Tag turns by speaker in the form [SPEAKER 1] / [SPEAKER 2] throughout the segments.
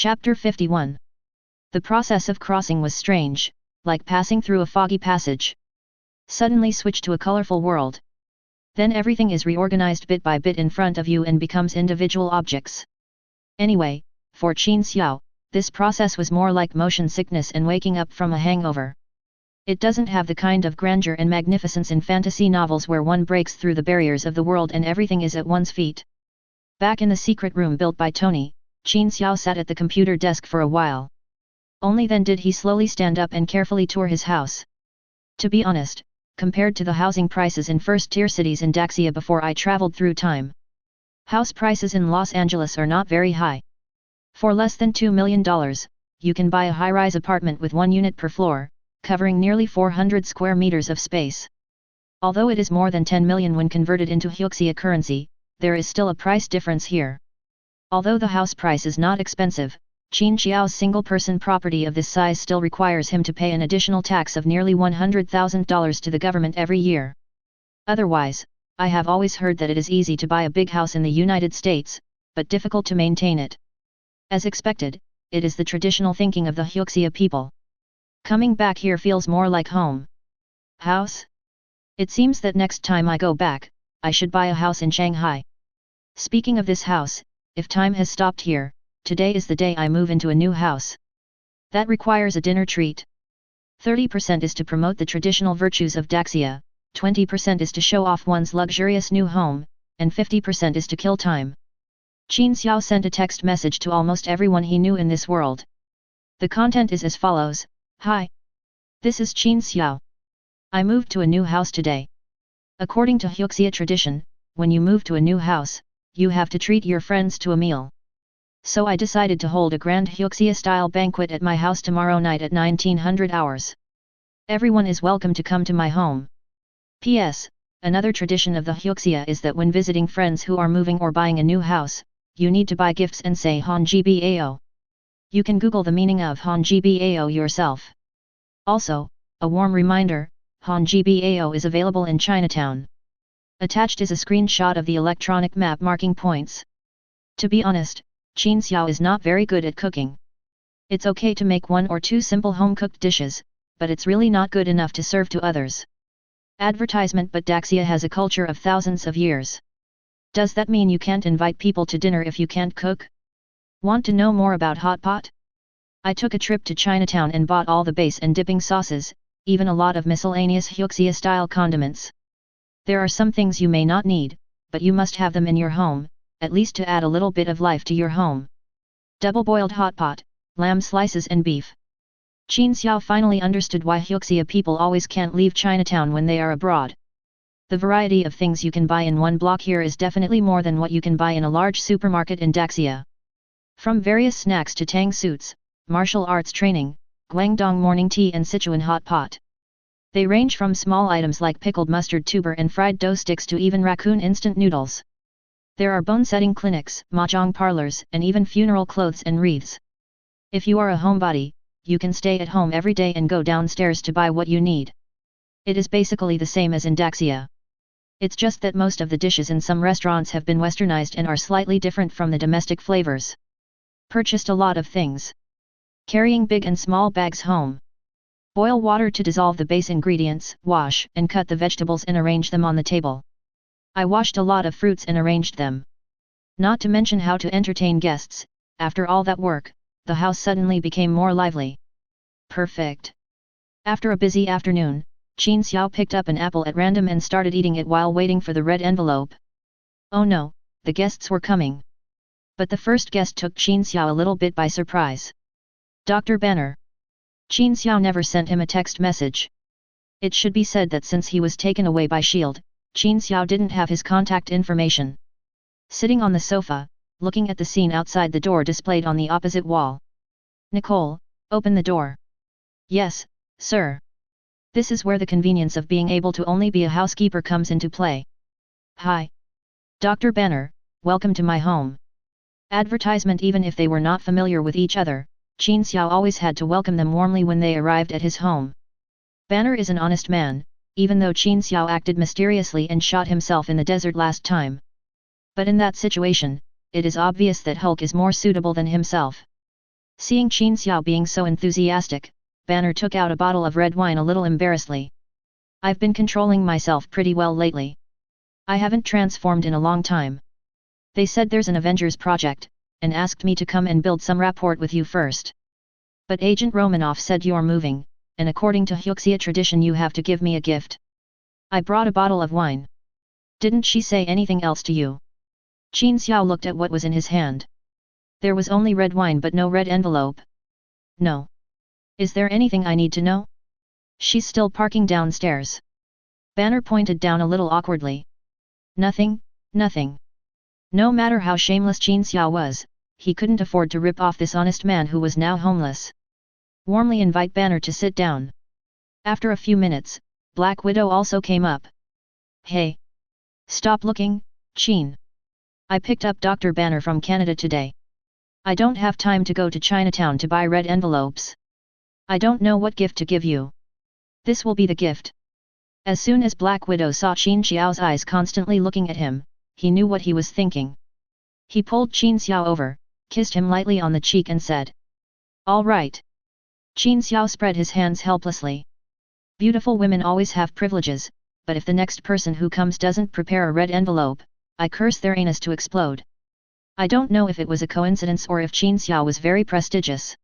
[SPEAKER 1] Chapter 51. The process of crossing was strange, like passing through a foggy passage. Suddenly switch to a colorful world. Then everything is reorganized bit by bit in front of you and becomes individual objects. Anyway, for Qin Xiao, this process was more like motion sickness and waking up from a hangover. It doesn't have the kind of grandeur and magnificence in fantasy novels where one breaks through the barriers of the world and everything is at one's feet. Back in the secret room built by Tony, Qin Xiao sat at the computer desk for a while. Only then did he slowly stand up and carefully tour his house. To be honest, compared to the housing prices in first-tier cities in Daxia before I traveled through time, house prices in Los Angeles are not very high. For less than $2 million, you can buy a high-rise apartment with 1 unit per floor, covering nearly 400 square meters of space. Although it is more than 10 million when converted into Hyuxia currency, there is still a price difference here. Although the house price is not expensive, Qin Xiao's single-person property of this size still requires him to pay an additional tax of nearly $100,000 to the government every year. Otherwise, I have always heard that it is easy to buy a big house in the United States, but difficult to maintain it. As expected, it is the traditional thinking of the Hyuxia people. Coming back here feels more like home. House? It seems that next time I go back, I should buy a house in Shanghai. Speaking of this house, if time has stopped here, today is the day I move into a new house. That requires a dinner treat. 30% is to promote the traditional virtues of Daxia, 20% is to show off one's luxurious new home, and 50% is to kill time. Qin Xiao sent a text message to almost everyone he knew in this world. The content is as follows: Hi. This is Qin Xiao. I moved to a new house today. According to Hyuxia tradition, when you move to a new house, you have to treat your friends to a meal. So I decided to hold a grand Hyuxia-style banquet at my house tomorrow night at 1900 hours. Everyone is welcome to come to my home. P.S. Another tradition of the Hyuxia is that when visiting friends who are moving or buying a new house, you need to buy gifts and say Hongjibiao. You can Google the meaning of Hongjibiao yourself. Also, a warm reminder, Hongjibiao is available in Chinatown. Attached is a screenshot of the electronic map marking points. To be honest, Qin Xiao is not very good at cooking. It's okay to make 1 or 2 simple home-cooked dishes, but it's really not good enough to serve to others. Advertisement: but Daxia has a culture of thousands of years. Does that mean you can't invite people to dinner if you can't cook? Want to know more about hot pot? I took a trip to Chinatown and bought all the base and dipping sauces, even a lot of miscellaneous Hyuxia-style condiments. There are some things you may not need, but you must have them in your home, at least to add a little bit of life to your home. Double-boiled hot pot, lamb slices and beef. Qin Xiao finally understood why Hyuxia people always can't leave Chinatown when they are abroad. The variety of things you can buy in one block here is definitely more than what you can buy in a large supermarket in Daxia. From various snacks to tang suits, martial arts training, Guangdong morning tea and Sichuan hot pot. They range from small items like pickled mustard tuber and fried dough sticks to even raccoon instant noodles. There are bone-setting clinics, mahjong parlors, and even funeral clothes and wreaths. If you are a homebody, you can stay at home every day and go downstairs to buy what you need. It is basically the same as in Daxia. It's just that most of the dishes in some restaurants have been westernized and are slightly different from the domestic flavors. Purchased a lot of things. Carrying big and small bags home. Boil water to dissolve the base ingredients, wash and cut the vegetables and arrange them on the table. I washed a lot of fruits and arranged them. Not to mention how to entertain guests. After all that work, the house suddenly became more lively. Perfect. After a busy afternoon, Qin Xiao picked up an apple at random and started eating it while waiting for the red envelope. Oh no, the guests were coming. But the first guest took Qin Xiao a little bit by surprise. Dr. Banner. Qin Xiao never sent him a text message. It should be said that since he was taken away by S.H.I.E.L.D., Qin Xiao didn't have his contact information. Sitting on the sofa, looking at the scene outside the door displayed on the opposite wall. Nicole, open the door. Yes, sir. This is where the convenience of being able to only be a housekeeper comes into play. Hi. Dr. Banner, welcome to my home. Advertisement: even if they were not familiar with each other, Qin Xiao always had to welcome them warmly when they arrived at his home. Banner is an honest man, even though Qin Xiao acted mysteriously and shot himself in the desert last time. But in that situation, it is obvious that Hulk is more suitable than himself. Seeing Qin Xiao being so enthusiastic, Banner took out a bottle of red wine a little embarrassedly. I've been controlling myself pretty well lately. I haven't transformed in a long time. They said there's an Avengers project, and asked me to come and build some rapport with you first. But Agent Romanoff said you're moving, and according to Hyuxia tradition you have to give me a gift. I brought a bottle of wine. Didn't she say anything else to you? Qin Xiao looked at what was in his hand. There was only red wine but no red envelope. No. Is there anything I need to know? She's still parking downstairs. Banner pointed down a little awkwardly. Nothing, nothing. No matter how shameless Qin Xiao was, he couldn't afford to rip off this honest man who was now homeless. Warmly invite Banner to sit down. After a few minutes, Black Widow also came up. Hey! Stop looking, Qin. I picked up Dr. Banner from Canada today. I don't have time to go to Chinatown to buy red envelopes. I don't know what gift to give you. This will be the gift. As soon as Black Widow saw Qin Xiao's eyes constantly looking at him, he knew what he was thinking. He pulled Qin Xiao over, kissed him lightly on the cheek and said, "All right." Qin Xiao spread his hands helplessly. Beautiful women always have privileges, but if the next person who comes doesn't prepare a red envelope, I curse their anus to explode. I don't know if it was a coincidence or if Qin Xiao was very prestigious.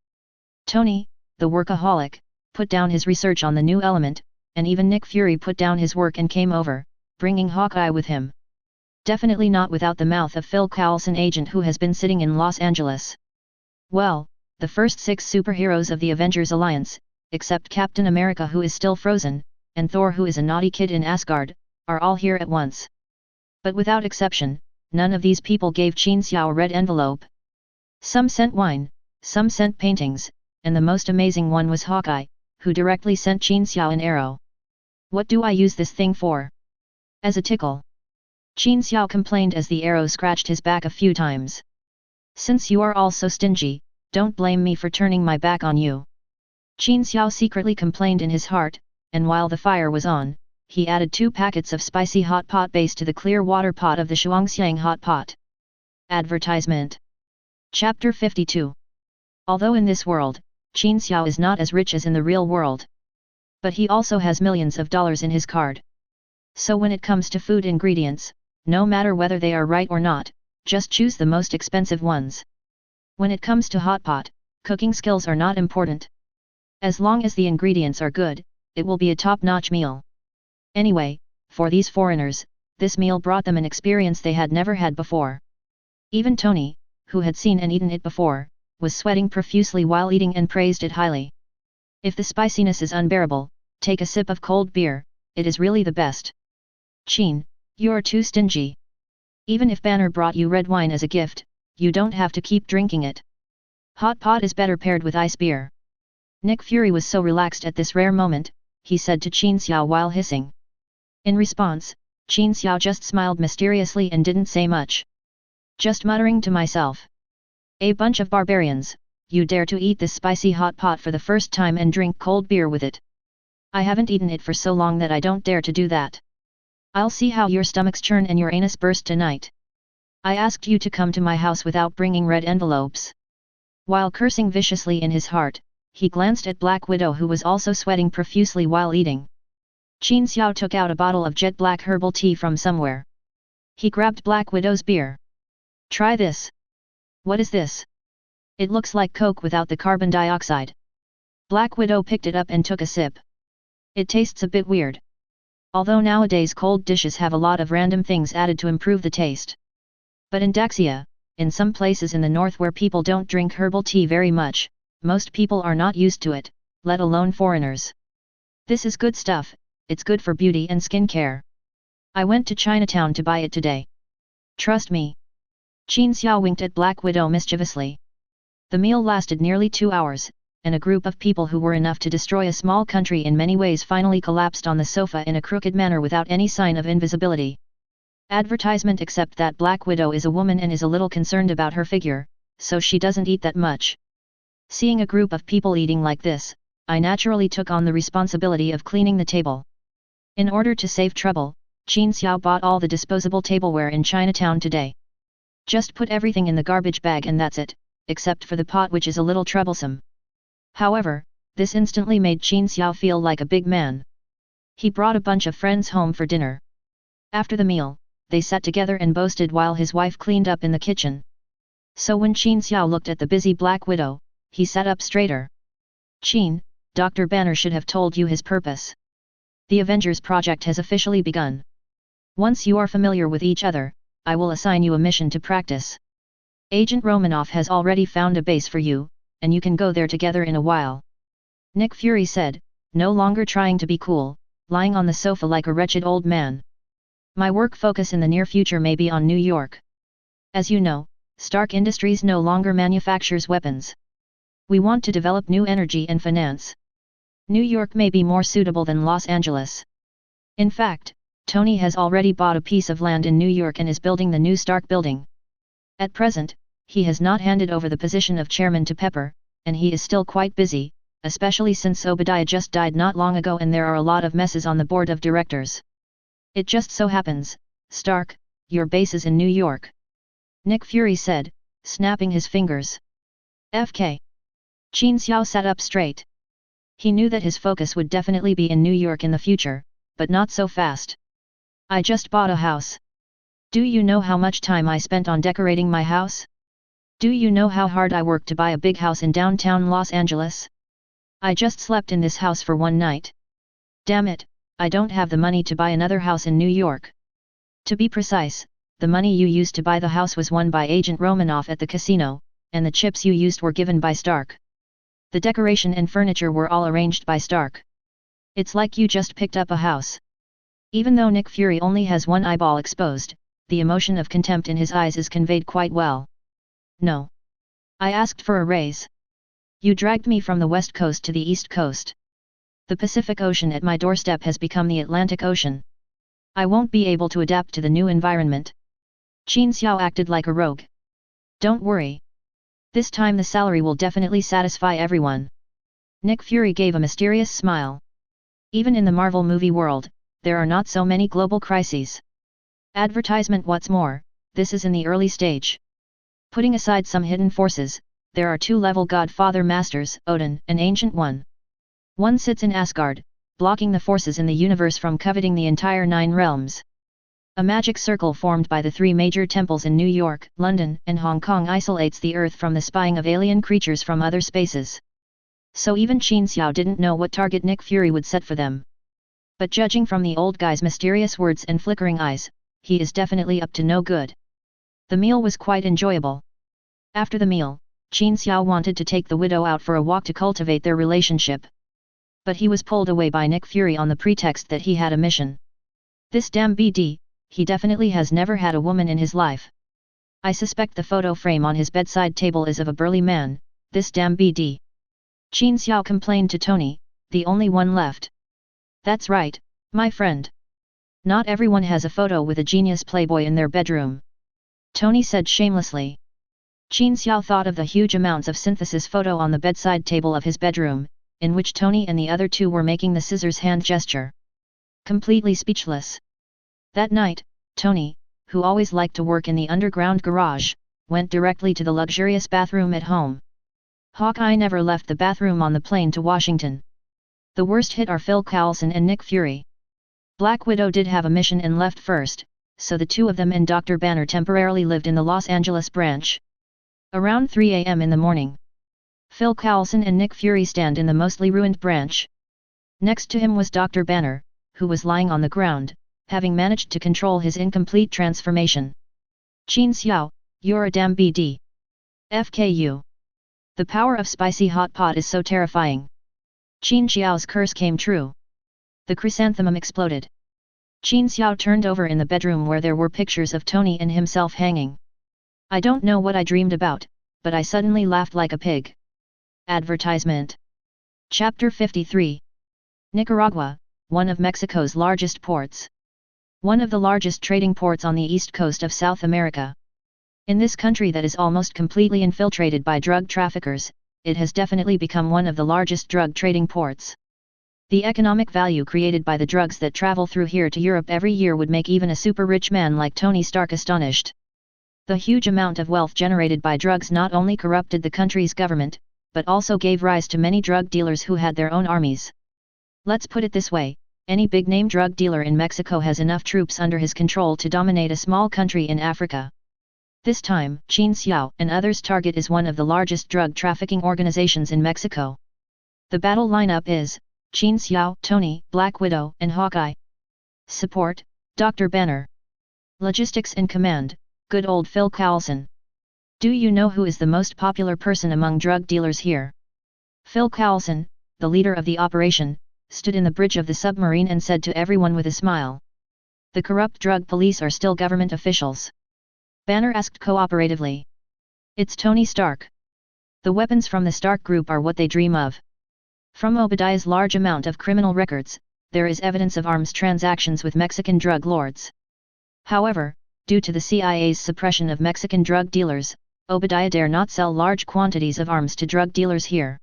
[SPEAKER 1] Tony, the workaholic, put down his research on the new element, and even Nick Fury put down his work and came over, bringing Hawkeye with him. Definitely not without the mouth of Phil Coulson, agent who has been sitting in Los Angeles. Well, the first 6 superheroes of the Avengers Alliance, except Captain America who is still frozen, and Thor who is a naughty kid in Asgard, are all here at once. But without exception, none of these people gave Qin Xiao a red envelope. Some sent wine, some sent paintings, and the most amazing one was Hawkeye, who directly sent Qin Xiao an arrow. What do I use this thing for? As a tickle. Qin Xiao complained as the arrow scratched his back a few times. Since you are all so stingy, don't blame me for turning my back on you. Qin Xiao secretly complained in his heart, and while the fire was on, he added 2 packets of spicy hot pot base to the clear water pot of the Shuangxiang hot pot. Advertisement. Chapter 52. Although in this world, Qin Xiao is not as rich as in the real world. But he also has millions of dollars in his card. So when it comes to food ingredients, no matter whether they are right or not, just choose the most expensive ones. When it comes to hot pot, cooking skills are not important. As long as the ingredients are good, it will be a top-notch meal. Anyway, for these foreigners, this meal brought them an experience they had never had before. Even Tony, who had seen and eaten it before, was sweating profusely while eating and praised it highly. If the spiciness is unbearable, take a sip of cold beer, it is really the best. Qin, you're too stingy. Even if Banner brought you red wine as a gift, you don't have to keep drinking it. Hot pot is better paired with ice beer. Nick Fury was so relaxed at this rare moment, he said to Qin Xiao while hissing. In response, Qin Xiao just smiled mysteriously and didn't say much. Just muttering to myself. A bunch of barbarians, you dare to eat this spicy hot pot for the first time and drink cold beer with it. I haven't eaten it for so long that I don't dare to do that. I'll see how your stomachs churn and your anus burst tonight. I asked you to come to my house without bringing red envelopes. While cursing viciously in his heart, he glanced at Black Widow who was also sweating profusely while eating. Qin Xiao took out a bottle of jet black herbal tea from somewhere. He grabbed Black Widow's beer. Try this. What is this? It looks like Coke without the carbon dioxide. Black Widow picked it up and took a sip. It tastes a bit weird. Although nowadays cold dishes have a lot of random things added to improve the taste. But in Daxia, in some places in the north where people don't drink herbal tea very much, most people are not used to it, let alone foreigners. This is good stuff, it's good for beauty and skincare. I went to Chinatown to buy it today. Trust me. Qin Xiao winked at Black Widow mischievously. The meal lasted nearly 2 hours, and a group of people who were enough to destroy a small country in many ways finally collapsed on the sofa in a crooked manner without any sign of invisibility. Advertisement except that Black Widow is a woman and is a little concerned about her figure, so she doesn't eat that much. Seeing a group of people eating like this, I naturally took on the responsibility of cleaning the table. In order to save trouble, Qin Xiao bought all the disposable tableware in Chinatown today. Just put everything in the garbage bag and that's it, except for the pot, which is a little troublesome. However, this instantly made Qin Xiao feel like a big man. He brought a bunch of friends home for dinner. After the meal, they sat together and boasted while his wife cleaned up in the kitchen. So when Qin Xiao looked at the busy Black Widow, he sat up straighter. Qin, Dr. Banner should have told you his purpose. The Avengers project has officially begun. Once you are familiar with each other, I will assign you a mission to practice. Agent Romanoff has already found a base for you, and you can go there together in a while. Nick Fury said, no longer trying to be cool, lying on the sofa like a wretched old man. My work focus in the near future may be on New York. As you know, Stark Industries no longer manufactures weapons. We want to develop new energy and finance. New York may be more suitable than Los Angeles. In fact, Tony has already bought a piece of land in New York and is building the new Stark building. At present, he has not handed over the position of chairman to Pepper, and he is still quite busy, especially since Obadiah just died not long ago and there are a lot of messes on the board of directors. It just so happens, Stark, your base is in New York. Nick Fury said, snapping his fingers. FK. Qin Xiao sat up straight. He knew that his focus would definitely be in New York in the future, but not so fast. I just bought a house. Do you know how much time I spent on decorating my house? Do you know how hard I worked to buy a big house in downtown Los Angeles? I just slept in this house for one night. Damn it, I don't have the money to buy another house in New York. To be precise, the money you used to buy the house was won by Agent Romanoff at the casino, and the chips you used were given by Stark. The decoration and furniture were all arranged by Stark. It's like you just picked up a house. Even though Nick Fury only has one eyeball exposed, the emotion of contempt in his eyes is conveyed quite well. No. I asked for a raise. You dragged me from the West Coast to the East Coast. The Pacific Ocean at my doorstep has become the Atlantic Ocean. I won't be able to adapt to the new environment. Qin Xiao acted like a rogue. Don't worry. This time the salary will definitely satisfy everyone. Nick Fury gave a mysterious smile. Even in the Marvel movie world, there are not so many global crises. Advertisement. What's more, this is in the early stage. Putting aside some hidden forces, there are two-level Godfather Masters, Odin and Ancient One. One sits in Asgard, blocking the forces in the universe from coveting the entire 9 realms. A magic circle formed by the 3 major temples in New York, London and Hong Kong isolates the Earth from the spying of alien creatures from other spaces. So even Qin Xiao didn't know what target Nick Fury would set for them. But judging from the old guy's mysterious words and flickering eyes, he is definitely up to no good. The meal was quite enjoyable. After the meal, Qin Xiao wanted to take the widow out for a walk to cultivate their relationship. But he was pulled away by Nick Fury on the pretext that he had a mission. This damn BD, he definitely has never had a woman in his life. I suspect the photo frame on his bedside table is of a burly man, this damn BD. Qin Xiao complained to Tony, the only one left. That's right, my friend. Not everyone has a photo with a genius playboy in their bedroom. Tony said shamelessly. Qin Xiao thought of the huge amounts of synthesis photo on the bedside table of his bedroom, in which Tony and the other two were making the scissors hand gesture. Completely speechless. That night, Tony, who always liked to work in the underground garage, went directly to the luxurious bathroom at home. Hawkeye never left the bathroom on the plane to Washington. The worst hit are Phil Coulson and Nick Fury. Black Widow did have a mission and left first, so the two of them and Dr. Banner temporarily lived in the Los Angeles branch. Around 3 a.m. in the morning, Phil Coulson and Nick Fury stand in the mostly ruined branch. Next to him was Dr. Banner, who was lying on the ground, having managed to control his incomplete transformation. Qin Xiao, you're a damn BD. FKU. The power of spicy hot pot is so terrifying. Qin Xiao's curse came true. The chrysanthemum exploded. Qin Xiao turned over in the bedroom where there were pictures of Tony and himself hanging. I don't know what I dreamed about, but I suddenly laughed like a pig. Advertisement. Chapter 53. Nicaragua, one of Mexico's largest ports. One of the largest trading ports on the east coast of South America. In this country that is almost completely infiltrated by drug traffickers, it has definitely become one of the largest drug trading ports. The economic value created by the drugs that travel through here to Europe every year would make even a super rich man like Tony Stark astonished. The huge amount of wealth generated by drugs not only corrupted the country's government, but also gave rise to many drug dealers who had their own armies. Let's put it this way, any big-name drug dealer in Mexico has enough troops under his control to dominate a small country in Africa. This time, Qin Xiao and others' target is one of the largest drug trafficking organizations in Mexico. The battle lineup is, Qin Xiao, Tony, Black Widow, and Hawkeye. Support, Dr. Banner. Logistics and Command, good old Phil Coulson. Do you know who is the most popular person among drug dealers here? Phil Coulson, the leader of the operation, stood in the bridge of the submarine and said to everyone with a smile. The corrupt drug police are still government officials. Banner asked cooperatively. It's Tony Stark. The weapons from the Stark Group are what they dream of. From Obadiah's large amount of criminal records, there is evidence of arms transactions with Mexican drug lords. However, due to the CIA's suppression of Mexican drug dealers, Obadiah dare not sell large quantities of arms to drug dealers here.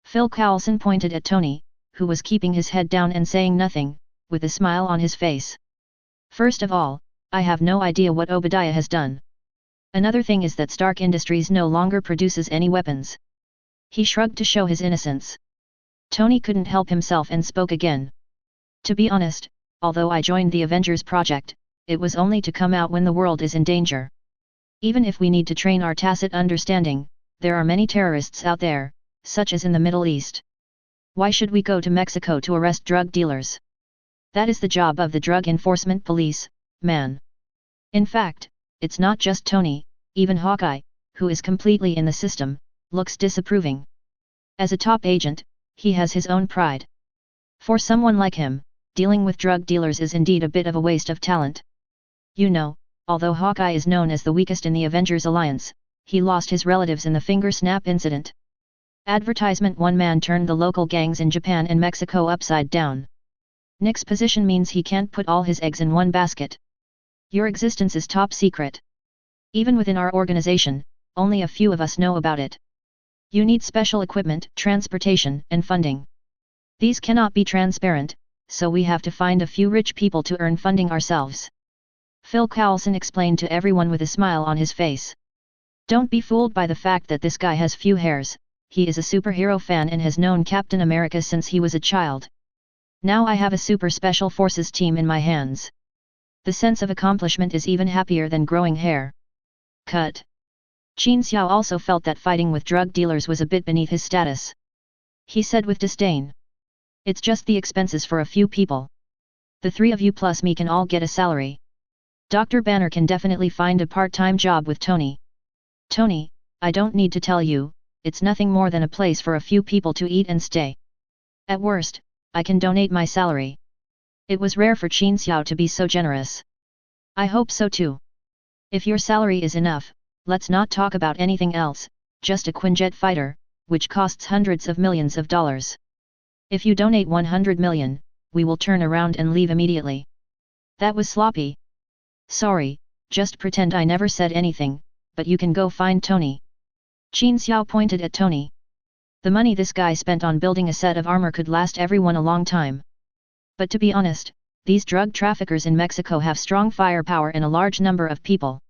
[SPEAKER 1] Phil Coulson pointed at Tony, who was keeping his head down and saying nothing, with a smile on his face. First of all, I have no idea what Obadiah has done. Another thing is that Stark Industries no longer produces any weapons. He shrugged to show his innocence. Tony couldn't help himself and spoke again. To be honest, although I joined the Avengers project, it was only to come out when the world is in danger. Even if we need to train our tacit understanding, there are many terrorists out there, such as in the Middle East. Why should we go to Mexico to arrest drug dealers? That is the job of the Drug Enforcement Police, man. In fact, it's not just Tony, even Hawkeye, who is completely in the system, looks disapproving. As a top agent, he has his own pride. For someone like him, dealing with drug dealers is indeed a bit of a waste of talent. You know, although Hawkeye is known as the weakest in the Avengers alliance, he lost his relatives in the finger snap incident. Advertisement: one man turned the local gangs in Japan and Mexico upside down. Nick's position means he can't put all his eggs in one basket. Your existence is top secret. Even within our organization, only a few of us know about it. You need special equipment, transportation, and funding. These cannot be transparent, so we have to find a few rich people to earn funding ourselves. Phil Coulson explained to everyone with a smile on his face. Don't be fooled by the fact that this guy has few hairs. He is a superhero fan and has known Captain America since he was a child. Now I have a super special forces team in my hands. The sense of accomplishment is even happier than growing hair. Cut. Qin Xiao also felt that fighting with drug dealers was a bit beneath his status. He said with disdain. It's just the expenses for a few people. The three of you plus me can all get a salary. Dr. Banner can definitely find a part-time job with Tony. Tony, I don't need to tell you, it's nothing more than a place for a few people to eat and stay. At worst, I can donate my salary. It was rare for Qin Xiao to be so generous. I hope so too. If your salary is enough, let's not talk about anything else, just a Quinjet fighter, which costs hundreds of millions of dollars. If you donate 100 million, we will turn around and leave immediately. That was sloppy. Sorry, just pretend I never said anything, but you can go find Tony. Qin Xiao pointed at Tony. The money this guy spent on building a set of armor could last everyone a long time. But to be honest, these drug traffickers in Mexico have strong firepower and a large number of people.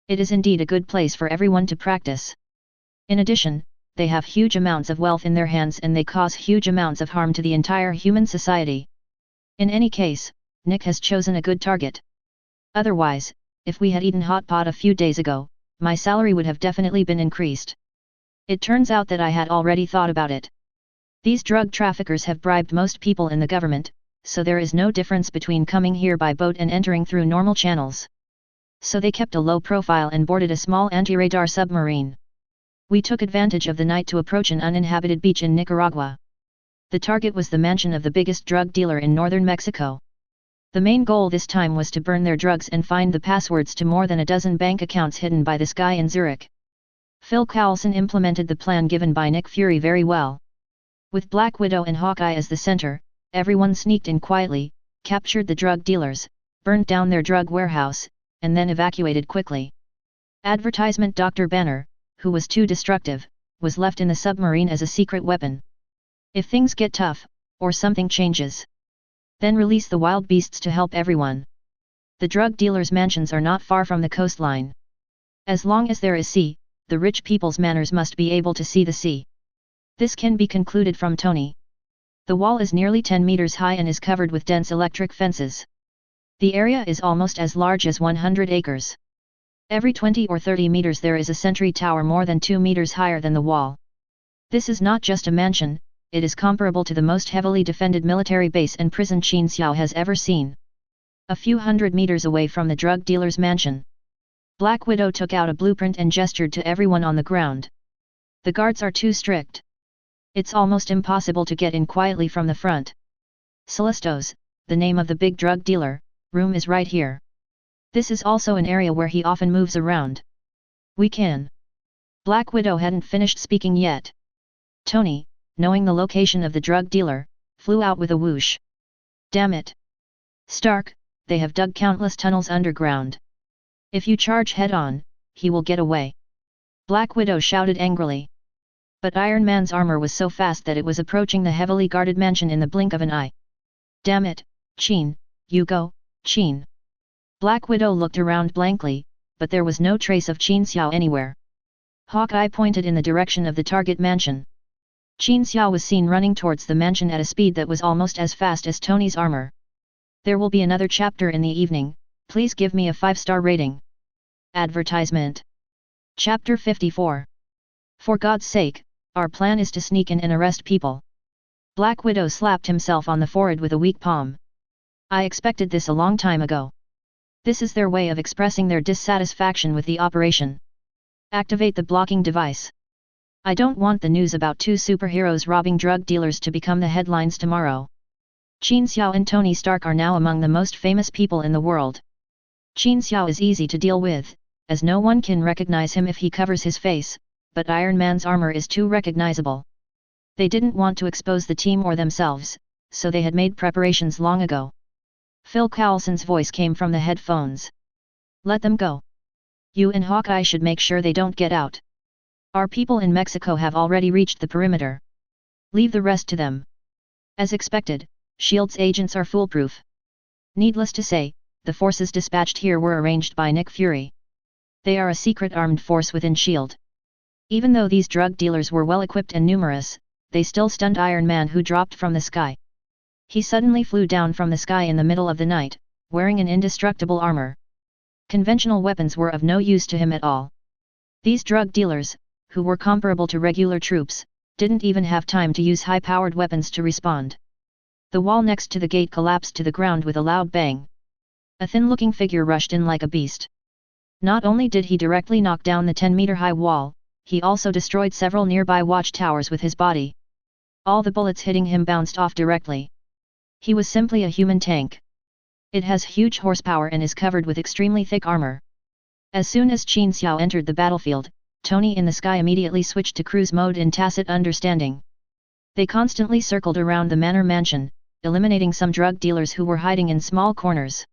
[SPEAKER 1] It is indeed a good place for everyone to practice. In addition, they have huge amounts of wealth in their hands and they cause huge amounts of harm to the entire human society. In any case, Nick has chosen a good target. Otherwise, if we had eaten hot pot a few days ago, my salary would have definitely been increased. It turns out that I had already thought about it. These drug traffickers have bribed most people in the government, so there is no difference between coming here by boat and entering through normal channels. So they kept a low profile and boarded a small anti-radar submarine. We took advantage of the night to approach an uninhabited beach in Nicaragua. The target was the mansion of the biggest drug dealer in northern Mexico. The main goal this time was to burn their drugs and find the passwords to more than a dozen bank accounts hidden by this guy in Zurich. Phil Coulson implemented the plan given by Nick Fury very well. With Black Widow and Hawkeye as the center, everyone sneaked in quietly, captured the drug dealers, burned down their drug warehouse, and then evacuated quickly. Advertisement: Dr. Banner, who was too destructive, was left in the submarine as a secret weapon. If things get tough, or something changes, then release the wild beasts to help everyone. The drug dealers' mansions are not far from the coastline. As long as there is sea, the rich people's manners must be able to see the sea. This can be concluded from Tony. The wall is nearly 10 meters high and is covered with dense electric fences. The area is almost as large as 100 acres. Every 20 or 30 meters there is a sentry tower more than 2 meters higher than the wall. This is not just a mansion, it is comparable to the most heavily defended military base and prison Qin Xiao has ever seen. A few hundred meters away from the drug dealer's mansion, Black Widow took out a blueprint and gestured to everyone on the ground. The guards are too strict. It's almost impossible to get in quietly from the front. Celestos, the name of the big drug dealer, room is right here. This is also an area where he often moves around. We can. Black Widow hadn't finished speaking yet. Tony, knowing the location of the drug dealer, flew out with a whoosh. Damn it! Stark, they have dug countless tunnels underground. If you charge head-on, he will get away. Black Widow shouted angrily. But Iron Man's armor was so fast that it was approaching the heavily guarded mansion in the blink of an eye. Damn it, Qin, you go, Qin. Black Widow looked around blankly, but there was no trace of Qin Xiao anywhere. Hawkeye pointed in the direction of the target mansion. Qin Xiao was seen running towards the mansion at a speed that was almost as fast as Tony's armor. There will be another chapter in the evening, please give me a 5-star rating. Advertisement. Chapter 54. For God's sake, our plan is to sneak in and arrest people. Black Widow slapped himself on the forehead with a weak palm. I expected this a long time ago. This is their way of expressing their dissatisfaction with the operation. Activate the blocking device. I don't want the news about 2 superheroes robbing drug dealers to become the headlines tomorrow. Qin Xiao and Tony Stark are now among the most famous people in the world. Qin Xiao is easy to deal with, as no one can recognize him if he covers his face, but Iron Man's armor is too recognizable. They didn't want to expose the team or themselves, so they had made preparations long ago. Phil Coulson's voice came from the headphones. Let them go. You and Hawkeye should make sure they don't get out. Our people in Mexico have already reached the perimeter. Leave the rest to them. As expected, S.H.I.E.L.D's agents are foolproof. Needless to say, the forces dispatched here were arranged by Nick Fury. They are a secret armed force within S.H.I.E.L.D. Even though these drug dealers were well equipped and numerous, they still stunned Iron Man, who dropped from the sky. He suddenly flew down from the sky in the middle of the night, wearing an indestructible armor. Conventional weapons were of no use to him at all. These drug dealers, who were comparable to regular troops, didn't even have time to use high-powered weapons to respond. The wall next to the gate collapsed to the ground with a loud bang. A thin-looking figure rushed in like a beast. Not only did he directly knock down the 10-meter-high wall, he also destroyed several nearby watchtowers with his body. All the bullets hitting him bounced off directly. He was simply a human tank. It has huge horsepower and is covered with extremely thick armor. As soon as Qin Xiao entered the battlefield, Tony in the sky immediately switched to cruise mode in tacit understanding. They constantly circled around the manor mansion, eliminating some drug dealers who were hiding in small corners.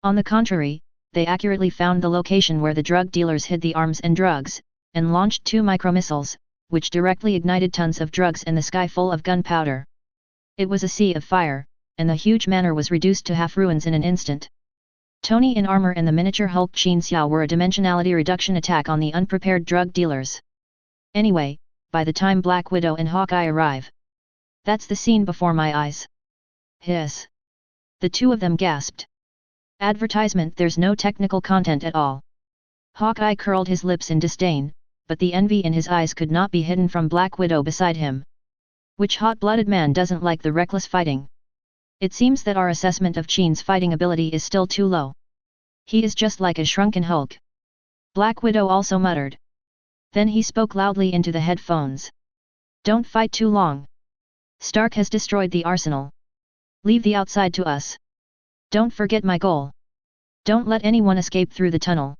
[SPEAKER 1] On the contrary, they accurately found the location where the drug dealers hid the arms and drugs, and launched 2 micromissiles, which directly ignited tons of drugs and the sky full of gunpowder. It was a sea of fire, and the huge manor was reduced to half ruins in an instant. Tony in armor and the miniature Hulk Qin Xiao were a dimensionality reduction attack on the unprepared drug dealers. Anyway, by the time Black Widow and Hawkeye arrive. That's the scene before my eyes. Hiss. The two of them gasped. Advertisement. There's no technical content at all. Hawkeye curled his lips in disdain, but the envy in his eyes could not be hidden from Black Widow beside him. Which hot-blooded man doesn't like the reckless fighting? It seems that our assessment of Qin's fighting ability is still too low. He is just like a shrunken Hulk. Black Widow also muttered. Then he spoke loudly into the headphones. Don't fight too long. Stark has destroyed the arsenal. Leave the outside to us. Don't forget my goal. Don't let anyone escape through the tunnel.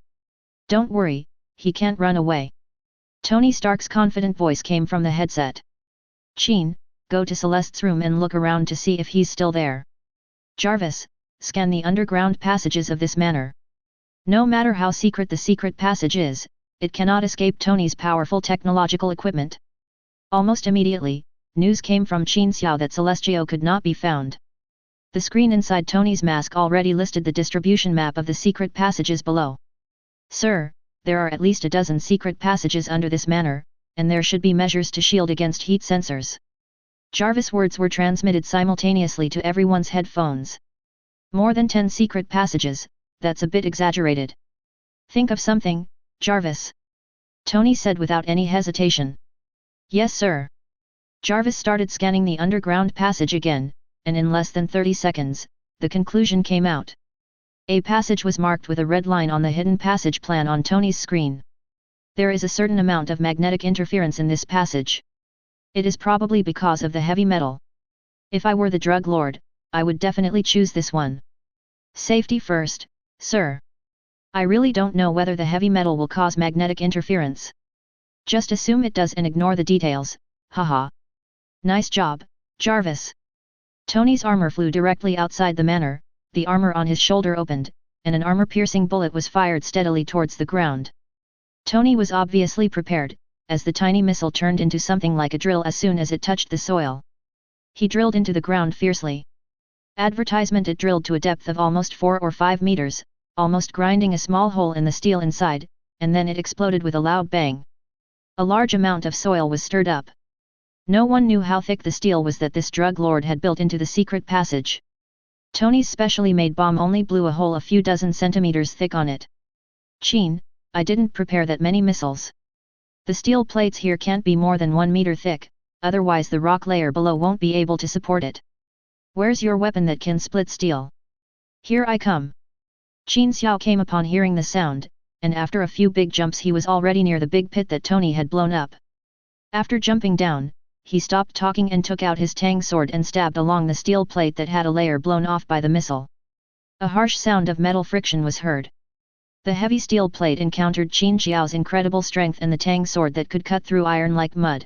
[SPEAKER 1] Don't worry, he can't run away. Tony Stark's confident voice came from the headset. Qin, go to Celeste's room and look around to see if he's still there. Jarvis, scan the underground passages of this manor. No matter how secret the secret passage is, it cannot escape Tony's powerful technological equipment. Almost immediately, news came from Qin Xiao that Celestio could not be found. The screen inside Tony's mask already listed the distribution map of the secret passages below. Sir, there are at least a dozen secret passages under this manor, and there should be measures to shield against heat sensors. Jarvis' words were transmitted simultaneously to everyone's headphones. More than 10 secret passages, that's a bit exaggerated. Think of something, Jarvis. Tony said without any hesitation. Yes sir. Jarvis started scanning the underground passage again, and in less than 30 seconds, the conclusion came out. A passage was marked with a red line on the hidden passage plan on Tony's screen. There is a certain amount of magnetic interference in this passage. It is probably because of the heavy metal. If I were the drug lord, I would definitely choose this one. Safety first, sir. I really don't know whether the heavy metal will cause magnetic interference. Just assume it does and ignore the details, haha. Nice job, Jarvis. Tony's armor flew directly outside the manor, the armor on his shoulder opened, and an armor-piercing bullet was fired steadily towards the ground. Tony was obviously prepared, as the tiny missile turned into something like a drill as soon as it touched the soil. He drilled into the ground fiercely. Advertisement. It drilled to a depth of almost 4 or 5 meters, almost grinding a small hole in the steel inside, and then it exploded with a loud bang. A large amount of soil was stirred up. No one knew how thick the steel was that this drug lord had built into the secret passage. Tony's specially made bomb only blew a hole a few dozen centimeters thick on it. Qin, I didn't prepare that many missiles. The steel plates here can't be more than 1 meter thick, otherwise the rock layer below won't be able to support it. Where's your weapon that can split steel? Here I come. Qin Xiao came upon hearing the sound, and after a few big jumps he was already near the big pit that Tony had blown up. After jumping down, he stopped talking and took out his tang sword and stabbed along the steel plate that had a layer blown off by the missile. A harsh sound of metal friction was heard. The heavy steel plate encountered Qin Xiao's incredible strength and the tang sword that could cut through iron like mud.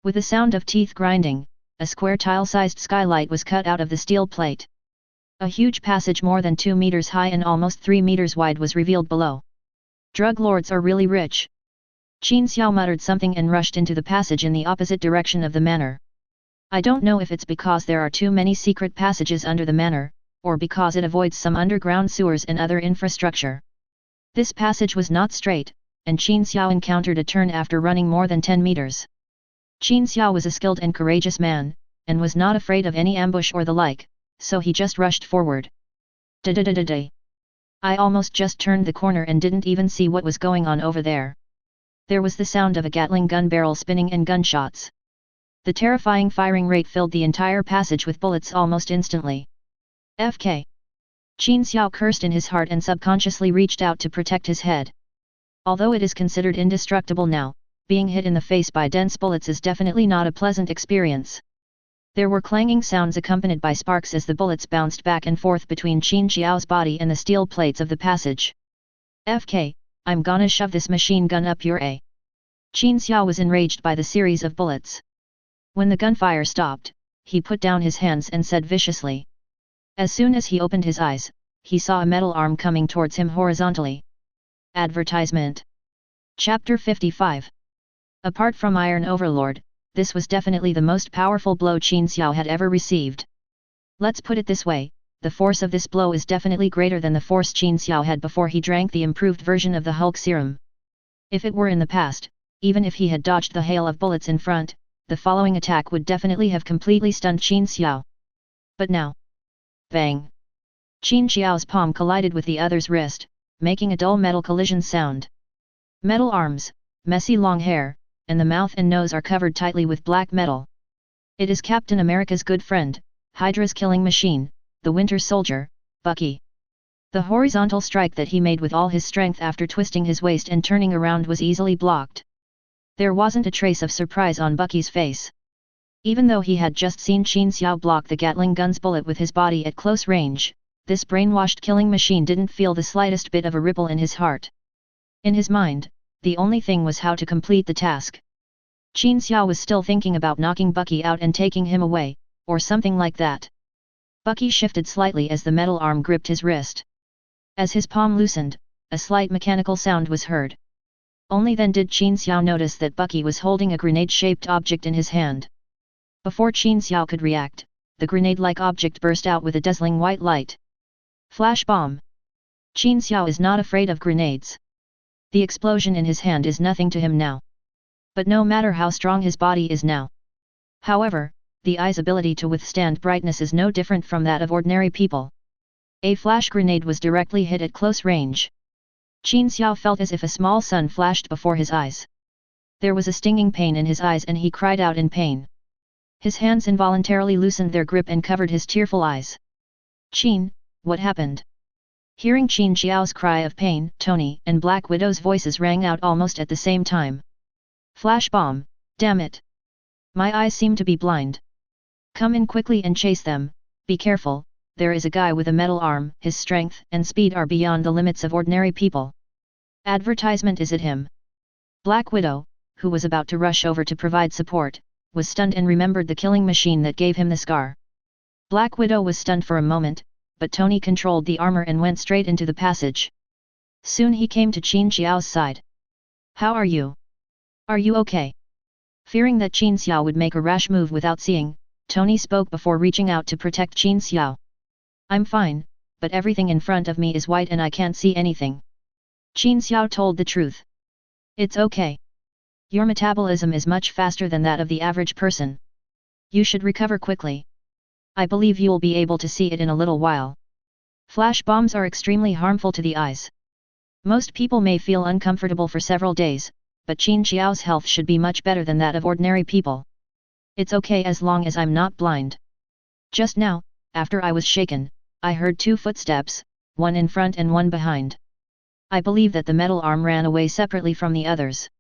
[SPEAKER 1] With the sound of teeth grinding, a square tile-sized skylight was cut out of the steel plate. A huge passage more than 2 meters high and almost 3 meters wide was revealed below. Drug lords are really rich. Qin Xiao muttered something and rushed into the passage in the opposite direction of the manor. I don't know if it's because there are too many secret passages under the manor, or because it avoids some underground sewers and other infrastructure. This passage was not straight, and Qin Xiao encountered a turn after running more than 10 meters. Qin Xiao was a skilled and courageous man, and was not afraid of any ambush or the like, so he just rushed forward. Da-da-da-da-da. I almost just turned the corner and didn't even see what was going on over there. There was the sound of a Gatling gun barrel spinning and gunshots. The terrifying firing rate filled the entire passage with bullets almost instantly. FK. Qin Xiao cursed in his heart and subconsciously reached out to protect his head. Although it is considered indestructible now, being hit in the face by dense bullets is definitely not a pleasant experience. There were clanging sounds accompanied by sparks as the bullets bounced back and forth between Qin Xiao's body and the steel plates of the passage. FK, I'm gonna shove this machine gun up your A. Qin Xiao was enraged by the series of bullets. When the gunfire stopped, he put down his hands and said viciously. As soon as he opened his eyes, he saw a metal arm coming towards him horizontally. Advertisement. Chapter 55. Apart from Iron Overlord, this was definitely the most powerful blow Qin Xiao had ever received. Let's put it this way, the force of this blow is definitely greater than the force Qin Xiao had before he drank the improved version of the Hulk serum. If it were in the past, even if he had dodged the hail of bullets in front, the following attack would definitely have completely stunned Qin Xiao. But now. Bang! Qin Xiao's palm collided with the other's wrist, making a dull metal collision sound. Metal arms, messy long hair, and the mouth and nose are covered tightly with black metal. It is Captain America's good friend, Hydra's killing machine, the Winter Soldier, Bucky. The horizontal strike that he made with all his strength after twisting his waist and turning around was easily blocked. There wasn't a trace of surprise on Bucky's face. Even though he had just seen Qin Xiao block the Gatling gun's bullet with his body at close range, this brainwashed killing machine didn't feel the slightest bit of a ripple in his heart. In his mind, the only thing was how to complete the task. Qin Xiao was still thinking about knocking Bucky out and taking him away, or something like that. Bucky shifted slightly as the metal arm gripped his wrist. As his palm loosened, a slight mechanical sound was heard. Only then did Qin Xiao notice that Bucky was holding a grenade-shaped object in his hand. Before Qin Xiao could react, the grenade-like object burst out with a dazzling white light. Flash bomb! Qin Xiao is not afraid of grenades. The explosion in his hand is nothing to him now. But no matter how strong his body is now. However, the eye's ability to withstand brightness is no different from that of ordinary people. A flash grenade was directly hit at close range. Qin Xiao felt as if a small sun flashed before his eyes. There was a stinging pain in his eyes and he cried out in pain. His hands involuntarily loosened their grip and covered his tearful eyes. "Qin, what happened?" Hearing Qin Xiao's cry of pain, Tony and Black Widow's voices rang out almost at the same time. "Flash bomb, damn it! My eyes seem to be blind. Come in quickly and chase them, be careful, there is a guy with a metal arm, his strength and speed are beyond the limits of ordinary people. Advertisement is at him." Black Widow, who was about to rush over to provide support, was stunned and remembered the killing machine that gave him the scar. Black Widow was stunned for a moment, but Tony controlled the armor and went straight into the passage. Soon he came to Qin Xiao's side. "How are you? Are you okay?" Fearing that Qin Xiao would make a rash move without seeing, Tony spoke before reaching out to protect Qin Xiao. "I'm fine, but everything in front of me is white and I can't see anything." Qin Xiao told the truth. "It's okay. Your metabolism is much faster than that of the average person. You should recover quickly. I believe you'll be able to see it in a little while. Flash bombs are extremely harmful to the eyes. Most people may feel uncomfortable for several days, but Qin Xiao's health should be much better than that of ordinary people. It's okay as long as I'm not blind. Just now, after I was shaken, I heard 2 footsteps, one in front and one behind. I believe that the metal arm ran away separately from the others.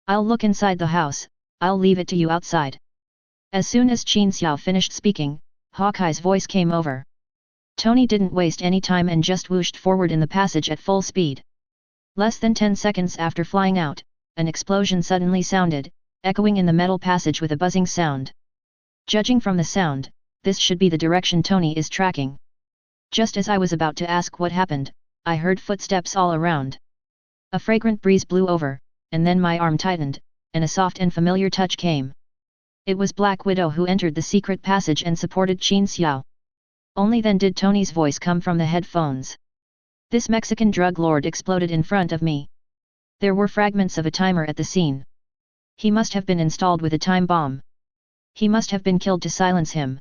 [SPEAKER 1] I'll look inside the house, I'll leave it to you outside." As soon as Qin Xiao finished speaking, Hawkeye's voice came over. Tony didn't waste any time and just whooshed forward in the passage at full speed. Less than 10 seconds after flying out, an explosion suddenly sounded, echoing in the metal passage with a buzzing sound. Judging from the sound, this should be the direction Tony is tracking. Just as I was about to ask what happened, I heard footsteps all around. A fragrant breeze blew over, and then my arm tightened, and a soft and familiar touch came. It was Black Widow who entered the secret passage and supported Qin Xiao. Only then did Tony's voice come from the headphones. "This Mexican drug lord exploded in front of me. There were fragments of a timer at the scene. He must have been installed with a time bomb. He must have been killed to silence him.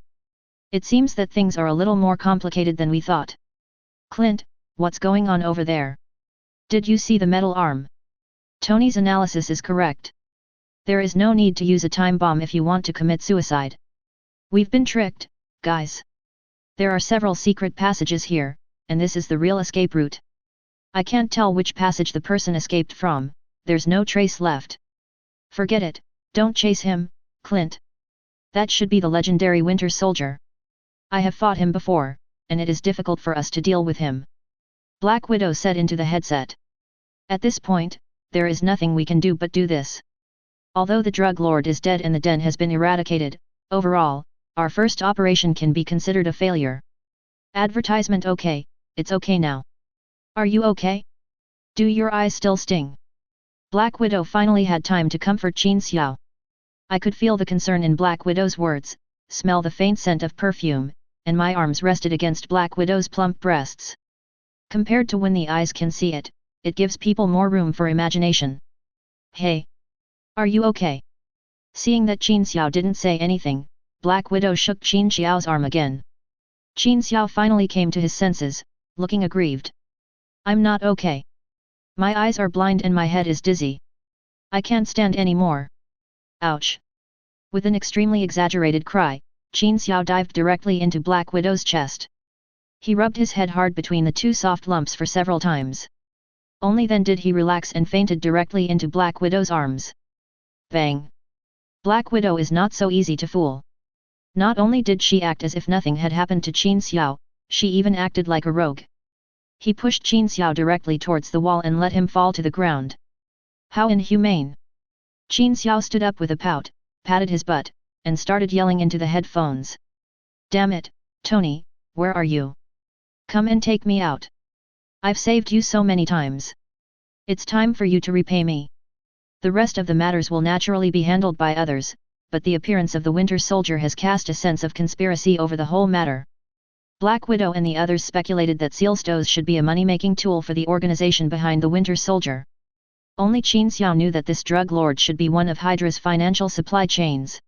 [SPEAKER 1] It seems that things are a little more complicated than we thought. Clint, what's going on over there? Did you see the metal arm?" Tony's analysis is correct. There is no need to use a time bomb if you want to commit suicide. We've been tricked, guys. There are several secret passages here, and this is the real escape route. I can't tell which passage the person escaped from, there's no trace left. Forget it, don't chase him, Clint. That should be the legendary Winter Soldier. I have fought him before, and it is difficult for us to deal with him. Black Widow said into the headset. At this point, there is nothing we can do but do this. Although the drug lord is dead and the den has been eradicated, overall, our first operation can be considered a failure. Advertisement okay, it's okay now. Are you okay? Do your eyes still sting? Black Widow finally had time to comfort Qin Xiao. I could feel the concern in Black Widow's words, smell the faint scent of perfume, and my arms rested against Black Widow's plump breasts. Compared to when the eyes can see it, it gives people more room for imagination. Hey! Are you okay? Seeing that Qin Xiao didn't say anything, Black Widow shook Qin Xiao's arm again. Qin Xiao finally came to his senses, looking aggrieved. I'm not okay. My eyes are blind and my head is dizzy. I can't stand anymore. Ouch! With an extremely exaggerated cry, Qin Xiao dived directly into Black Widow's chest. He rubbed his head hard between the 2 soft lumps for several times. Only then did he relax and fainted directly into Black Widow's arms. Bang! Black Widow is not so easy to fool. Not only did she act as if nothing had happened to Qin Xiao, she even acted like a rogue. He pushed Qin Xiao directly towards the wall and let him fall to the ground. How inhumane! Qin Xiao stood up with a pout, patted his butt, and started yelling into the headphones. Damn it, Tony, where are you? Come and take me out. I've saved you so many times. It's time for you to repay me. The rest of the matters will naturally be handled by others, but the appearance of the Winter Soldier has cast a sense of conspiracy over the whole matter. Black Widow and the others speculated that seal stows should be a money-making tool for the organization behind the Winter Soldier. Only Qin Xiao knew that this drug lord should be one of Hydra's financial supply chains.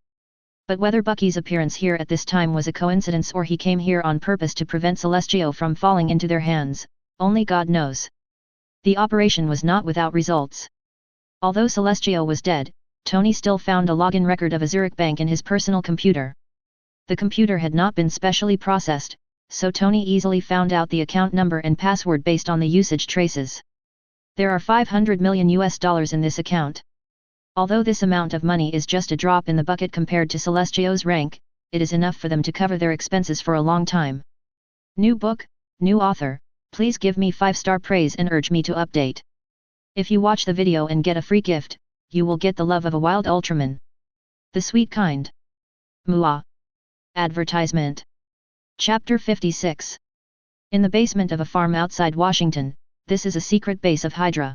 [SPEAKER 1] But whether Bucky's appearance here at this time was a coincidence or he came here on purpose to prevent Celestio from falling into their hands, only God knows. The operation was not without results. Although Celestio was dead, Tony still found a login record of a Zurich bank in his personal computer. The computer had not been specially processed, so Tony easily found out the account number and password based on the usage traces. There are $500 million in this account. Although this amount of money is just a drop in the bucket compared to Celestio's rank, it is enough for them to cover their expenses for a long time. New book, new author, please give me 5-star praise and urge me to update. If you watch the video and get a free gift, you will get the love of a wild Ultraman. The sweet kind. Mua. Advertisement. Chapter 56. In the basement of a farm outside Washington, this is a secret base of Hydra.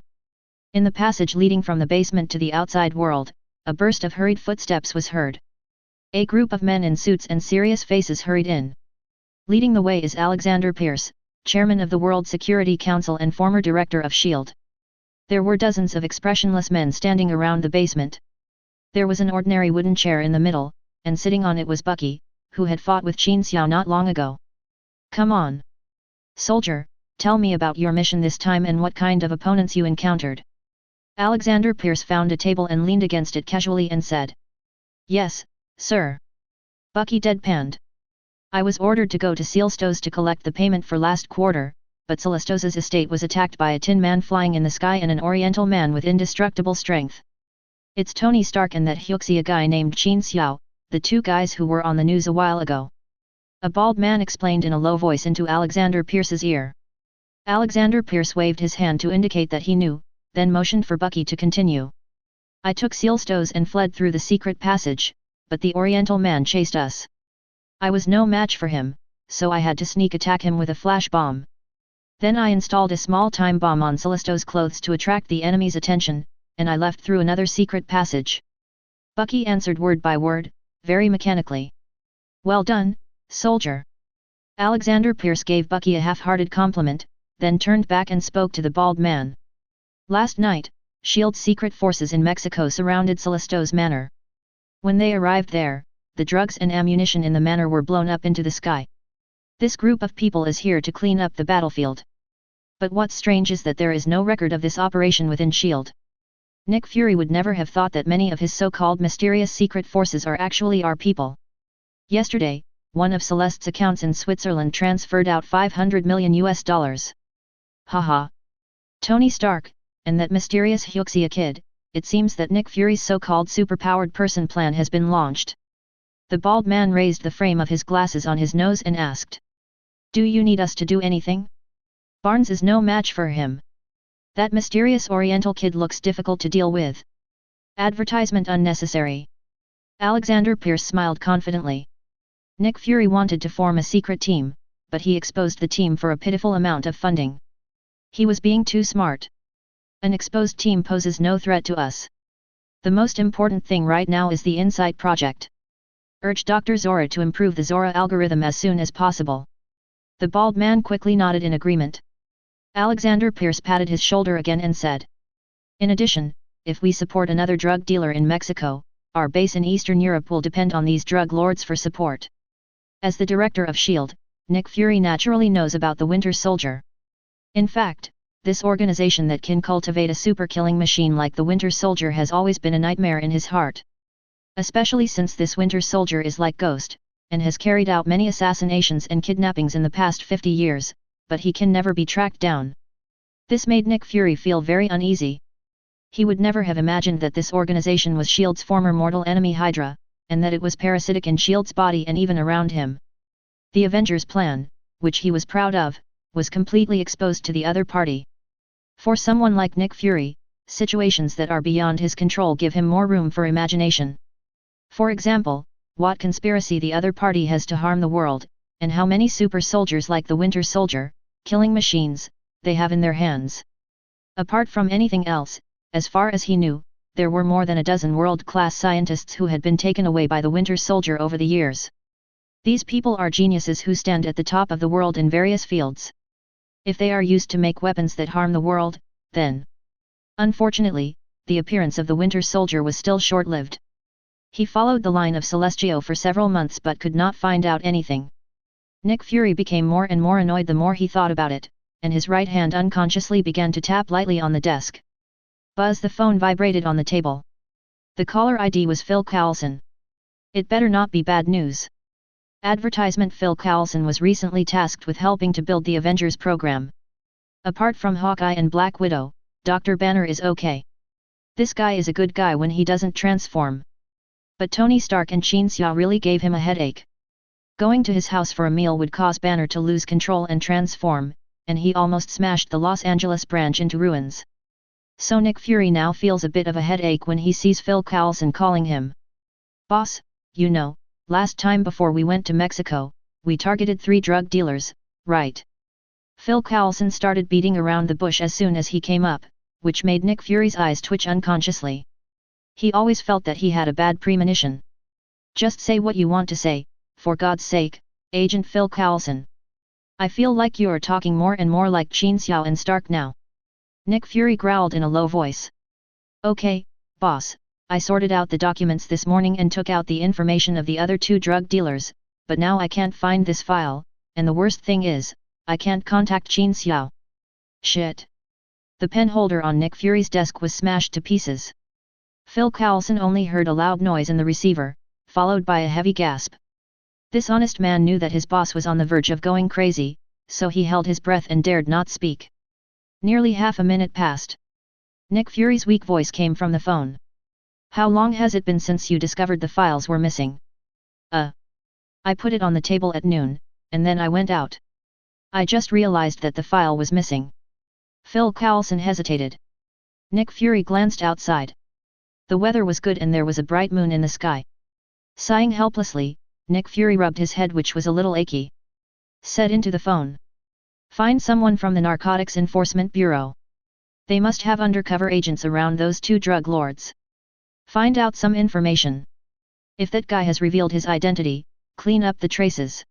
[SPEAKER 1] In the passage leading from the basement to the outside world, a burst of hurried footsteps was heard. A group of men in suits and serious faces hurried in. Leading the way is Alexander Pierce, chairman of the World Security Council and former director of S.H.I.E.L.D. There were dozens of expressionless men standing around the basement. There was an ordinary wooden chair in the middle, and sitting on it was Bucky, who had fought with Qin Xiao not long ago. Come on, soldier, tell me about your mission this time and what kind of opponents you encountered. Alexander Pierce found a table and leaned against it casually and said. Yes, sir. Bucky deadpanned. I was ordered to go to Celestos to collect the payment for last quarter, but Celestos's estate was attacked by a tin man flying in the sky and an oriental man with indestructible strength. It's Tony Stark and that Hyuxia guy named Qin Xiao, the two guys who were on the news a while ago. A bald man explained in a low voice into Alexander Pierce's ear. Alexander Pierce waved his hand to indicate that he knew, then motioned for Bucky to continue. I took Celestos and fled through the secret passage, but the Oriental man chased us. I was no match for him, so I had to sneak attack him with a flash bomb. Then I installed a small time bomb on Celestos' clothes to attract the enemy's attention, and I left through another secret passage. Bucky answered word by word, very mechanically. Well done, soldier. Alexander Pierce gave Bucky a half-hearted compliment, then turned back and spoke to the bald man. Last night, S.H.I.E.L.D.'s secret forces in Mexico surrounded Celestos Manor. When they arrived there, the drugs and ammunition in the manor were blown up into the sky. This group of people is here to clean up the battlefield. But what's strange is that there is no record of this operation within S.H.I.E.L.D. Nick Fury would never have thought that many of his so-called mysterious secret forces are actually our people. Yesterday, one of Celeste's accounts in Switzerland transferred out $500 million. Haha. Tony Stark, and that mysterious Hyuxia kid, it seems that Nick Fury's so-called superpowered person plan has been launched. The bald man raised the frame of his glasses on his nose and asked. Do you need us to do anything? Barnes is no match for him. That mysterious Oriental kid looks difficult to deal with. Advertisement unnecessary. Alexander Pierce smiled confidently. Nick Fury wanted to form a secret team, but he exposed the team for a pitiful amount of funding. He was being too smart. An exposed team poses no threat to us. The most important thing right now is the Insight Project. Urge Dr. Zora to improve the Zora algorithm as soon as possible. The bald man quickly nodded in agreement. Alexander Pierce patted his shoulder again and said. In addition, if we support another drug dealer in Mexico, our base in Eastern Europe will depend on these drug lords for support. As the director of S.H.I.E.L.D., Nick Fury naturally knows about the Winter Soldier. In fact, this organization that can cultivate a super-killing machine like the Winter Soldier has always been a nightmare in his heart. Especially since this Winter Soldier is like Ghost, and has carried out many assassinations and kidnappings in the past 50 years, but he can never be tracked down. This made Nick Fury feel very uneasy. He would never have imagined that this organization was S.H.I.E.L.D.'s former mortal enemy Hydra, and that it was parasitic in S.H.I.E.L.D.'s body and even around him. The Avengers plan, which he was proud of, was completely exposed to the other party. For someone like Nick Fury, situations that are beyond his control give him more room for imagination. For example, what conspiracy the other party has to harm the world, and how many super soldiers like the Winter Soldier, killing machines, they have in their hands. Apart from anything else, as far as he knew, there were more than a dozen world-class scientists who had been taken away by the Winter Soldier over the years. These people are geniuses who stand at the top of the world in various fields. If they are used to make weapons that harm the world, then Unfortunately, the appearance of the Winter Soldier was still short-lived. He followed the line of Celestio for several months but could not find out anything. Nick Fury became more and more annoyed the more he thought about it, and his right hand unconsciously began to tap lightly on the desk. Buzz! The phone vibrated on the table. The caller ID was Phil Coulson. It better not be bad news. Advertisement. Phil Coulson was recently tasked with helping to build the Avengers program. Apart from Hawkeye and Black Widow, Dr. Banner is okay. This guy is a good guy when he doesn't transform. But Tony Stark and Qin Xiao really gave him a headache. Going to his house for a meal would cause Banner to lose control and transform, and he almost smashed the Los Angeles branch into ruins. So Nick Fury now feels a bit of a headache when he sees Phil Coulson calling him. Boss, you know, last time before we went to Mexico, we targeted 3 drug dealers, right? Phil Coulson started beating around the bush as soon as he came up, which made Nick Fury's eyes twitch unconsciously. He always felt that he had a bad premonition. Just say what you want to say, for God's sake, Agent Phil Coulson. I feel like you are talking more and more like Qin Xiao and Stark now. Nick Fury growled in a low voice. Okay, boss, I sorted out the documents this morning and took out the information of the other 2 drug dealers, but now I can't find this file, and the worst thing is, I can't contact Qin Xiao. Shit. The pen holder on Nick Fury's desk was smashed to pieces. Phil Coulson only heard a loud noise in the receiver, followed by a heavy gasp. This honest man knew that his boss was on the verge of going crazy, so he held his breath and dared not speak. Nearly half a minute passed. Nick Fury's weak voice came from the phone. How long has it been since you discovered the files were missing? I put it on the table at noon, and then I went out. I just realized that the file was missing. Phil Coulson hesitated. Nick Fury glanced outside. The weather was good and there was a bright moon in the sky. Sighing helplessly, Nick Fury rubbed his head, which was a little achy. Said into the phone. Find someone from the Narcotics Enforcement Bureau. They must have undercover agents around those 2 drug lords. Find out some information. If that guy has revealed his identity, clean up the traces.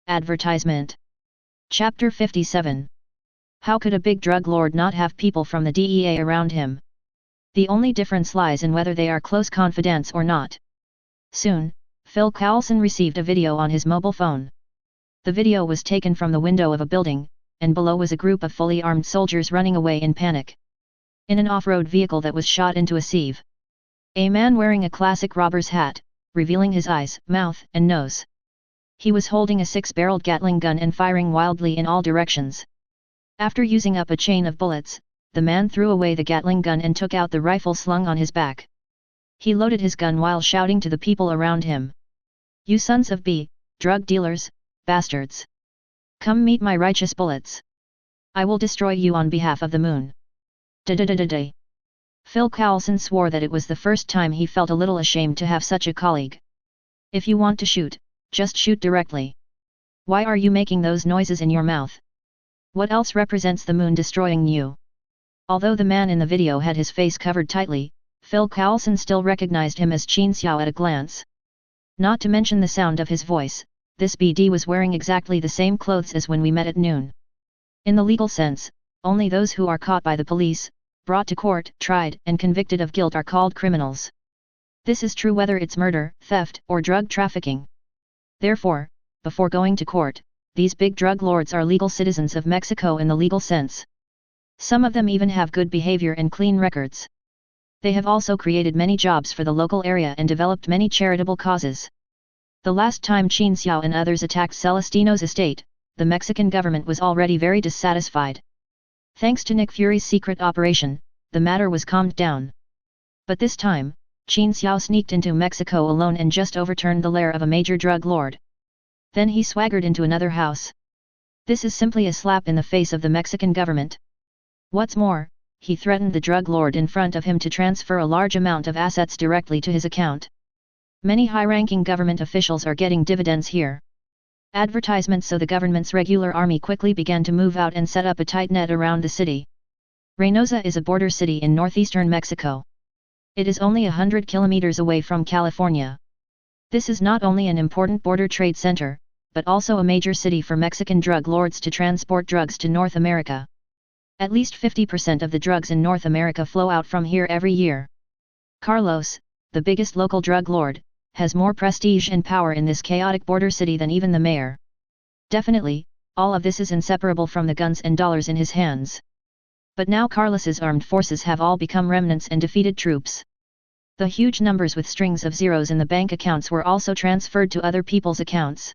[SPEAKER 1] Advertisement. Chapter 57. How could a big drug lord not have people from the DEA around him? The only difference lies in whether they are close confidants or not. Soon, Phil Coulson received a video on his mobile phone. The video was taken from the window of a building, and below was a group of fully armed soldiers running away in panic. In an off-road vehicle that was shot into a sieve. A man wearing a classic robber's hat, revealing his eyes, mouth, and nose. He was holding a 6-barreled Gatling gun and firing wildly in all directions. After using up a chain of bullets, the man threw away the Gatling gun and took out the rifle slung on his back. He loaded his gun while shouting to the people around him. You sons of drug dealers, bastards. Come meet my righteous bullets. I will destroy you on behalf of the moon. Da-da-da-da-da. Phil Coulson swore that it was the first time he felt a little ashamed to have such a colleague. If you want to shoot, just shoot directly. Why are you making those noises in your mouth? What else represents the moon destroying you? Although the man in the video had his face covered tightly, Phil Coulson still recognized him as Qin Xiao at a glance. Not to mention the sound of his voice, this BD was wearing exactly the same clothes as when we met at noon. In the legal sense, only those who are caught by the police, brought to court, tried, and convicted of guilt are called criminals. This is true whether it's murder, theft, or drug trafficking. Therefore, before going to court, these big drug lords are legal citizens of Mexico in the legal sense. Some of them even have good behavior and clean records. They have also created many jobs for the local area and developed many charitable causes. The last time Qin Xiao and others attacked Celestino's estate, the Mexican government was already very dissatisfied. Thanks to Nick Fury's secret operation, the matter was calmed down. But this time, Qin Xiao sneaked into Mexico alone and just overturned the lair of a major drug lord. Then he swaggered into another house. This is simply a slap in the face of the Mexican government. What's more, he threatened the drug lord in front of him to transfer a large amount of assets directly to his account. Many high-ranking government officials are getting dividends here. Advertisements. So the government's regular army quickly began to move out and set up a tight net around the city. Reynosa is a border city in northeastern Mexico. It is only 100 kilometers away from California. This is not only an important border trade center, but also a major city for Mexican drug lords to transport drugs to North America. At least 50% of the drugs in North America flow out from here every year. Carlos, the biggest local drug lord, has more prestige and power in this chaotic border city than even the mayor. Definitely, all of this is inseparable from the guns and dollars in his hands. But now Carlos's armed forces have all become remnants and defeated troops. The huge numbers with strings of zeros in the bank accounts were also transferred to other people's accounts.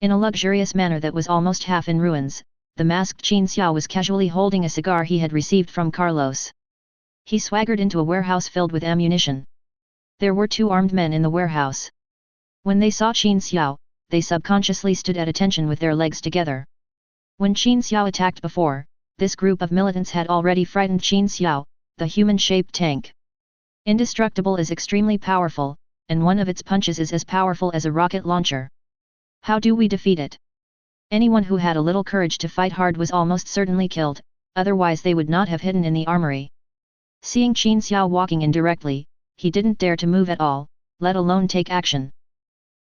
[SPEAKER 1] In a luxurious manner that was almost half in ruins, the masked Qin Xiao was casually holding a cigar he had received from Carlos. He swaggered into a warehouse filled with ammunition. There were 2 armed men in the warehouse. When they saw Qin Xiao, they subconsciously stood at attention with their legs together. When Qin Xiao attacked before, this group of militants had already frightened Qin Xiao, the human-shaped tank. Indestructible is extremely powerful, and one of its punches is as powerful as a rocket launcher. How do we defeat it? Anyone who had a little courage to fight hard was almost certainly killed, otherwise they would not have hidden in the armory. Seeing Qin Xiao walking in directly, he didn't dare to move at all, let alone take action.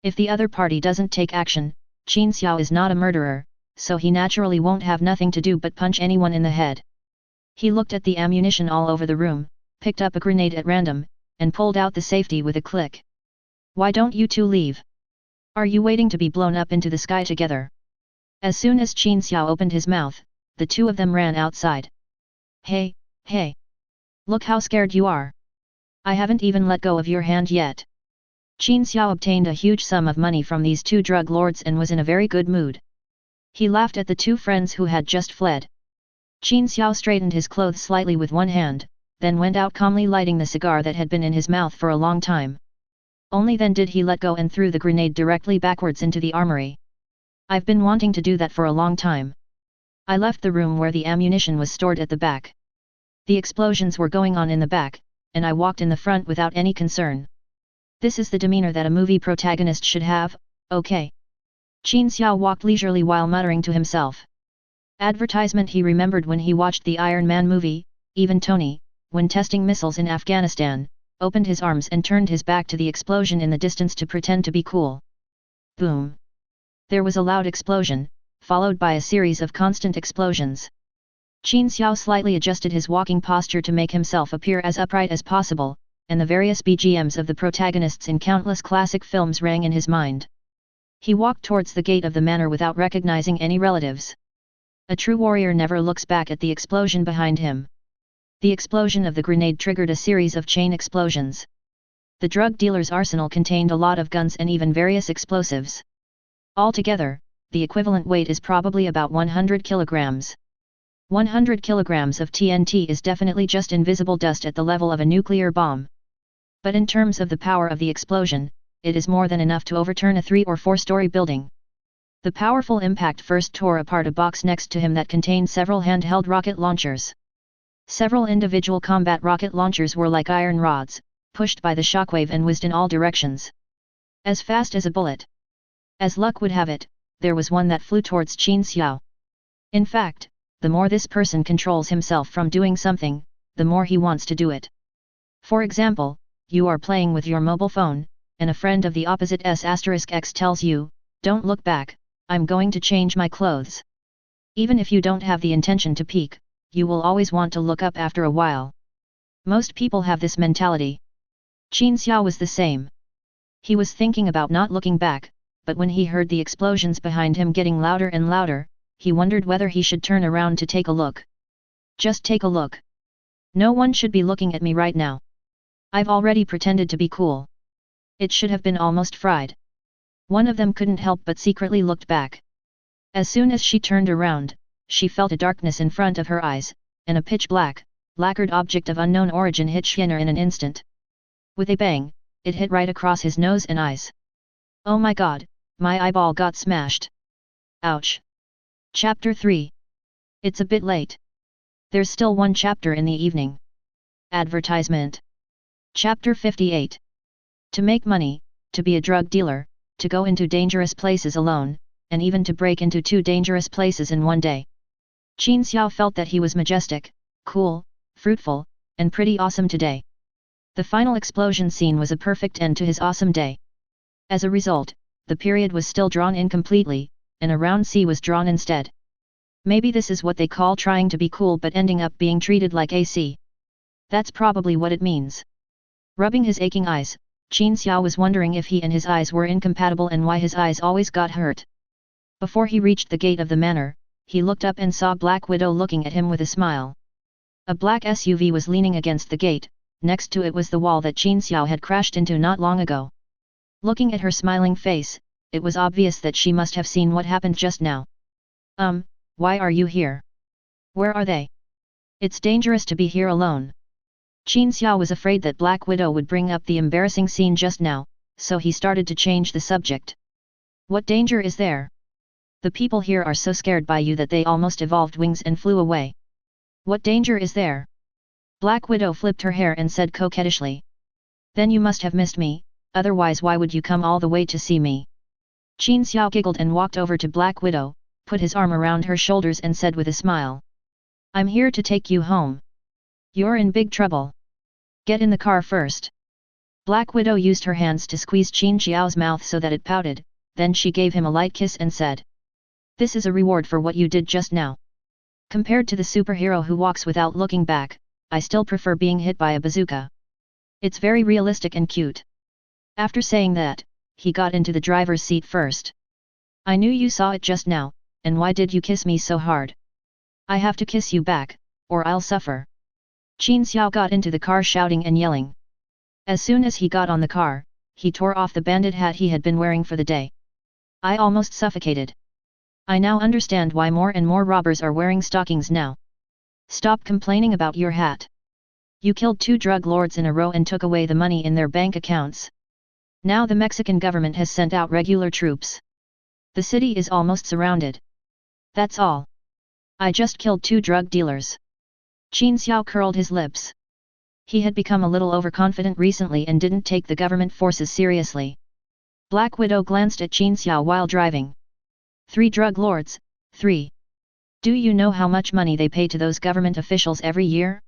[SPEAKER 1] If the other party doesn't take action, Qin Xiao is not a murderer, so he naturally won't have nothing to do but punch anyone in the head. He looked at the ammunition all over the room, picked up a grenade at random, and pulled out the safety with a click. Why don't you two leave? Are you waiting to be blown up into the sky together? As soon as Qin Xiao opened his mouth, the 2 of them ran outside. Hey, hey! Look how scared you are! I haven't even let go of your hand yet. Qin Xiao obtained a huge sum of money from these 2 drug lords and was in a very good mood. He laughed at the 2 friends who had just fled. Qin Xiao straightened his clothes slightly with one hand, then went out calmly lighting the cigar that had been in his mouth for a long time. Only then did he let go and threw the grenade directly backwards into the armory. I've been wanting to do that for a long time. I left the room where the ammunition was stored at the back. The explosions were going on in the back, and I walked in the front without any concern. This is the demeanor that a movie protagonist should have, okay. Qin Xiao walked leisurely while muttering to himself. Advertisement he remembered when he watched the Iron Man movie. Even Tony, when testing missiles in Afghanistan, opened his arms and turned his back to the explosion in the distance to pretend to be cool. Boom! There was a loud explosion, followed by a series of constant explosions. Qin Xiao slightly adjusted his walking posture to make himself appear as upright as possible, and the various BGMs of the protagonists in countless classic films rang in his mind. He walked towards the gate of the manor without recognizing any relatives. A true warrior never looks back at the explosion behind him. The explosion of the grenade triggered a series of chain explosions. The drug dealer's arsenal contained a lot of guns and even various explosives. Altogether, the equivalent weight is probably about 100 kilograms. 100 kilograms of TNT is definitely just invisible dust at the level of a nuclear bomb. But in terms of the power of the explosion, it is more than enough to overturn a 3- or 4-story building. The powerful impact first tore apart a box next to him that contained several handheld rocket launchers. Several individual combat rocket launchers were like iron rods, pushed by the shockwave and whizzed in all directions. As fast as a bullet. As luck would have it, there was one that flew towards Qin Xiao. In fact, the more this person controls himself from doing something, the more he wants to do it. For example, you are playing with your mobile phone, and a friend of the opposite S*X tells you, "Don't look back, I'm going to change my clothes." Even if you don't have the intention to peek, you will always want to look up after a while. Most people have this mentality. Qin Xiao was the same. He was thinking about not looking back, but when he heard the explosions behind him getting louder and louder, he wondered whether he should turn around to take a look. Just take a look. No one should be looking at me right now. I've already pretended to be cool. It should have been almost fried. One of them couldn't help but secretly looked back. As soon as she turned around, she felt a darkness in front of her eyes, and a pitch-black, lacquered object of unknown origin hit Xianer in an instant. With a bang, it hit right across his nose and eyes. Oh my god, my eyeball got smashed. Ouch. Chapter 3. It's a bit late. There's still one chapter in the evening. Advertisement. Chapter 58. To make money, to be a drug dealer, to go into dangerous places alone, and even to break into 2 dangerous places in one day. Qin Xiao felt that he was majestic, cool, fruitful, and pretty awesome today. The final explosion scene was a perfect end to his awesome day. As a result, the period was still drawn incompletely, and a round C was drawn instead. Maybe this is what they call trying to be cool but ending up being treated like AC. That's probably what it means. Rubbing his aching eyes, Qin Xiao was wondering if he and his eyes were incompatible and why his eyes always got hurt. Before he reached the gate of the manor, he looked up and saw Black Widow looking at him with a smile. A black SUV was leaning against the gate, next to it was the wall that Qin Xiao had crashed into not long ago. Looking at her smiling face, it was obvious that she must have seen what happened just now. Why are you here? Where are they? It's dangerous to be here alone. Qin Xiao was afraid that Black Widow would bring up the embarrassing scene just now, so he started to change the subject. What danger is there? The people here are so scared by you that they almost evolved wings and flew away. What danger is there? Black Widow flipped her hair and said coquettishly. Then you must have missed me, otherwise why would you come all the way to see me? Qin Xiao giggled and walked over to Black Widow, put his arm around her shoulders and said with a smile. I'm here to take you home. You're in big trouble. Get in the car first. Black Widow used her hands to squeeze Qin Xiao's mouth so that it pouted, then she gave him a light kiss and said. This is a reward for what you did just now. Compared to the superhero who walks without looking back, I still prefer being hit by a bazooka. It's very realistic and cute. After saying that, he got into the driver's seat first. I knew you saw it just now, and why did you kiss me so hard? I have to kiss you back, or I'll suffer. Qin Xiao got into the car shouting and yelling. As soon as he got on the car, he tore off the bandit hat he had been wearing for the day. I almost suffocated. I now understand why more and more robbers are wearing stockings now. Stop complaining about your hat. You killed 2 drug lords in a row and took away the money in their bank accounts. Now the Mexican government has sent out regular troops. The city is almost surrounded. That's all. I just killed 2 drug dealers. Qin Xiao curled his lips. He had become a little overconfident recently and didn't take the government forces seriously. Black Widow glanced at Qin Xiao while driving. 3 drug lords, 3. Do you know how much money they pay to those government officials every year?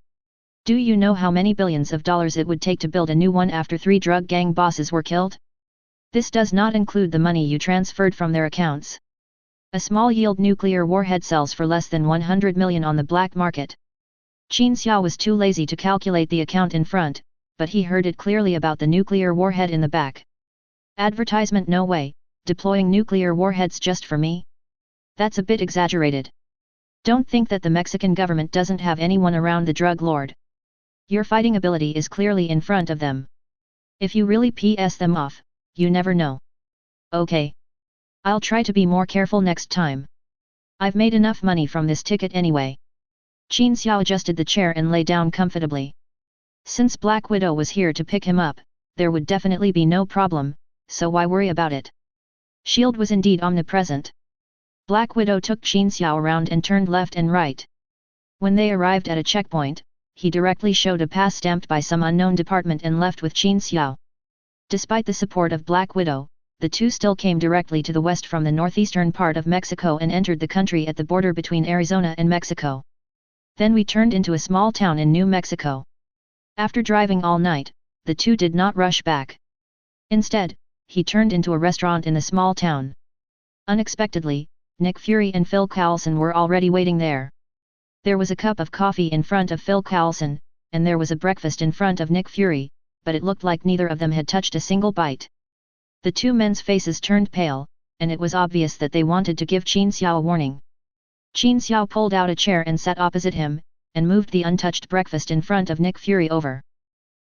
[SPEAKER 1] Do you know how many billions of dollars it would take to build a new one after 3 drug gang bosses were killed? This does not include the money you transferred from their accounts. A small yield nuclear warhead sells for less than 100 million on the black market. Qin Xiao was too lazy to calculate the account in front, but he heard it clearly about the nuclear warhead in the back. Advertisement? No way, deploying nuclear warheads just for me? That's a bit exaggerated. Don't think that the Mexican government doesn't have anyone around the drug lord. Your fighting ability is clearly in front of them. If you really piss them off, you never know. Okay. I'll try to be more careful next time. I've made enough money from this ticket anyway. Qin Xiao adjusted the chair and lay down comfortably. Since Black Widow was here to pick him up, there would definitely be no problem, so why worry about it? Shield was indeed omnipresent. Black Widow took Qin Xiao around and turned left and right. When they arrived at a checkpoint, he directly showed a pass stamped by some unknown department and left with Qin Xiao. Despite the support of Black Widow, the two still came directly to the west from the northeastern part of Mexico and entered the country at the border between Arizona and Mexico. Then we turned into a small town in New Mexico. After driving all night, the two did not rush back. Instead, he turned into a restaurant in the small town. Unexpectedly, Nick Fury and Phil Coulson were already waiting there. There was a cup of coffee in front of Phil Coulson, and there was a breakfast in front of Nick Fury, but it looked like neither of them had touched a single bite. The two men's faces turned pale, and it was obvious that they wanted to give Qin Xiao a warning. Qin Xiao pulled out a chair and sat opposite him, and moved the untouched breakfast in front of Nick Fury over.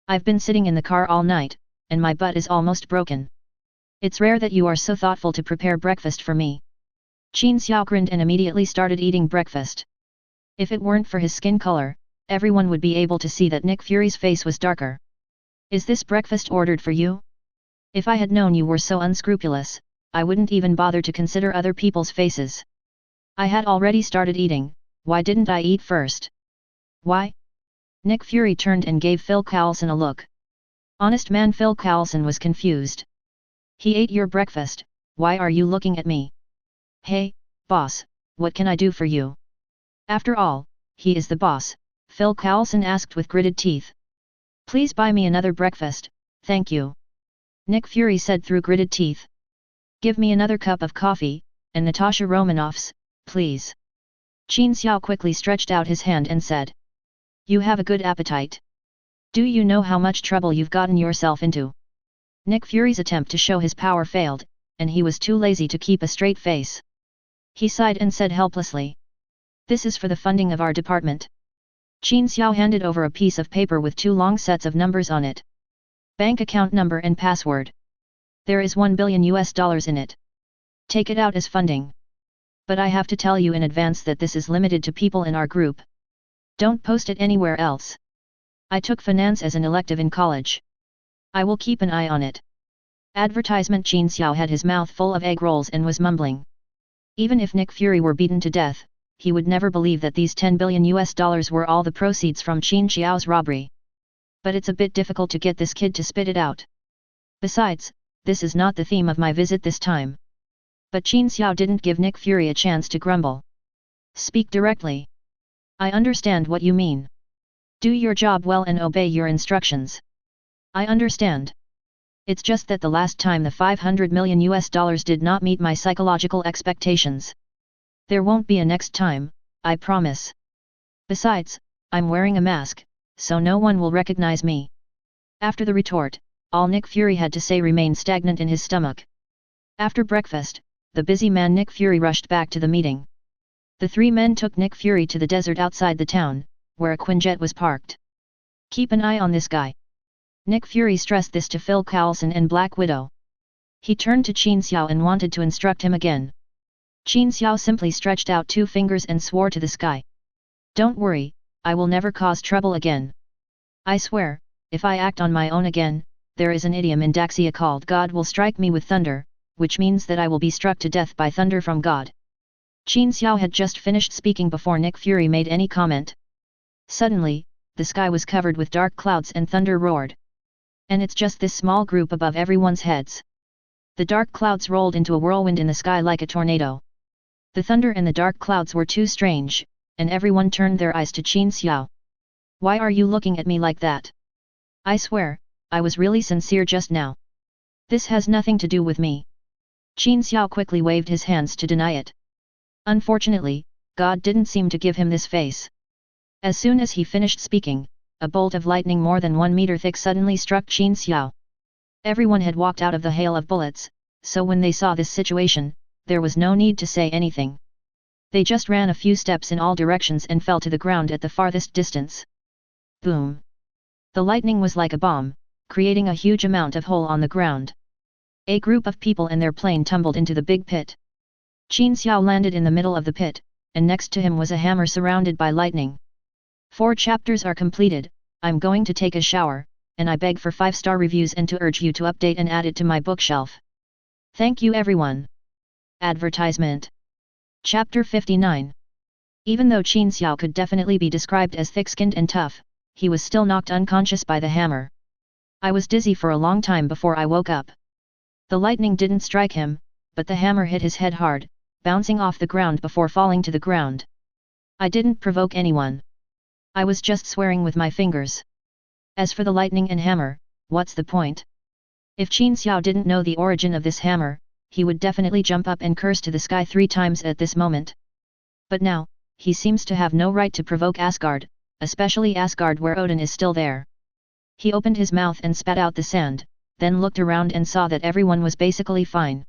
[SPEAKER 1] I've been sitting in the car all night, and my butt is almost broken. It's rare that you are so thoughtful to prepare breakfast for me. Qin Xiao grinned and immediately started eating breakfast. If it weren't for his skin color, everyone would be able to see that Nick Fury's face was darker. Is this breakfast ordered for you? If I had known you were so unscrupulous, I wouldn't even bother to consider other people's faces. I had already started eating, why didn't I eat first? Why? Nick Fury turned and gave Phil Coulson a look. Honest man, Phil Coulson was confused. He ate your breakfast, why are you looking at me? Hey, boss, what can I do for you? After all, he is the boss, Phil Coulson asked with gritted teeth. Please buy me another breakfast, thank you. Nick Fury said through gritted teeth. Give me another cup of coffee, and Natasha Romanoff's, please. Qin Xiao quickly stretched out his hand and said. You have a good appetite. Do you know how much trouble you've gotten yourself into? Nick Fury's attempt to show his power failed, and he was too lazy to keep a straight face. He sighed and said helplessly. This is for the funding of our department. Qin Xiao handed over a piece of paper with 2 long sets of numbers on it. Bank account number and password. There is $1 billion in it. Take it out as funding. But I have to tell you in advance that this is limited to people in our group. Don't post it anywhere else. I took finance as an elective in college. I will keep an eye on it. Advertisement. Qin Xiao had his mouth full of egg rolls and was mumbling. Even if Nick Fury were beaten to death, he would never believe that these $10 billion were all the proceeds from Qin Xiao's robbery. But it's a bit difficult to get this kid to spit it out. Besides, this is not the theme of my visit this time. But Qin Xiao didn't give Nick Fury a chance to grumble. Speak directly. I understand what you mean. Do your job well and obey your instructions. I understand. It's just that the last time the $500 million did not meet my psychological expectations. There won't be a next time, I promise. Besides, I'm wearing a mask, so no one will recognize me. After the retort, all Nick Fury had to say remained stagnant in his stomach. After breakfast, the busy man Nick Fury rushed back to the meeting. The 3 men took Nick Fury to the desert outside the town, where a Quinjet was parked. Keep an eye on this guy. Nick Fury stressed this to Phil Coulson and Black Widow. He turned to Qin Xiao and wanted to instruct him again. Qin Xiao simply stretched out 2 fingers and swore to the sky. Don't worry, I will never cause trouble again. I swear, if I act on my own again, there is an idiom in Daxia called God will strike me with thunder, which means that I will be struck to death by thunder from God. Qin Xiao had just finished speaking before Nick Fury made any comment. Suddenly, the sky was covered with dark clouds and thunder roared. And it's just this small group above everyone's heads. The dark clouds rolled into a whirlwind in the sky like a tornado. The thunder and the dark clouds were too strange, and everyone turned their eyes to Qin Xiao. Why are you looking at me like that? I swear, I was really sincere just now. This has nothing to do with me. Qin Xiao quickly waved his hands to deny it. Unfortunately, God didn't seem to give him this face. As soon as he finished speaking, a bolt of lightning more than 1 meter thick suddenly struck Qin Xiao. Everyone had walked out of the hail of bullets, so when they saw this situation, there was no need to say anything. They just ran a few steps in all directions and fell to the ground at the farthest distance. Boom! The lightning was like a bomb, creating a huge amount of hole on the ground. A group of people and their plane tumbled into the big pit. Qin Xiao landed in the middle of the pit, and next to him was a hammer surrounded by lightning. 4 chapters are completed. I'm going to take a shower, and I beg for 5-star reviews and to urge you to update and add it to my bookshelf. Thank you everyone. Advertisement. Chapter 59. Even though Qin Xiao could definitely be described as thick-skinned and tough, he was still knocked unconscious by the hammer. I was dizzy for a long time before I woke up. The lightning didn't strike him, but the hammer hit his head hard, bouncing off the ground before falling to the ground. I didn't provoke anyone. I was just swearing with my fingers. As for the lightning and hammer, what's the point? If Qin Xiao didn't know the origin of this hammer, he would definitely jump up and curse to the sky 3 times at this moment. But now, he seems to have no right to provoke Asgard, especially Asgard where Odin is still there. He opened his mouth and spat out the sand, then looked around and saw that everyone was basically fine.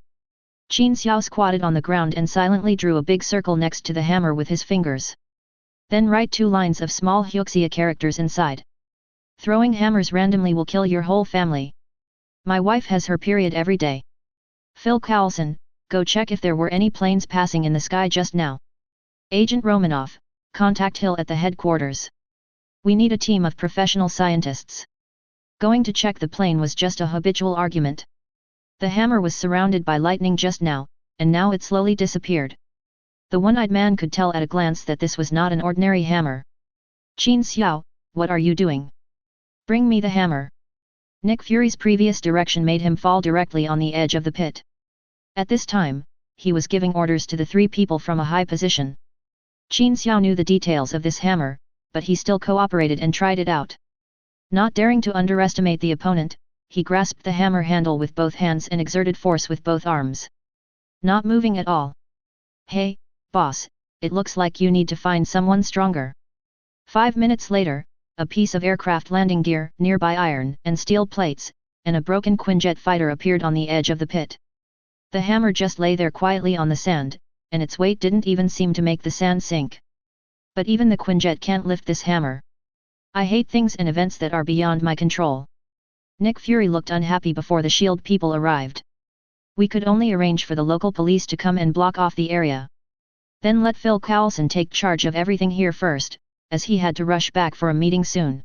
[SPEAKER 1] Qin Xiao squatted on the ground and silently drew a big circle next to the hammer with his fingers. Then write 2 lines of small Huxia characters inside. Throwing hammers randomly will kill your whole family. My wife has her period every day. Phil Coulson, go check if there were any planes passing in the sky just now. Agent Romanov, contact Hill at the headquarters. We need a team of professional scientists. Going to check the plane was just a habitual argument. The hammer was surrounded by lightning just now, and now it slowly disappeared. The one-eyed man could tell at a glance that this was not an ordinary hammer. Qin Xiao, what are you doing? Bring me the hammer. Nick Fury's previous direction made him fall directly on the edge of the pit. At this time, he was giving orders to the 3 people from a high position. Qin Xiao knew the details of this hammer, but he still cooperated and tried it out. Not daring to underestimate the opponent, he grasped the hammer handle with both hands and exerted force with both arms. Not moving at all. Hey, boss, it looks like you need to find someone stronger. 5 minutes later, a piece of aircraft landing gear, nearby iron and steel plates, and a broken Quinjet fighter appeared on the edge of the pit. The hammer just lay there quietly on the sand, and its weight didn't even seem to make the sand sink. But even the Quinjet can't lift this hammer. I hate things and events that are beyond my control. Nick Fury looked unhappy before the SHIELD people arrived. We could only arrange for the local police to come and block off the area. Then let Phil Coulson take charge of everything here first, as he had to rush back for a meeting soon.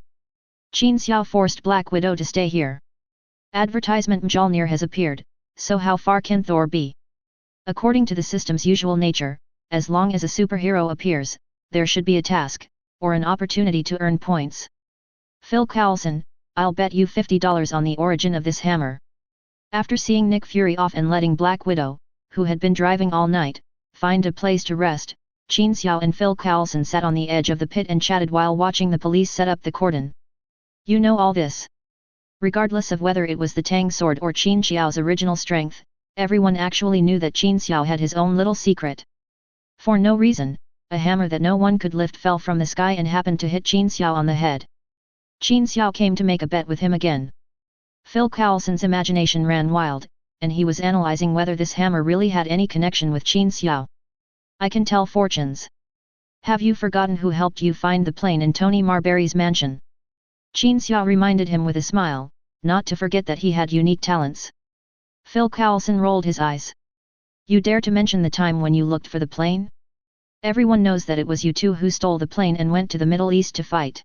[SPEAKER 1] Qin Xiao forced Black Widow to stay here. Advertisement Mjolnir has appeared, so how far can Thor be? According to the system's usual nature, as long as a superhero appears, there should be a task, or an opportunity to earn points. Phil Coulson, I'll bet you $50 on the origin of this hammer. After seeing Nick Fury off and letting Black Widow, who had been driving all night, find a place to rest, Qin Xiao and Phil Coulson sat on the edge of the pit and chatted while watching the police set up the cordon. You know all this. Regardless of whether it was the Tang sword or Qin Xiao's original strength, everyone actually knew that Qin Xiao had his own little secret. For no reason, a hammer that no one could lift fell from the sky and happened to hit Qin Xiao on the head. Qin Xiao came to make a bet with him again. Phil Coulson's imagination ran wild, and he was analyzing whether this hammer really had any connection with Qin Xiao. I can tell fortunes. Have you forgotten who helped you find the plane in Tony Marbury's mansion? Qin Xiao reminded him with a smile, not to forget that he had unique talents. Phil Coulson rolled his eyes. You dare to mention the time when you looked for the plane? Everyone knows that it was you two who stole the plane and went to the Middle East to fight.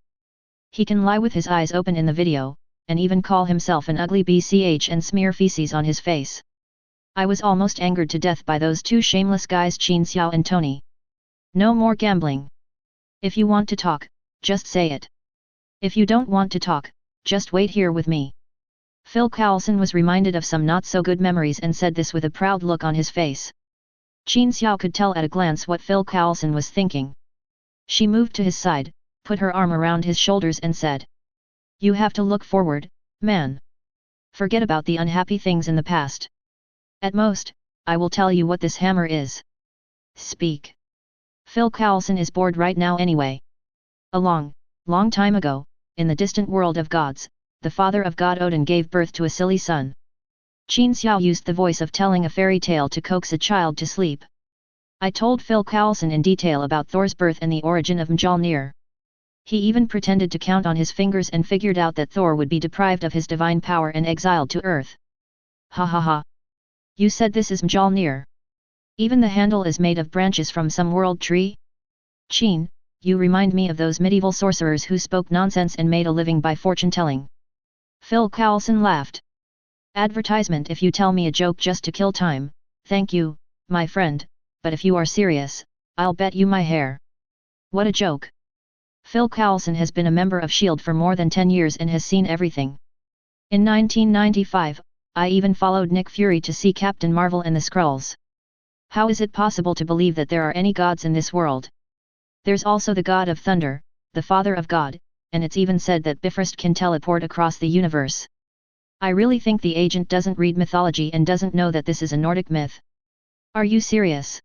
[SPEAKER 1] He can lie with his eyes open in the video, and even call himself an ugly BCH and smear feces on his face. I was almost angered to death by those two shameless guys, Qin Xiao and Tony. No more gambling. If you want to talk, just say it. If you don't want to talk, just wait here with me. Phil Coulson was reminded of some not-so-good memories and said this with a proud look on his face. Qin Xiao could tell at a glance what Phil Coulson was thinking. She moved to his side, put her arm around his shoulders and said, You have to look forward, man. Forget about the unhappy things in the past. At most, I will tell you what this hammer is. Speak. Phil Coulson is bored right now anyway. A long time ago, in the distant world of gods, the father of God Odin gave birth to a silly son. Qin Xiao used the voice of telling a fairy tale to coax a child to sleep. I told Phil Coulson in detail about Thor's birth and the origin of Mjolnir. He even pretended to count on his fingers and figured out that Thor would be deprived of his divine power and exiled to Earth. Ha ha ha. You said this is Mjolnir. Even the handle is made of branches from some world tree? Qin, you remind me of those medieval sorcerers who spoke nonsense and made a living by fortune-telling. Phil Coulson laughed. Advertisement: if you tell me a joke just to kill time, thank you, my friend, but if you are serious, I'll bet you my hair. What a joke. Phil Coulson has been a member of SHIELD for more than 10 years and has seen everything. In 1995, I even followed Nick Fury to see Captain Marvel and the Skrulls. How is it possible to believe that there are any gods in this world? There's also the god of thunder, the father of God, and it's even said that Bifrost can teleport across the universe. I really think the agent doesn't read mythology and doesn't know that this is a Nordic myth. Are you serious?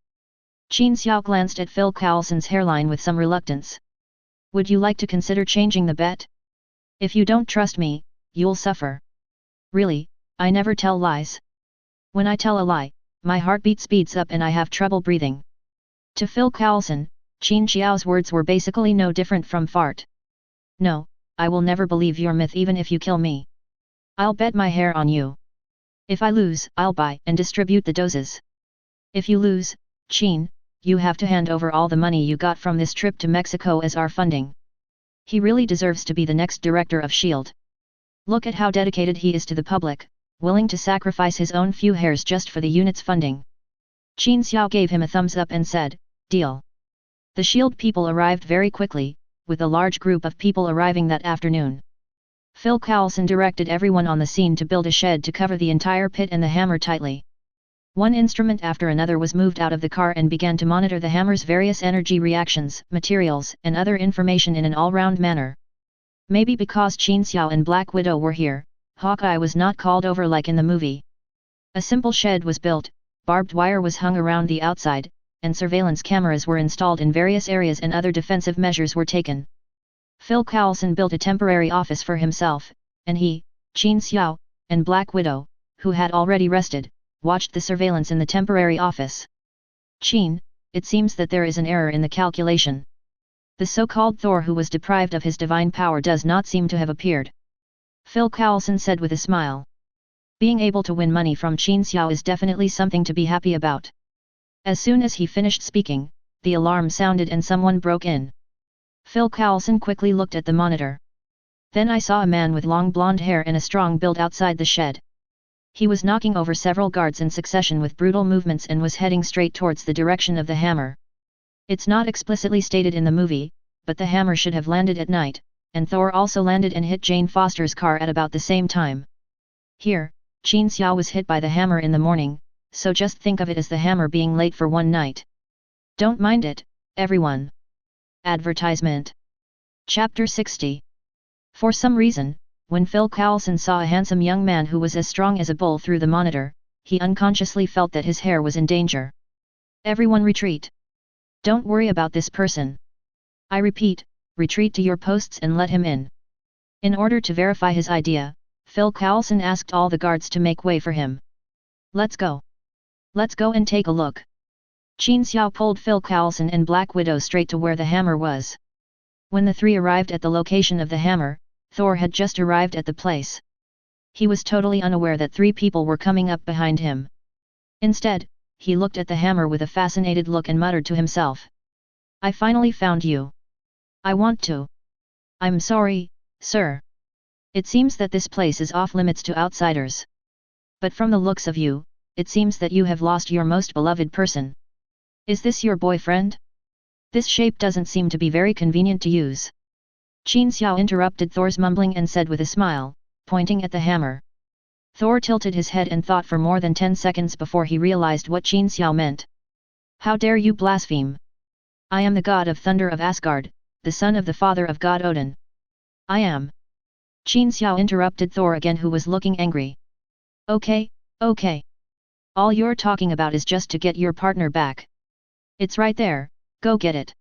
[SPEAKER 1] Qin Xiao glanced at Phil Coulson's hairline with some reluctance. Would you like to consider changing the bet? If you don't trust me, you'll suffer. Really, I never tell lies. When I tell a lie, my heartbeat speeds up and I have trouble breathing. To Phil Coulson, Qin Xiao's words were basically no different from fart. No, I will never believe your myth even if you kill me. I'll bet my hair on you. If I lose, I'll buy and distribute the doses. If you lose, Qin, you have to hand over all the money you got from this trip to Mexico as our funding. He really deserves to be the next director of SHIELD. Look at how dedicated he is to the public, willing to sacrifice his own few hairs just for the unit's funding. Qin Xiao gave him a thumbs up and said, Deal. The SHIELD people arrived very quickly, with a large group of people arriving that afternoon. Phil Coulson directed everyone on the scene to build a shed to cover the entire pit and the hammer tightly. One instrument after another was moved out of the car and began to monitor the hammer's various energy reactions, materials, and other information in an all-round manner. Maybe because Qin Xiao and Black Widow were here, Hawkeye was not called over like in the movie. A simple shed was built, barbed wire was hung around the outside, and surveillance cameras were installed in various areas and other defensive measures were taken. Phil Coulson built a temporary office for himself, and he, Qin Xiao, and Black Widow, who had already rested, watched the surveillance in the temporary office. Qin, it seems that there is an error in the calculation. The so-called Thor who was deprived of his divine power does not seem to have appeared. Phil Coulson said with a smile. Being able to win money from Qin Xiao is definitely something to be happy about. As soon as he finished speaking, the alarm sounded and someone broke in. Phil Coulson quickly looked at the monitor. Then I saw a man with long blonde hair and a strong build outside the shed. He was knocking over several guards in succession with brutal movements and was heading straight towards the direction of the hammer. It's not explicitly stated in the movie, but the hammer should have landed at night, and Thor also landed and hit Jane Foster's car at about the same time. Here, Qin Xiao was hit by the hammer in the morning, so just think of it as the hammer being late for one night. Don't mind it, everyone. Advertisement. Chapter 60. For some reason, when Phil Coulson saw a handsome young man who was as strong as a bull through the monitor, he unconsciously felt that his hair was in danger. Everyone retreat. Don't worry about this person. I repeat, retreat to your posts and let him in. In order to verify his idea, Phil Coulson asked all the guards to make way for him. Let's go. Let's go and take a look. Qin Xiao pulled Phil Coulson and Black Widow straight to where the hammer was. When the three arrived at the location of the hammer, Thor had just arrived at the place. He was totally unaware that three people were coming up behind him. Instead, he looked at the hammer with a fascinated look and muttered to himself. I finally found you. I want to. I'm sorry, sir. It seems that this place is off limits to outsiders. But from the looks of you, it seems that you have lost your most beloved person. Is this your boyfriend? This shape doesn't seem to be very convenient to use. Qin Xiao interrupted Thor's mumbling and said with a smile, pointing at the hammer. Thor tilted his head and thought for more than 10 seconds before he realized what Qin Xiao meant. How dare you blaspheme? I am the god of thunder of Asgard, the son of the father of god Odin. I am. Qin Xiao interrupted Thor again, who was looking angry. Okay, okay. All you're talking about is just to get your partner back. It's right there, go get it.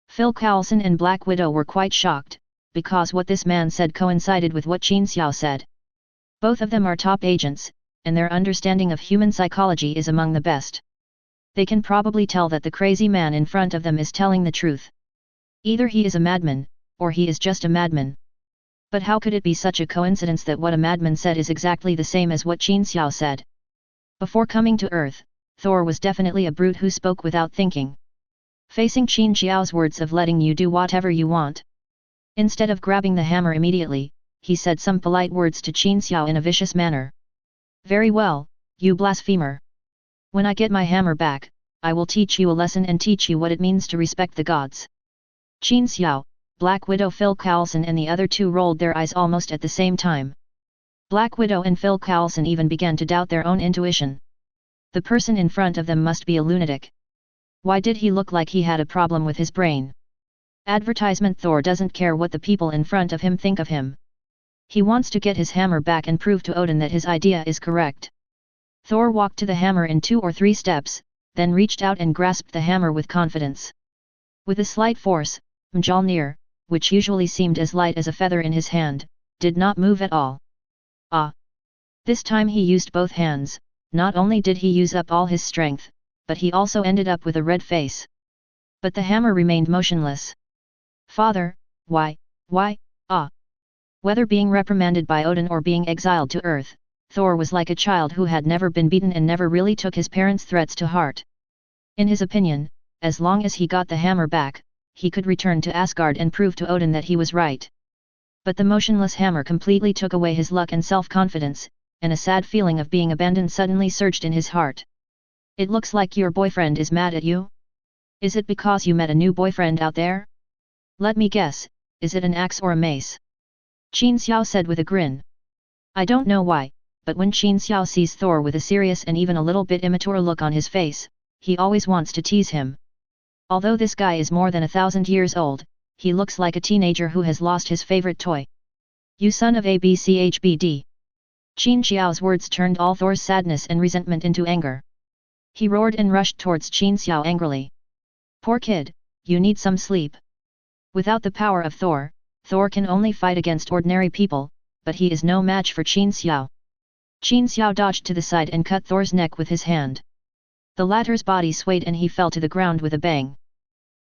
[SPEAKER 1] Phil Coulson and Black Widow were quite shocked, because what this man said coincided with what Qin Xiao said. Both of them are top agents, and their understanding of human psychology is among the best. They can probably tell that the crazy man in front of them is telling the truth. Either he is a madman, or he is just a madman. But how could it be such a coincidence that what a madman said is exactly the same as what Qin Xiao said? Before coming to Earth, Thor was definitely a brute who spoke without thinking. Facing Qin Xiao's words of letting you do whatever you want. Instead of grabbing the hammer immediately, he said some polite words to Qin Xiao in a vicious manner. Very well, you blasphemer. When I get my hammer back, I will teach you a lesson and teach you what it means to respect the gods. Qin Xiao, Black Widow, Phil Coulson and the other two rolled their eyes almost at the same time. Black Widow and Phil Coulson even began to doubt their own intuition. The person in front of them must be a lunatic. Why did he look like he had a problem with his brain? Advertisement. Thor doesn't care what the people in front of him think of him. He wants to get his hammer back and prove to Odin that his idea is correct. Thor walked to the hammer in 2 or 3 steps, then reached out and grasped the hammer with confidence. With a slight force, Mjolnir, which usually seemed as light as a feather in his hand, did not move at all. Ah! This time he used both hands. Not only did he use up all his strength, but he also ended up with a red face. But the hammer remained motionless. Father, why, ah! Whether being reprimanded by Odin or being exiled to Earth, Thor was like a child who had never been beaten and never really took his parents' threats to heart. In his opinion, as long as he got the hammer back, he could return to Asgard and prove to Odin that he was right. But the motionless hammer completely took away his luck and self-confidence, and a sad feeling of being abandoned suddenly surged in his heart. It looks like your boyfriend is mad at you? Is it because you met a new boyfriend out there? Let me guess, is it an axe or a mace? Qin Xiao said with a grin. I don't know why, but when Qin Xiao sees Thor with a serious and even a little bit immature look on his face, he always wants to tease him. Although this guy is more than 1,000 years old, he looks like a teenager who has lost his favorite toy. You son of a BCHBD. Qin Xiao's words turned all Thor's sadness and resentment into anger. He roared and rushed towards Qin Xiao angrily. Poor kid, you need some sleep. Without the power of Thor, Thor can only fight against ordinary people, but he is no match for Qin Xiao. Qin Xiao dodged to the side and cut Thor's neck with his hand. The latter's body swayed and he fell to the ground with a bang.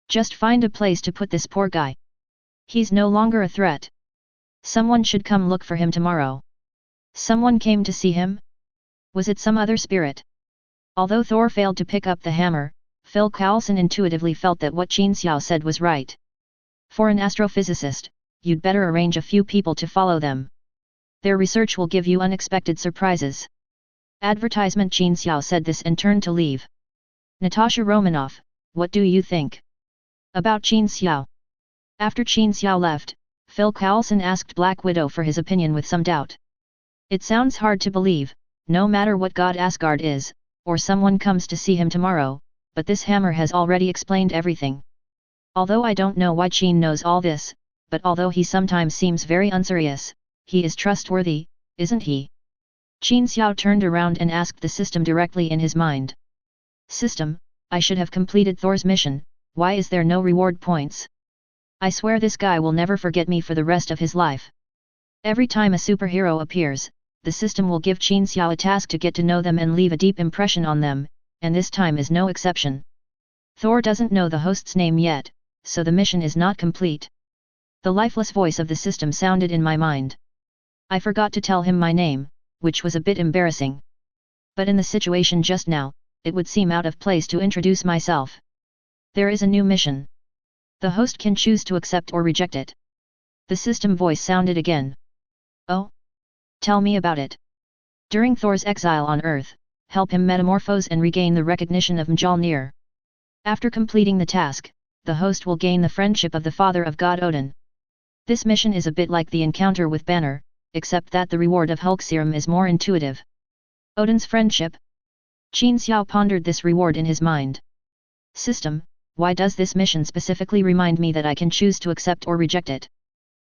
[SPEAKER 1] Just find a place to put this poor guy. He's no longer a threat. Someone should come look for him tomorrow. Someone came to see him? Was it some other spirit? Although Thor failed to pick up the hammer, Phil Coulson intuitively felt that what Qin Xiao said was right. For an astrophysicist, you'd better arrange a few people to follow them. Their research will give you unexpected surprises. Advertisement. Qin Xiao said this and turned to leave. Natasha Romanoff, what do you think about Qin Xiao? After Qin Xiao left, Phil Coulson asked Black Widow for his opinion with some doubt. It sounds hard to believe, no matter what god Asgard is, or someone comes to see him tomorrow, but this hammer has already explained everything. Although I don't know why Qin knows all this, but although he sometimes seems very unserious, he is trustworthy, isn't he? Qin Xiao turned around and asked the system directly in his mind. System, I should have completed Thor's mission, why is there no reward points? I swear this guy will never forget me for the rest of his life. Every time a superhero appears, the system will give Qin Xiao a task to get to know them and leave a deep impression on them, and this time is no exception. Thor doesn't know the host's name yet, so the mission is not complete. The lifeless voice of the system sounded in my mind. I forgot to tell him my name, which was a bit embarrassing. But in the situation just now, it would seem out of place to introduce myself. There is a new mission. The host can choose to accept or reject it. The system voice sounded again. Oh? Tell me about it. During Thor's exile on Earth, help him metamorphose and regain the recognition of Mjolnir. After completing the task, the host will gain the friendship of the father of God Odin. This mission is a bit like the encounter with Banner, except that the reward of Hulk serum is more intuitive. Odin's friendship? Qin Xiao pondered this reward in his mind. System, why does this mission specifically remind me that I can choose to accept or reject it?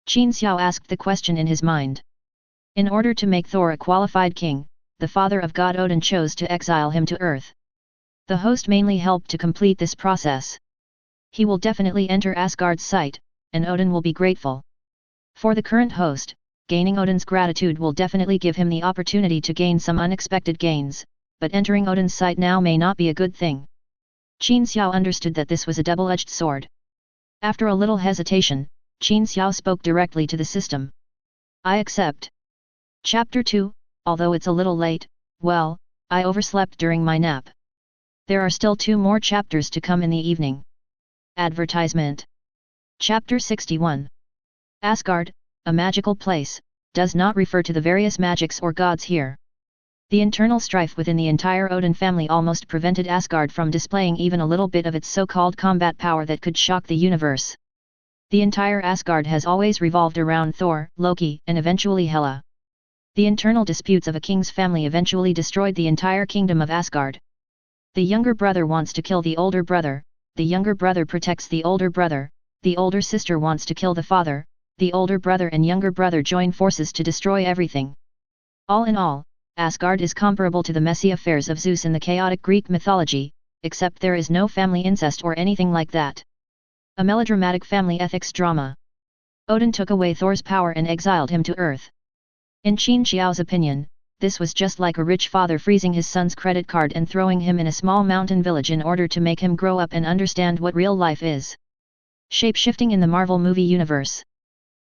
[SPEAKER 1] Qin Xiao asked the question in his mind. In order to make Thor a qualified king, the father of God Odin chose to exile him to Earth. The host mainly helped to complete this process. He will definitely enter Asgard's sight, and Odin will be grateful. For the current host, gaining Odin's gratitude will definitely give him the opportunity to gain some unexpected gains, but entering Odin's sight now may not be a good thing. Qin Xiao understood that this was a double-edged sword. After a little hesitation, Qin Xiao spoke directly to the system. I accept. Chapter 2, although it's a little late, well, I overslept during my nap. There are still 2 more chapters to come in the evening. Advertisement. Chapter 61. Asgard, a magical place, does not refer to the various magics or gods here. The internal strife within the entire Odin family almost prevented Asgard from displaying even a little bit of its so-called combat power that could shock the universe. The entire Asgard has always revolved around Thor, Loki, and eventually Hela. The internal disputes of a king's family eventually destroyed the entire kingdom of Asgard. The younger brother wants to kill the older brother, the younger brother protects the older brother, the older sister wants to kill the father, the older brother and younger brother join forces to destroy everything. All in all, Asgard is comparable to the messy affairs of Zeus in the chaotic Greek mythology, except there is no family incest or anything like that. A melodramatic family ethics drama. Odin took away Thor's power and exiled him to Earth. In Qin Xiao's opinion, this was just like a rich father freezing his son's credit card and throwing him in a small mountain village in order to make him grow up and understand what real life is. Shape-shifting in the Marvel movie universe.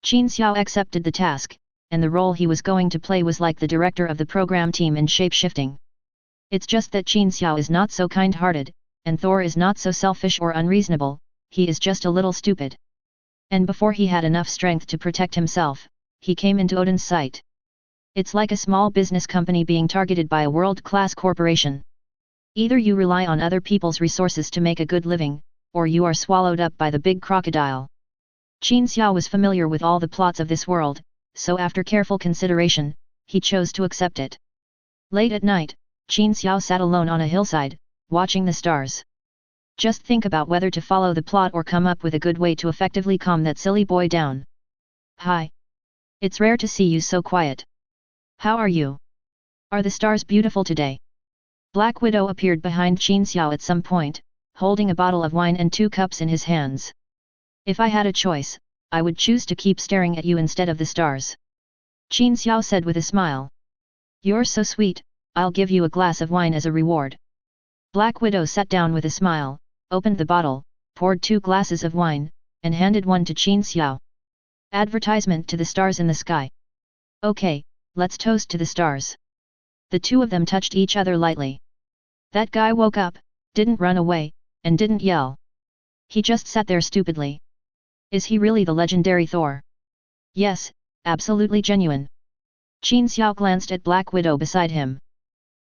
[SPEAKER 1] Qin Xiao accepted the task, and the role he was going to play was like the director of the program team in shape-shifting. It's just that Qin Xiao is not so kind-hearted, and Thor is not so selfish or unreasonable, he is just a little stupid. And before he had enough strength to protect himself, he came into Odin's sight. It's like a small business company being targeted by a world-class corporation. Either you rely on other people's resources to make a good living, or you are swallowed up by the big crocodile. Qin Xiao was familiar with all the plots of this world, so after careful consideration, he chose to accept it. Late at night, Qin Xiao sat alone on a hillside, watching the stars. Just think about whether to follow the plot or come up with a good way to effectively calm that silly boy down. Hi. It's rare to see you so quiet. How are you? Are the stars beautiful today? Black Widow appeared behind Qin Xiao at some point, holding a bottle of wine and 2 cups in his hands. If I had a choice, I would choose to keep staring at you instead of the stars. Qin Xiao said with a smile. You're so sweet, I'll give you a glass of wine as a reward. Black Widow sat down with a smile, opened the bottle, poured 2 glasses of wine, and handed one to Qin Xiao. Advertisement to the stars in the sky. Okay, let's toast to the stars. The 2 of them touched each other lightly. That guy woke up, didn't run away, and didn't yell. He just sat there stupidly. Is he really the legendary Thor? Yes, absolutely genuine. Qin Xiao glanced at Black Widow beside him.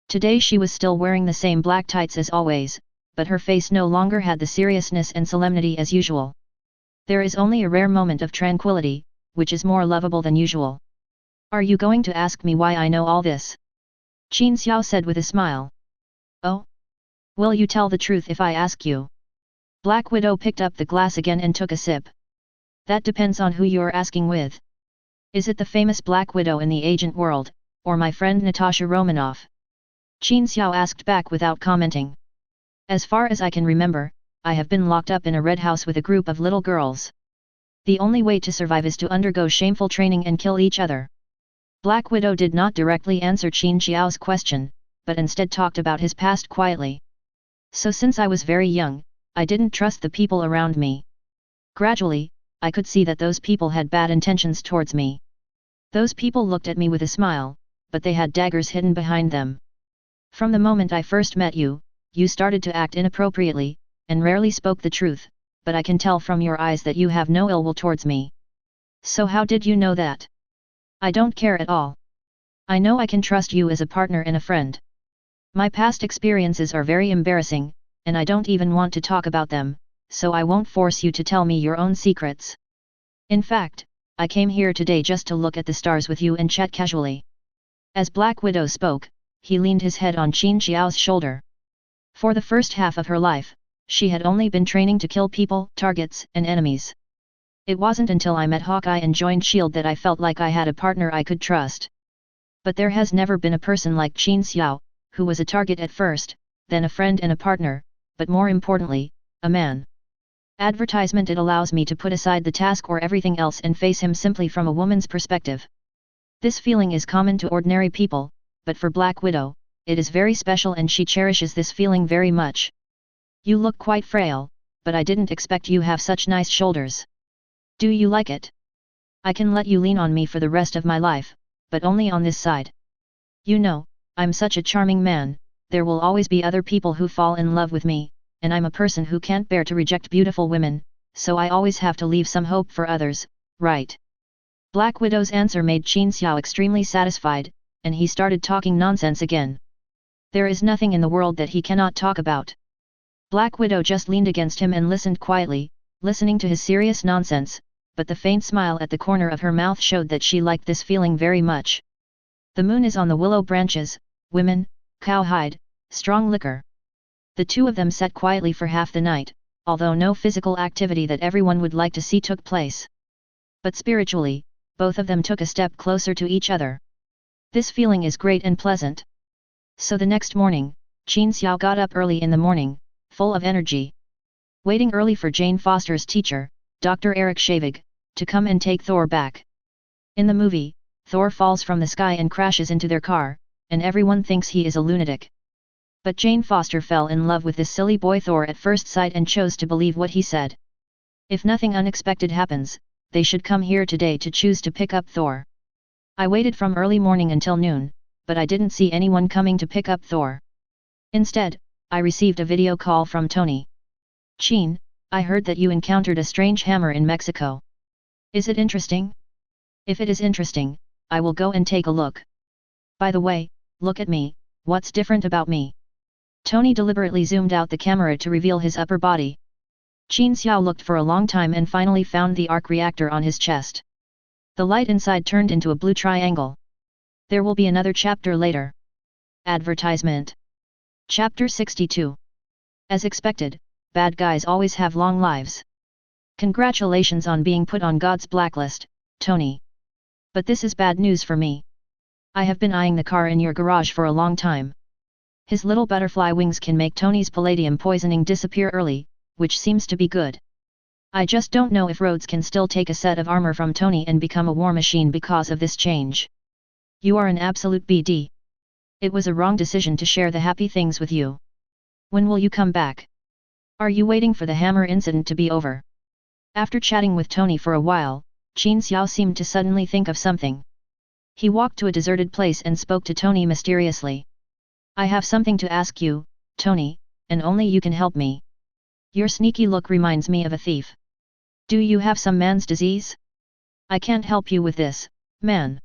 [SPEAKER 1] Today she was still wearing the same black tights as always, but her face no longer had the seriousness and solemnity as usual. There is only a rare moment of tranquility, which is more lovable than usual. Are you going to ask me why I know all this? Qin Xiao said with a smile. Oh? Will you tell the truth if I ask you? Black Widow picked up the glass again and took a sip. That depends on who you're asking with. Is it the famous Black Widow in the agent world, or my friend Natasha Romanoff? Qin Xiao asked back without commenting. As far as I can remember, I have been locked up in a red house with a group of little girls. The only way to survive is to undergo shameful training and kill each other. Black Widow did not directly answer Qin Xiao's question, but instead talked about his past quietly. So since I was very young, I didn't trust the people around me. Gradually, I could see that those people had bad intentions towards me. Those people looked at me with a smile, but they had daggers hidden behind them. From the moment I first met you, you started to act inappropriately, and rarely spoke the truth, but I can tell from your eyes that you have no ill will towards me. So how did you know that? I don't care at all. I know I can trust you as a partner and a friend. My past experiences are very embarrassing, and I don't even want to talk about them, so I won't force you to tell me your own secrets. In fact, I came here today just to look at the stars with you and chat casually. As Black Widow spoke, he leaned his head on Qin Xiao's shoulder. For the first half of her life, she had only been training to kill people, targets, and enemies. It wasn't until I met Hawkeye and joined S.H.I.E.L.D. that I felt like I had a partner I could trust. But there has never been a person like Qin Xiao, who was a target at first, then a friend and a partner, but more importantly, a man. Advertisement. It allows me to put aside the task or everything else and face him simply from a woman's perspective. This feeling is common to ordinary people, but for Black Widow, it is very special and she cherishes this feeling very much. You look quite frail, but I didn't expect you have such nice shoulders. Do you like it? I can let you lean on me for the rest of my life, but only on this side. You know, I'm such a charming man, there will always be other people who fall in love with me, and I'm a person who can't bear to reject beautiful women, so I always have to leave some hope for others, right? Black Widow's answer made Qin Xiao extremely satisfied, and he started talking nonsense again. There is nothing in the world that he cannot talk about. Black Widow just leaned against him and listened quietly, listening to his serious nonsense, but the faint smile at the corner of her mouth showed that she liked this feeling very much. The moon is on the willow branches, women, cowhide, strong liquor. The 2 of them sat quietly for half the night, although no physical activity that everyone would like to see took place. But spiritually, both of them took a step closer to each other. This feeling is great and pleasant. So the next morning, Qin Xiao got up early in the morning, full of energy. Waiting early for Jane Foster's teacher, Dr. Eric Shavig, to come and take Thor back. In the movie, Thor falls from the sky and crashes into their car, and everyone thinks he is a lunatic. But Jane Foster fell in love with this silly boy Thor at first sight and chose to believe what he said. If nothing unexpected happens, they should come here today to choose to pick up Thor. I waited from early morning until noon, but I didn't see anyone coming to pick up Thor. Instead, I received a video call from Tony. Qin, I heard that you encountered a strange hammer in Mexico. Is it interesting? If it is interesting, I will go and take a look. By the way, look at me, what's different about me? Tony deliberately zoomed out the camera to reveal his upper body. Qin Xiao looked for a long time and finally found the arc reactor on his chest. The light inside turned into a blue triangle. There will be another chapter later. Advertisement. Chapter 62. As expected, bad guys always have long lives. Congratulations on being put on God's blacklist, Tony. But this is bad news for me. I have been eyeing the car in your garage for a long time. His little butterfly wings can make Tony's palladium poisoning disappear early, which seems to be good. I just don't know if Rhodes can still take a set of armor from Tony and become a war machine because of this change. You are an absolute BD. It was a wrong decision to share the happy things with you. When will you come back? Are you waiting for the hammer incident to be over? After chatting with Tony for a while, Qin Xiao seemed to suddenly think of something. He walked to a deserted place and spoke to Tony mysteriously. I have something to ask you, Tony, and only you can help me. Your sneaky look reminds me of a thief. Do you have some man's disease? I can't help you with this, man.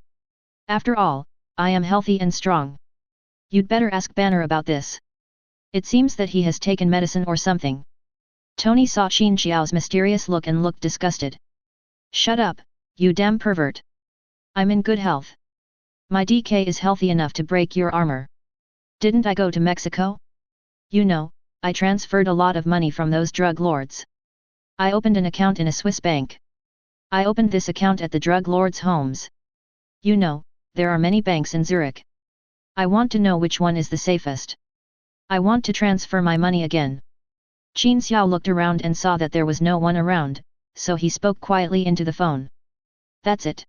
[SPEAKER 1] After all, I am healthy and strong. You'd better ask Banner about this. It seems that he has taken medicine or something. Tony saw Qin Xiao's mysterious look and looked disgusted. Shut up, you damn pervert. I'm in good health. My DK is healthy enough to break your armor. Didn't I go to Mexico? You know, I transferred a lot of money from those drug lords. I opened an account in a Swiss bank. I opened this account at the drug lords' homes. You know, there are many banks in Zurich. I want to know which one is the safest. I want to transfer my money again. Qin Xiao looked around and saw that there was no one around, so he spoke quietly into the phone. That's it.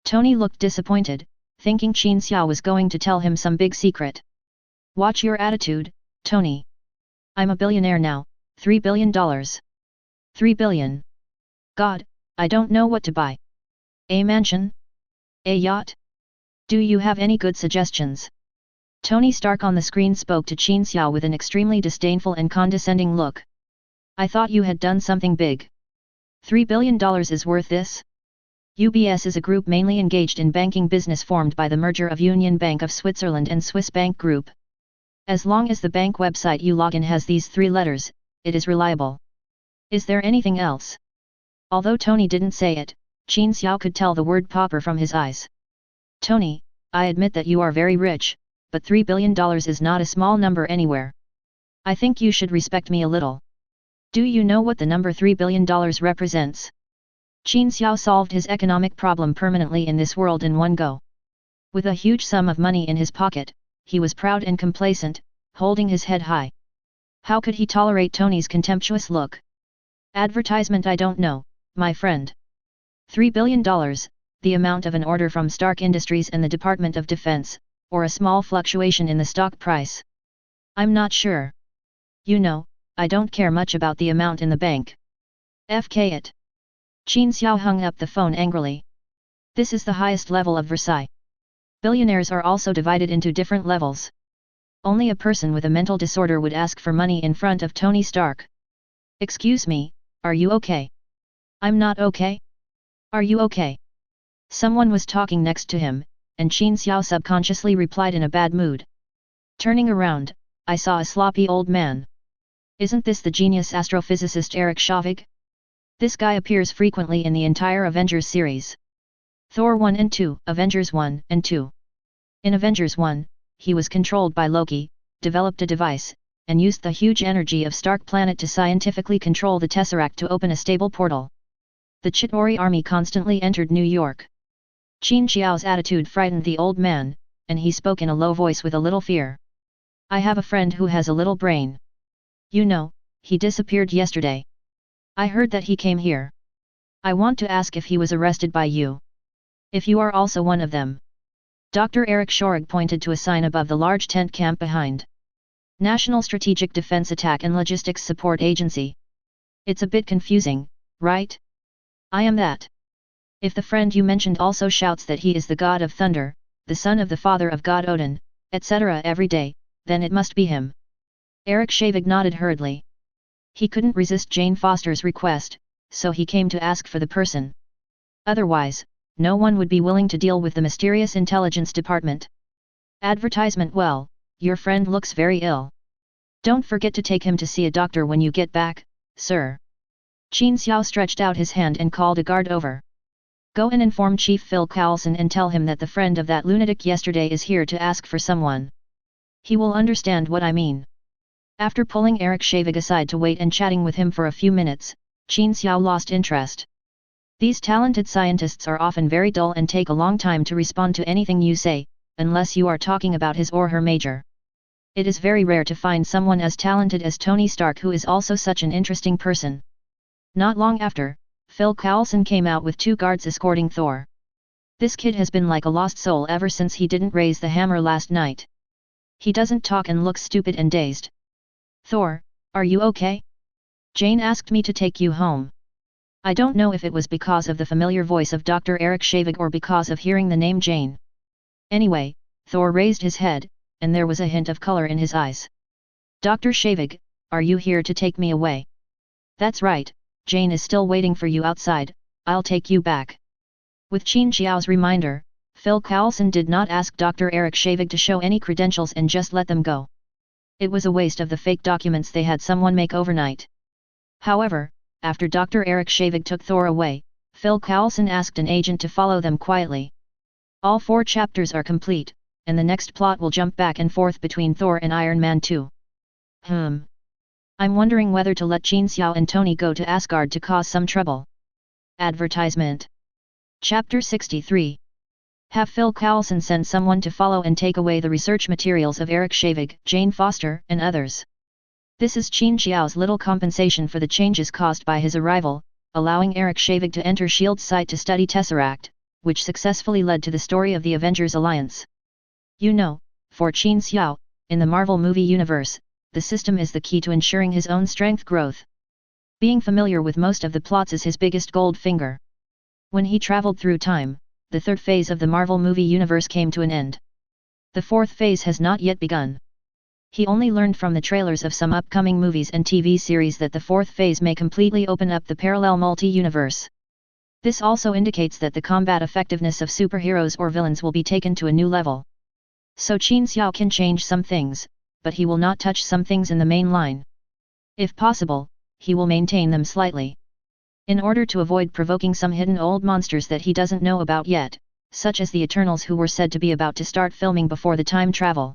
[SPEAKER 1] Tony looked disappointed, thinking Qin Xiao was going to tell him some big secret. Watch your attitude, Tony. I'm a billionaire now, $3 billion. 3 billion. God, I don't know what to buy. A mansion? A yacht? Do you have any good suggestions? Tony Stark on the screen spoke to Qin Xiao with an extremely disdainful and condescending look. I thought you had done something big. $3 billion is worth this? UBS is a group mainly engaged in banking business formed by the merger of Union Bank of Switzerland and Swiss Bank Group. As long as the bank website you log in has these 3 letters, it is reliable. Is there anything else? Although Tony didn't say it, Qin Xiao could tell the word pauper from his eyes. Tony, I admit that you are very rich, but $3 billion is not a small number anywhere. I think you should respect me a little. Do you know what the number $3 billion represents? Qin Xiao solved his economic problem permanently in this world in one go. With a huge sum of money in his pocket, he was proud and complacent, holding his head high. How could he tolerate Tony's contemptuous look? Advertisement I don't know, my friend. $3 billion, the amount of an order from Stark Industries and the Department of Defense, or a small fluctuation in the stock price. I'm not sure. You know, I don't care much about the amount in the bank. FK it. Qin Xiao hung up the phone angrily. This is the highest level of Versailles. Billionaires are also divided into different levels. Only a person with a mental disorder would ask for money in front of Tony Stark. Excuse me, are you okay? I'm not okay. Are you okay? Someone was talking next to him, and Qin Xiao subconsciously replied in a bad mood. Turning around, I saw a sloppy old man. Isn't this the genius astrophysicist Eric Shavig? This guy appears frequently in the entire Avengers series. Thor 1 and 2, Avengers 1 and 2. In Avengers 1, he was controlled by Loki, developed a device, and used the huge energy of Stark Planet to scientifically control the Tesseract to open a stable portal. The Chitauri army constantly entered New York. Qin Xiao's attitude frightened the old man, and he spoke in a low voice with a little fear. I have a friend who has a little brain. You know, he disappeared yesterday. I heard that he came here. I want to ask if he was arrested by you. If you are also one of them. Dr. Eric Shorig pointed to a sign above the large tent camp behind. National Strategic Defense Attack and Logistics Support Agency. It's a bit confusing, right? I am that. If the friend you mentioned also shouts that he is the god of thunder, the son of the father of god Odin, etc. every day, then it must be him. Eric Shavig nodded hurriedly. He couldn't resist Jane Foster's request, so he came to ask for the person. Otherwise, no one would be willing to deal with the mysterious intelligence department. Advertisement. Well, your friend looks very ill. Don't forget to take him to see a doctor when you get back, sir. Qin Xiao stretched out his hand and called a guard over. Go and inform Chief Phil Carlson and tell him that the friend of that lunatic yesterday is here to ask for someone. He will understand what I mean. After pulling Eric Shavig aside to wait and chatting with him for a few minutes, Qin Xiao lost interest. These talented scientists are often very dull and take a long time to respond to anything you say, unless you are talking about his or her major. It is very rare to find someone as talented as Tony Stark who is also such an interesting person. Not long after, Phil Coulson came out with 2 guards escorting Thor. This kid has been like a lost soul ever since he didn't raise the hammer last night. He doesn't talk and looks stupid and dazed. Thor, are you okay? Jane asked me to take you home. I don't know if it was because of the familiar voice of Dr. Eric Shavig or because of hearing the name Jane. Anyway, Thor raised his head, and there was a hint of color in his eyes. Dr. Shavig, are you here to take me away? That's right, Jane is still waiting for you outside, I'll take you back. With Qin Xiao's reminder, Phil Coulson did not ask Dr. Eric Shavig to show any credentials and just let them go. It was a waste of the fake documents they had someone make overnight. However, after Dr. Eric Shavig took Thor away, Phil Coulson asked an agent to follow them quietly. All 4 chapters are complete, and the next plot will jump back and forth between Thor and Iron Man 2. I'm wondering whether to let Qin Xiao and Tony go to Asgard to cause some trouble. Advertisement. Chapter 63. Have Phil Coulson send someone to follow and take away the research materials of Eric Shavig, Jane Foster, and others. This is Qin Xiao's little compensation for the changes caused by his arrival, allowing Eric Shavig to enter S.H.I.E.L.D's site to study Tesseract, which successfully led to the story of the Avengers alliance. You know, for Qin Xiao, in the Marvel movie universe, the system is the key to ensuring his own strength growth. Being familiar with most of the plots is his biggest gold finger. When he traveled through time, the 3rd phase of the Marvel movie universe came to an end. The 4th phase has not yet begun. He only learned from the trailers of some upcoming movies and TV series that the 4th phase may completely open up the parallel multi-universe. This also indicates that the combat effectiveness of superheroes or villains will be taken to a new level. So Qin Xiao can change some things, but he will not touch some things in the main line. If possible, he will maintain them slightly. In order to avoid provoking some hidden old monsters that he doesn't know about yet, such as the Eternals who were said to be about to start filming before the time travel.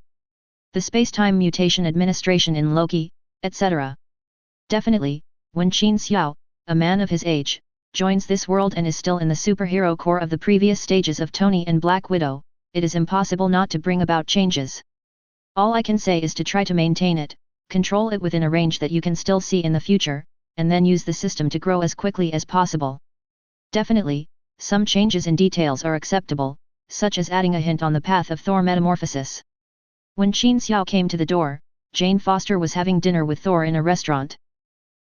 [SPEAKER 1] The space-time mutation administration in Loki, etc. Definitely, when Qin Xiao, a man of his age, joins this world and is still in the superhero core of the previous stages of Tony and Black Widow, it is impossible not to bring about changes. All I can say is to try to maintain it, control it within a range that you can still see in the future, and then use the system to grow as quickly as possible. Definitely, some changes in details are acceptable, such as adding a hint on the path of Thor metamorphosis. When Qin Xiao came to the door, Jane Foster was having dinner with Thor in a restaurant.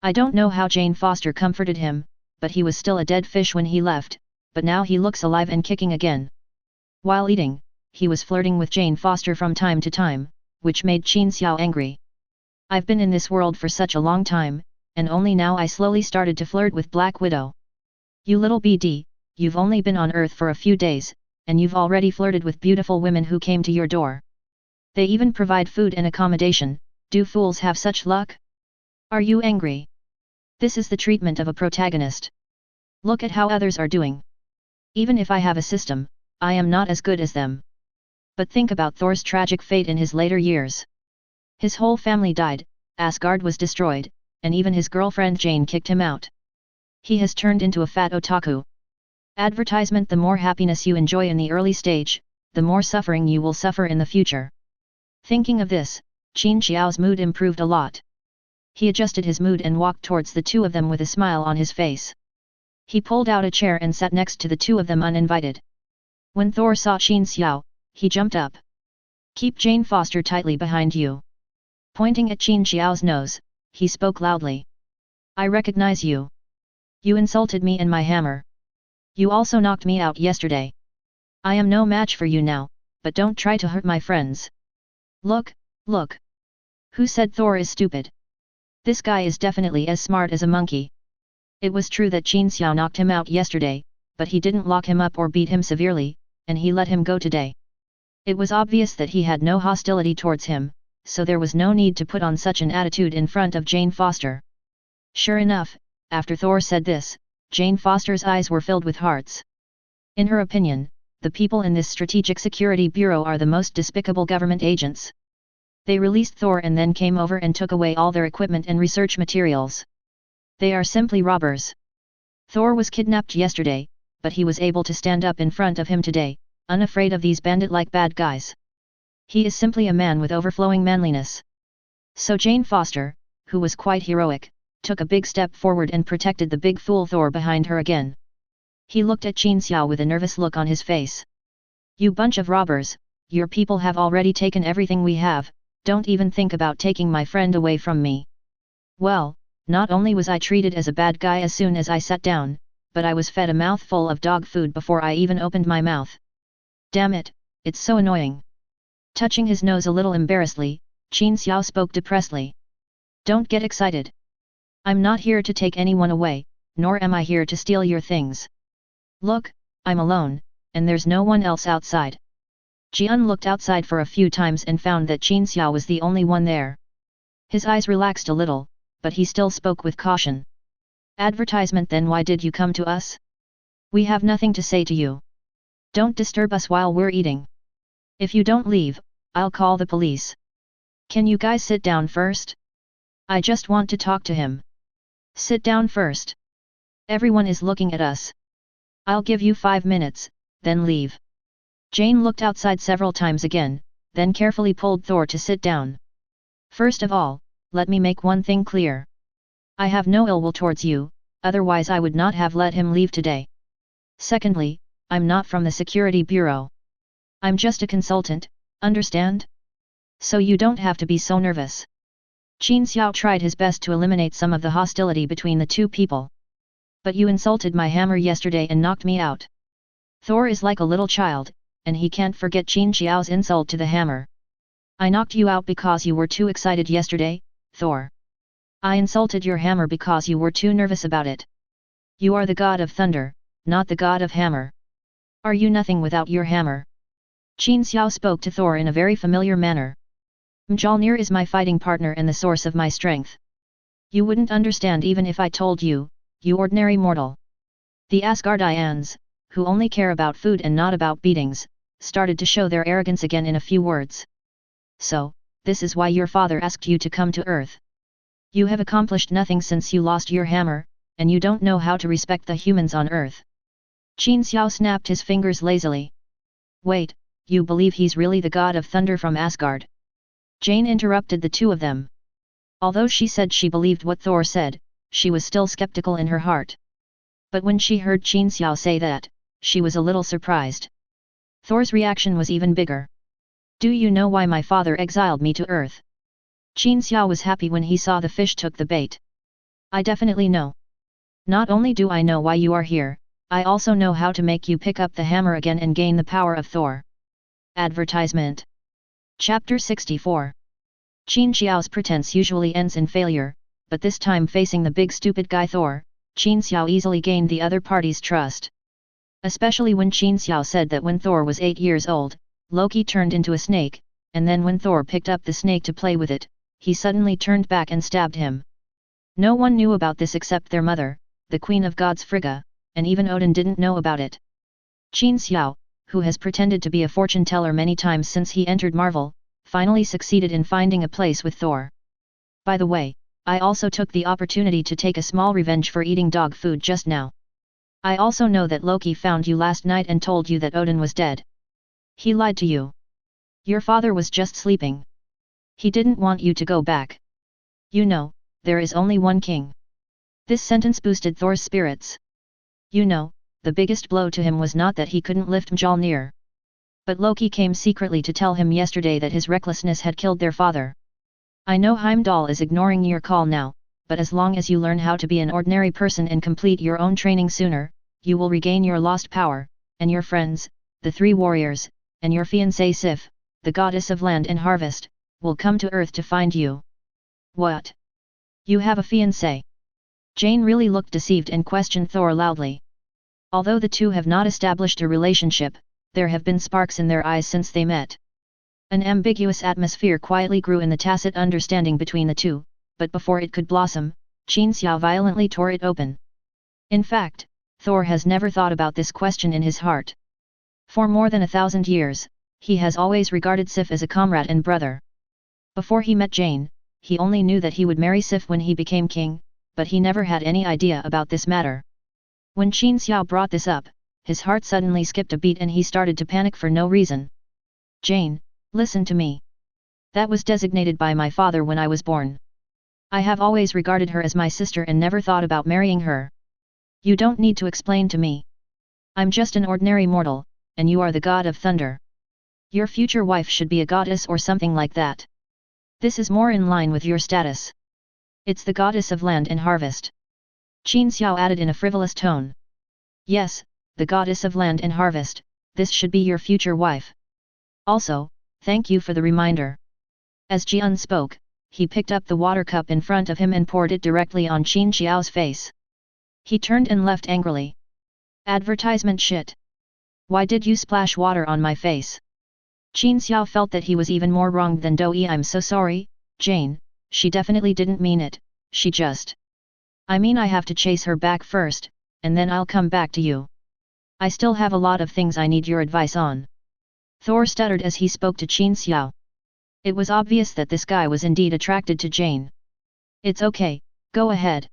[SPEAKER 1] I don't know how Jane Foster comforted him, but he was still a dead fish when he left, but now he looks alive and kicking again. While eating, he was flirting with Jane Foster from time to time, which made Qin Xiao angry. I've been in this world for such a long time, and only now I slowly started to flirt with Black Widow. You little BD, you've only been on Earth for a few days, and you've already flirted with beautiful women who came to your door. They even provide food and accommodation, do fools have such luck? Are you angry? This is the treatment of a protagonist. Look at how others are doing. Even if I have a system, I am not as good as them. But think about Thor's tragic fate in his later years. His whole family died, Asgard was destroyed, and even his girlfriend Jane kicked him out. He has turned into a fat otaku. Advertisement. The more happiness you enjoy in the early stage, the more suffering you will suffer in the future. Thinking of this, Qin Xiao's mood improved a lot. He adjusted his mood and walked towards the 2 of them with a smile on his face. He pulled out a chair and sat next to the 2 of them uninvited. When Thor saw Qin Xiao, he jumped up. Keep Jane Foster tightly behind you. Pointing at Qin Xiao's nose, he spoke loudly. I recognize you. You insulted me and my hammer. You also knocked me out yesterday. I am no match for you now, but don't try to hurt my friends. Look, look. Who said Thor is stupid? This guy is definitely as smart as a monkey. It was true that Qin Xiao knocked him out yesterday, but he didn't lock him up or beat him severely, and he let him go today. It was obvious that he had no hostility towards him, so there was no need to put on such an attitude in front of Jane Foster. Sure enough, after Thor said this, Jane Foster's eyes were filled with hearts. In her opinion, the people in this Strategic Security Bureau are the most despicable government agents. They released Thor and then came over and took away all their equipment and research materials. They are simply robbers. Thor was kidnapped yesterday, but he was able to stand up in front of him today, unafraid of these bandit-like bad guys. He is simply a man with overflowing manliness. So Jane Foster, who was quite heroic, took a big step forward and protected the big fool Thor behind her again. He looked at Qin Xiao with a nervous look on his face. You bunch of robbers, your people have already taken everything we have, don't even think about taking my friend away from me. Well, not only was I treated as a bad guy as soon as I sat down, but I was fed a mouthful of dog food before I even opened my mouth. Damn it, it's so annoying. Touching his nose a little embarrassedly, Qin Xiao spoke depressedly. Don't get excited. I'm not here to take anyone away, nor am I here to steal your things. Look, I'm alone, and there's no one else outside. Jian looked outside for a few times and found that Qin Xiao was the only one there. His eyes relaxed a little, but he still spoke with caution. Advertisement, then why did you come to us? We have nothing to say to you. Don't disturb us while we're eating. If you don't leave, I'll call the police. Can you guys sit down first? I just want to talk to him. Sit down first. Everyone is looking at us. I'll give you 5 minutes, then leave. Jane looked outside several times again, then carefully pulled Thor to sit down. First of all, let me make one thing clear. I have no ill will towards you, otherwise I would not have let him leave today. Secondly, I'm not from the Security Bureau. I'm just a consultant, understand? So you don't have to be so nervous. Qin Xiao tried his best to eliminate some of the hostility between the two people. But you insulted my hammer yesterday and knocked me out. Thor is like a little child, and he can't forget Qin Xiao's insult to the hammer. I knocked you out because you were too excited yesterday, Thor. I insulted your hammer because you were too nervous about it. You are the god of thunder, not the god of hammer. Are you nothing without your hammer? Qin Xiao spoke to Thor in a very familiar manner. Mjolnir is my fighting partner and the source of my strength. You wouldn't understand even if I told you, you ordinary mortal. The Asgardians, who only care about food and not about beatings, started to show their arrogance again in a few words. So, this is why your father asked you to come to Earth. You have accomplished nothing since you lost your hammer, and you don't know how to respect the humans on Earth. Qin Xiao snapped his fingers lazily. Wait, you believe he's really the god of thunder from Asgard? Jane interrupted the two of them. Although she said she believed what Thor said, she was still skeptical in her heart. But when she heard Qin Xiao say that, she was a little surprised. Thor's reaction was even bigger. Do you know why my father exiled me to Earth? Qin Xiao was happy when he saw the fish took the bait. I definitely know. Not only do I know why you are here, I also know how to make you pick up the hammer again and gain the power of Thor. Advertisement. Chapter 64. Qin Xiao's pretense usually ends in failure, but this time facing the big stupid guy Thor, Qin Xiao easily gained the other party's trust. Especially when Qin Xiao said that when Thor was 8 years old, Loki turned into a snake, and then when Thor picked up the snake to play with it, he suddenly turned back and stabbed him. No one knew about this except their mother, the Queen of Gods Frigga, and even Odin didn't know about it. Qin Xiao, who has pretended to be a fortune teller many times since he entered Marvel, finally succeeded in finding a place with Thor. By the way, I also took the opportunity to take a small revenge for eating dog food just now. I also know that Loki found you last night and told you that Odin was dead. He lied to you. Your father was just sleeping. He didn't want you to go back. You know, there is only one king. This sentence boosted Thor's spirits. You know, the biggest blow to him was not that he couldn't lift Mjolnir. But Loki came secretly to tell him yesterday that his recklessness had killed their father. I know Heimdall is ignoring your call now, but as long as you learn how to be an ordinary person and complete your own training sooner, you will regain your lost power, and your friends, the 3 warriors, and your fiancée Sif, the goddess of land and harvest, will come to Earth to find you. What? You have a fiancé? Jane really looked deceived and questioned Thor loudly. Although the two have not established a relationship, there have been sparks in their eyes since they met. An ambiguous atmosphere quietly grew in the tacit understanding between the two, but before it could blossom, Qin Xiao violently tore it open. In fact, Thor has never thought about this question in his heart. For more than 1,000 years, he has always regarded Sif as a comrade and brother. Before he met Jane, he only knew that he would marry Sif when he became king, but he never had any idea about this matter. When Qin Xiao brought this up, his heart suddenly skipped a beat and he started to panic for no reason. Jane, Listen to me. That was designated by my father when I was born. I have always regarded her as my sister and never thought about marrying her. You don't need to explain to me. I'm just an ordinary mortal, and you are the god of thunder. Your future wife should be a goddess or something like that. This is more in line with your status. It's the goddess of land and harvest. Qin Xiao added in a frivolous tone. Yes, the goddess of land and harvest, this should be your future wife. Also, thank you for the reminder. As Jian spoke, he picked up the water cup in front of him and poured it directly on Qin Xiao's face. He turned and left angrily. Advertisement shit. Why did you splash water on my face? Qin Xiao felt that he was even more wrong than Dou Yi. I'm so sorry, Jane, she definitely didn't mean it, she just... I mean I have to chase her back first, and then I'll come back to you. I still have a lot of things I need your advice on. Thor stuttered as he spoke to Qin Xiao. It was obvious that this guy was indeed attracted to Jane. It's okay, go ahead.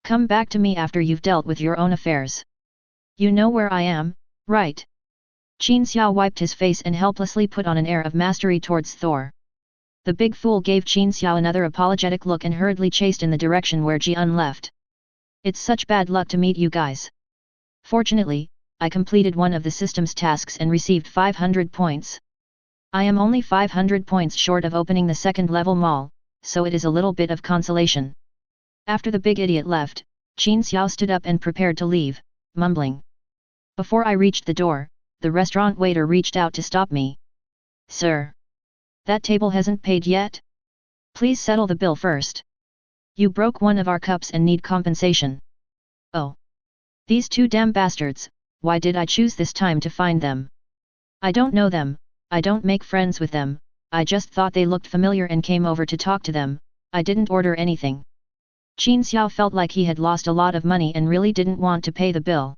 [SPEAKER 1] Come back to me after you've dealt with your own affairs. You know where I am, right? Qin Xiao wiped his face and helplessly put on an air of mastery towards Thor. The big fool gave Qin Xiao another apologetic look and hurriedly chased in the direction where Jian left. It's such bad luck to meet you guys. Fortunately, I completed one of the system's tasks and received 500 points. I am only 500 points short of opening the second-level mall, so it is a little bit of consolation. After the big idiot left, Qin Xiao stood up and prepared to leave, mumbling. Before I reached the door, the restaurant waiter reached out to stop me. Sir. That table hasn't paid yet? Please settle the bill first. You broke one of our cups and need compensation. Oh. These two damn bastards, why did I choose this time to find them? I don't know them, I don't make friends with them, I just thought they looked familiar and came over to talk to them, I didn't order anything. Qin Xiao felt like he had lost a lot of money and really didn't want to pay the bill.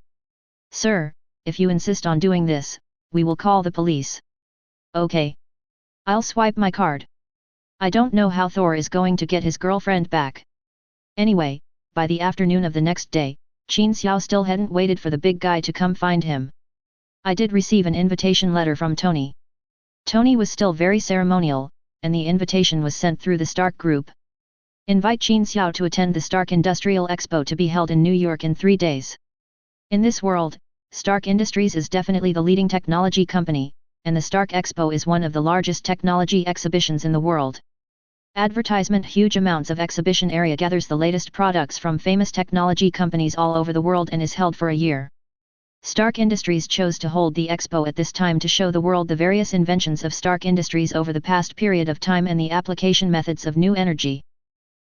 [SPEAKER 1] Sir, if you insist on doing this, we will call the police. Okay. I'll swipe my card. I don't know how Thor is going to get his girlfriend back. Anyway, by the afternoon of the next day, Qin Xiao still hadn't waited for the big guy to come find him. I did receive an invitation letter from Tony. Tony was still very ceremonial, and the invitation was sent through the Stark Group. Invite Qin Xiao to attend the Stark Industrial Expo to be held in New York in 3 days. In this world, Stark Industries is definitely the leading technology company, and the Stark Expo is one of the largest technology exhibitions in the world. Advertisement: huge amounts of exhibition area gathers the latest products from famous technology companies all over the world and is held for a year. Stark Industries chose to hold the expo at this time to show the world the various inventions of Stark Industries over the past period of time and the application methods of new energy.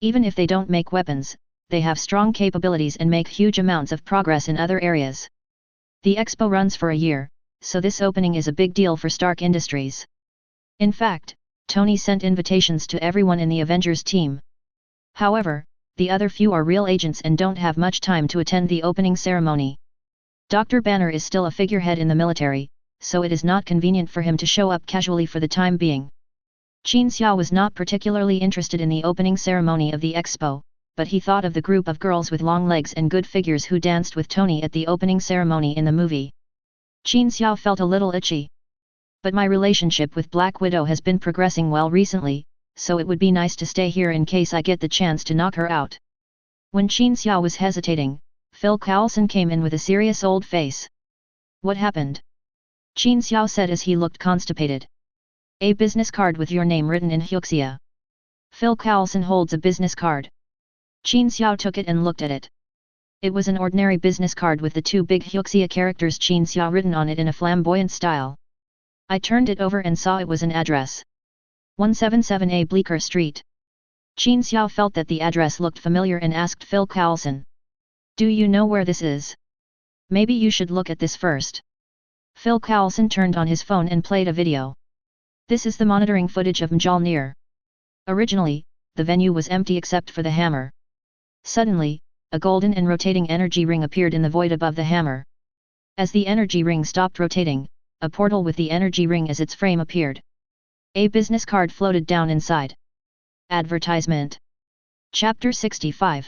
[SPEAKER 1] Even if they don't make weapons, they have strong capabilities and make huge amounts of progress in other areas. The expo runs for a year, so this opening is a big deal for Stark Industries. In fact, Tony sent invitations to everyone in the Avengers team. However, the other few are real agents and don't have much time to attend the opening ceremony. Dr. Banner is still a figurehead in the military, so it is not convenient for him to show up casually for the time being. Qin Xiao was not particularly interested in the opening ceremony of the expo, but he thought of the group of girls with long legs and good figures who danced with Tony at the opening ceremony in the movie. Qin Xiao felt a little itchy. But my relationship with Black Widow has been progressing well recently, so it would be nice to stay here in case I get the chance to knock her out. When Qin Xiao was hesitating, Phil Coulson came in with a serious old face. What happened? Qin Xiao said as he looked constipated. A business card with your name written in Huxia. Phil Coulson holds a business card. Qin Xiao took it and looked at it. It was an ordinary business card with the 2 big Huxia characters Qin Xiao written on it in a flamboyant style. I turned it over and saw it was an address. 177A Bleecker Street. Qin Xiao felt that the address looked familiar and asked Phil Coulson. Do you know where this is? Maybe you should look at this first. Phil Coulson turned on his phone and played a video. This is the monitoring footage of Mjolnir. Originally, the venue was empty except for the hammer. Suddenly, a golden and rotating energy ring appeared in the void above the hammer. As the energy ring stopped rotating, a portal with the energy ring as its frame appeared. A business card floated down inside. Advertisement. Chapter 65.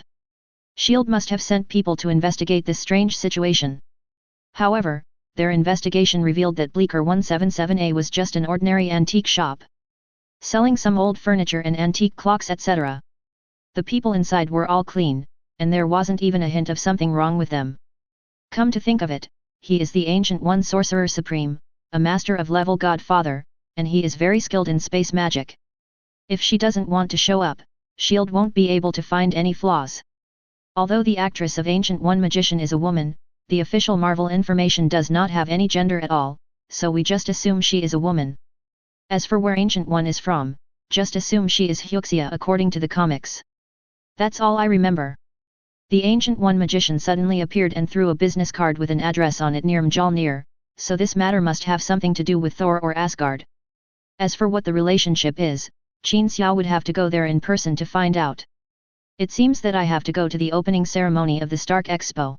[SPEAKER 1] S.H.I.E.L.D. must have sent people to investigate this strange situation. However, their investigation revealed that Bleecker 177A was just an ordinary antique shop, selling some old furniture and antique clocks etc. The people inside were all clean, and there wasn't even a hint of something wrong with them. Come to think of it, he is the Ancient One Sorcerer Supreme, a master of level Godfather, and he is very skilled in space magic. If she doesn't want to show up, S.H.I.E.L.D. won't be able to find any flaws. Although the actress of Ancient One Magician is a woman, the official Marvel information does not have any gender at all, so we just assume she is a woman. As for where Ancient One is from, just assume she is Hyuxia according to the comics. That's all I remember. The Ancient One Magician suddenly appeared and threw a business card with an address on it near Mjolnir, so this matter must have something to do with Thor or Asgard. As for what the relationship is, Qin Xiao would have to go there in person to find out. It seems that I have to go to the opening ceremony of the Stark Expo.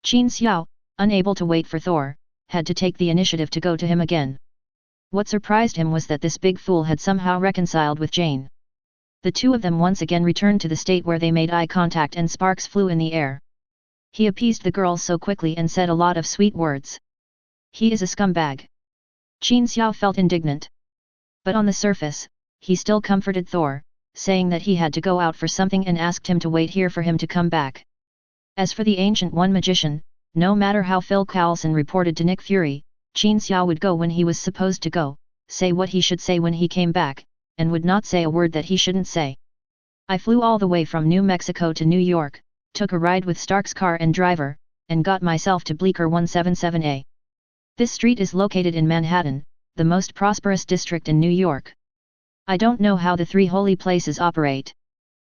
[SPEAKER 1] Qin Xiao, unable to wait for Thor, had to take the initiative to go to him again. What surprised him was that this big fool had somehow reconciled with Jane. The two of them once again returned to the state where they made eye contact and sparks flew in the air. He appeased the girls so quickly and said a lot of sweet words. He is a scumbag. Qin Xiao felt indignant. But on the surface, he still comforted Thor, saying that he had to go out for something and asked him to wait here for him to come back. As for the Ancient One Magician, no matter how Phil Coulson reported to Nick Fury, Qin Xiao would go when he was supposed to go, say what he should say when he came back, and would not say a word that he shouldn't say. I flew all the way from New Mexico to New York, took a ride with Stark's car and driver, and got myself to Bleecker 177A. This street is located in Manhattan, the most prosperous district in New York. I don't know how the three holy places operate.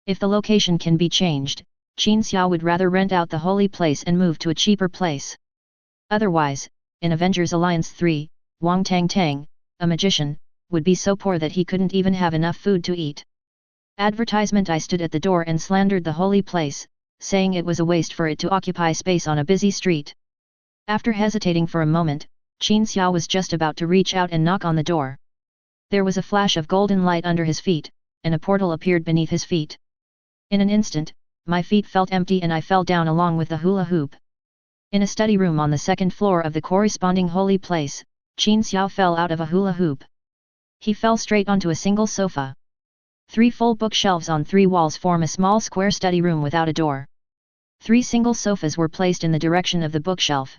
[SPEAKER 1] If the location can be changed, Qin Xiao would rather rent out the holy place and move to a cheaper place. Otherwise, in Avengers Alliance 3, Wong Tang Tang, a magician, would be so poor that he couldn't even have enough food to eat. Advertisement. I stood at the door and slandered the holy place, saying it was a waste for it to occupy space on a busy street. After hesitating for a moment, Qin Xiao was just about to reach out and knock on the door. There was a flash of golden light under his feet, and a portal appeared beneath his feet. In an instant, my feet felt empty and I fell down along with the hula hoop. In a study room on the second floor of the corresponding holy place, Qin Xiao fell out of a hula hoop. He fell straight onto a single sofa. 3 full bookshelves on 3 walls form a small square study room without a door. 3 single sofas were placed in the direction of the bookshelf.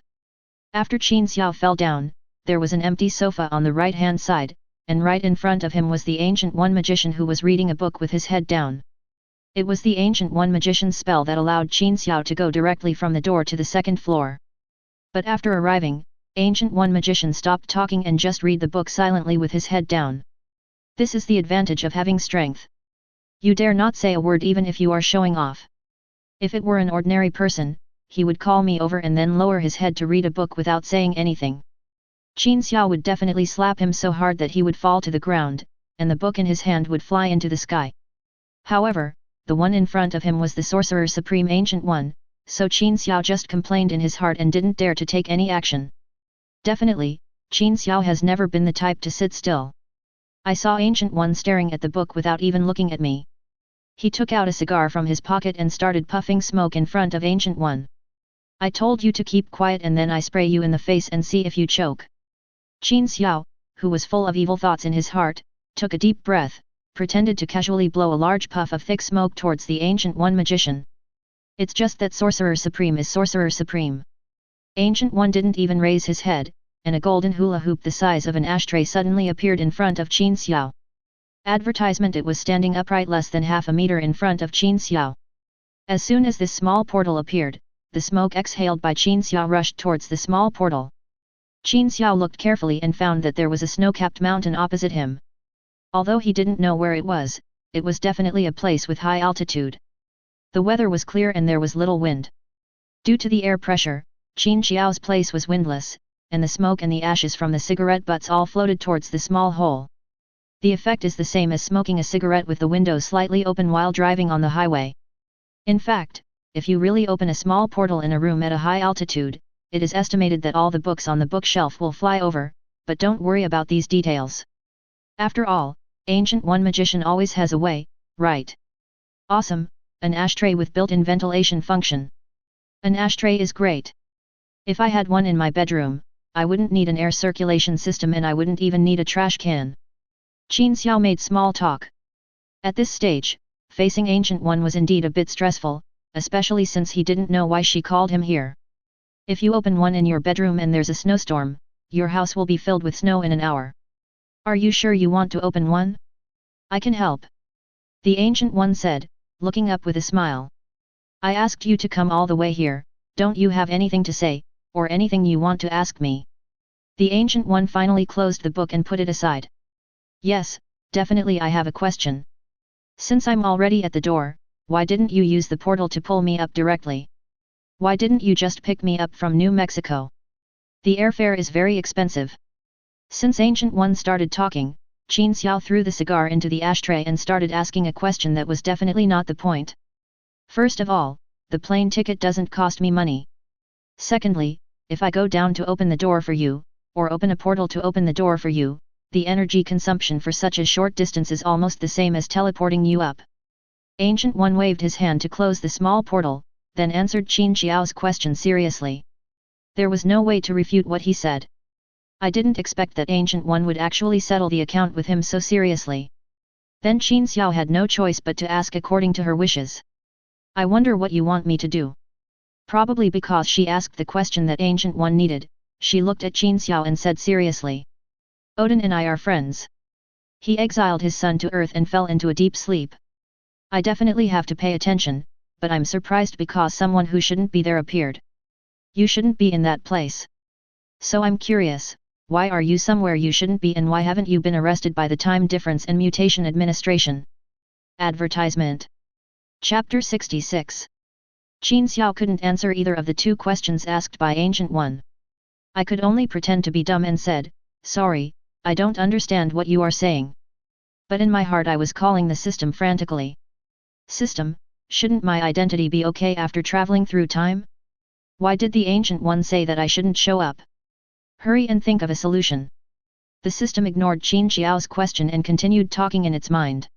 [SPEAKER 1] After Qin Xiao fell down, there was an empty sofa on the right-hand side, and right in front of him was the Ancient One Magician who was reading a book with his head down. It was the Ancient One Magician's spell that allowed Qin Xiao to go directly from the door to the second floor. But after arriving, Ancient One Magician stopped talking and just read the book silently with his head down. This is the advantage of having strength. You dare not say a word even if you are showing off. If it were an ordinary person, he would call me over and then lower his head to read a book without saying anything. Qin Xiao would definitely slap him so hard that he would fall to the ground, and the book in his hand would fly into the sky. However, the one in front of him was the Sorcerer Supreme Ancient One, so Qin Xiao just complained in his heart and didn't dare to take any action. Definitely, Qin Xiao has never been the type to sit still. I saw Ancient One staring at the book without even looking at me. He took out a cigar from his pocket and started puffing smoke in front of Ancient One. I told you to keep quiet and then I spray you in the face and see if you choke. Qin Xiao, who was full of evil thoughts in his heart, took a deep breath, pretended to casually blow a large puff of thick smoke towards the Ancient One Magician. It's just that Sorcerer Supreme is Sorcerer Supreme. Ancient One didn't even raise his head, and a golden hula hoop the size of an ashtray suddenly appeared in front of Qin Xiao. Advertisement. It was standing upright less than half a meter in front of Qin Xiao. As soon as this small portal appeared, the smoke exhaled by Qin Xiao rushed towards the small portal. Qin Xiao looked carefully and found that there was a snow-capped mountain opposite him. Although he didn't know where it was definitely a place with high altitude. The weather was clear and there was little wind. Due to the air pressure, Qin Xiao's place was windless, and the smoke and the ashes from the cigarette butts all floated towards the small hole. The effect is the same as smoking a cigarette with the window slightly open while driving on the highway. In fact, if you really open a small portal in a room at a high altitude, it is estimated that all the books on the bookshelf will fly over, but don't worry about these details. After all, Ancient One Magician always has a way, right? Awesome, an ashtray with built-in ventilation function. An ashtray is great. If I had one in my bedroom, I wouldn't need an air circulation system and I wouldn't even need a trash can. Qin Xiao made small talk. At this stage, facing Ancient One was indeed a bit stressful, especially since he didn't know why she called him here. If you open one in your bedroom and there's a snowstorm, your house will be filled with snow in an hour. Are you sure you want to open one? I can help. The Ancient One said, looking up with a smile. I asked you to come all the way here, don't you have anything to say, or anything you want to ask me? The Ancient One finally closed the book and put it aside. Yes, definitely I have a question. Since I'm already at the door, why didn't you use the portal to pull me up directly? Why didn't you just pick me up from New Mexico? The airfare is very expensive. Since Ancient One started talking, Qin Xiao threw the cigar into the ashtray and started asking a question that was definitely not the point. First of all, the plane ticket doesn't cost me money. Secondly, if I go down to open the door for you, or open a portal to open the door for you, the energy consumption for such a short distance is almost the same as teleporting you up. Ancient One waved his hand to close the small portal, then answered Qin Xiao's question seriously. There was no way to refute what he said. I didn't expect that Ancient One would actually settle the account with him so seriously. Then Qin Xiao had no choice but to ask according to her wishes. I wonder what you want me to do. Probably because she asked the question that Ancient One needed, she looked at Qin Xiao and said seriously. Odin and I are friends. He exiled his son to Earth and fell into a deep sleep. I definitely have to pay attention, but I'm surprised because someone who shouldn't be there appeared. You shouldn't be in that place. So I'm curious, why are you somewhere you shouldn't be and why haven't you been arrested by the Time Difference and Mutation Administration? Advertisement. Chapter 66. Qin Xiao couldn't answer either of the two questions asked by Ancient One. I could only pretend to be dumb and said, sorry, I don't understand what you are saying. But in my heart I was calling the system frantically. System, shouldn't my identity be okay after traveling through time? Why did the Ancient One say that I shouldn't show up? Hurry and think of a solution. The system ignored Qin Xiao's question and continued talking in its mind.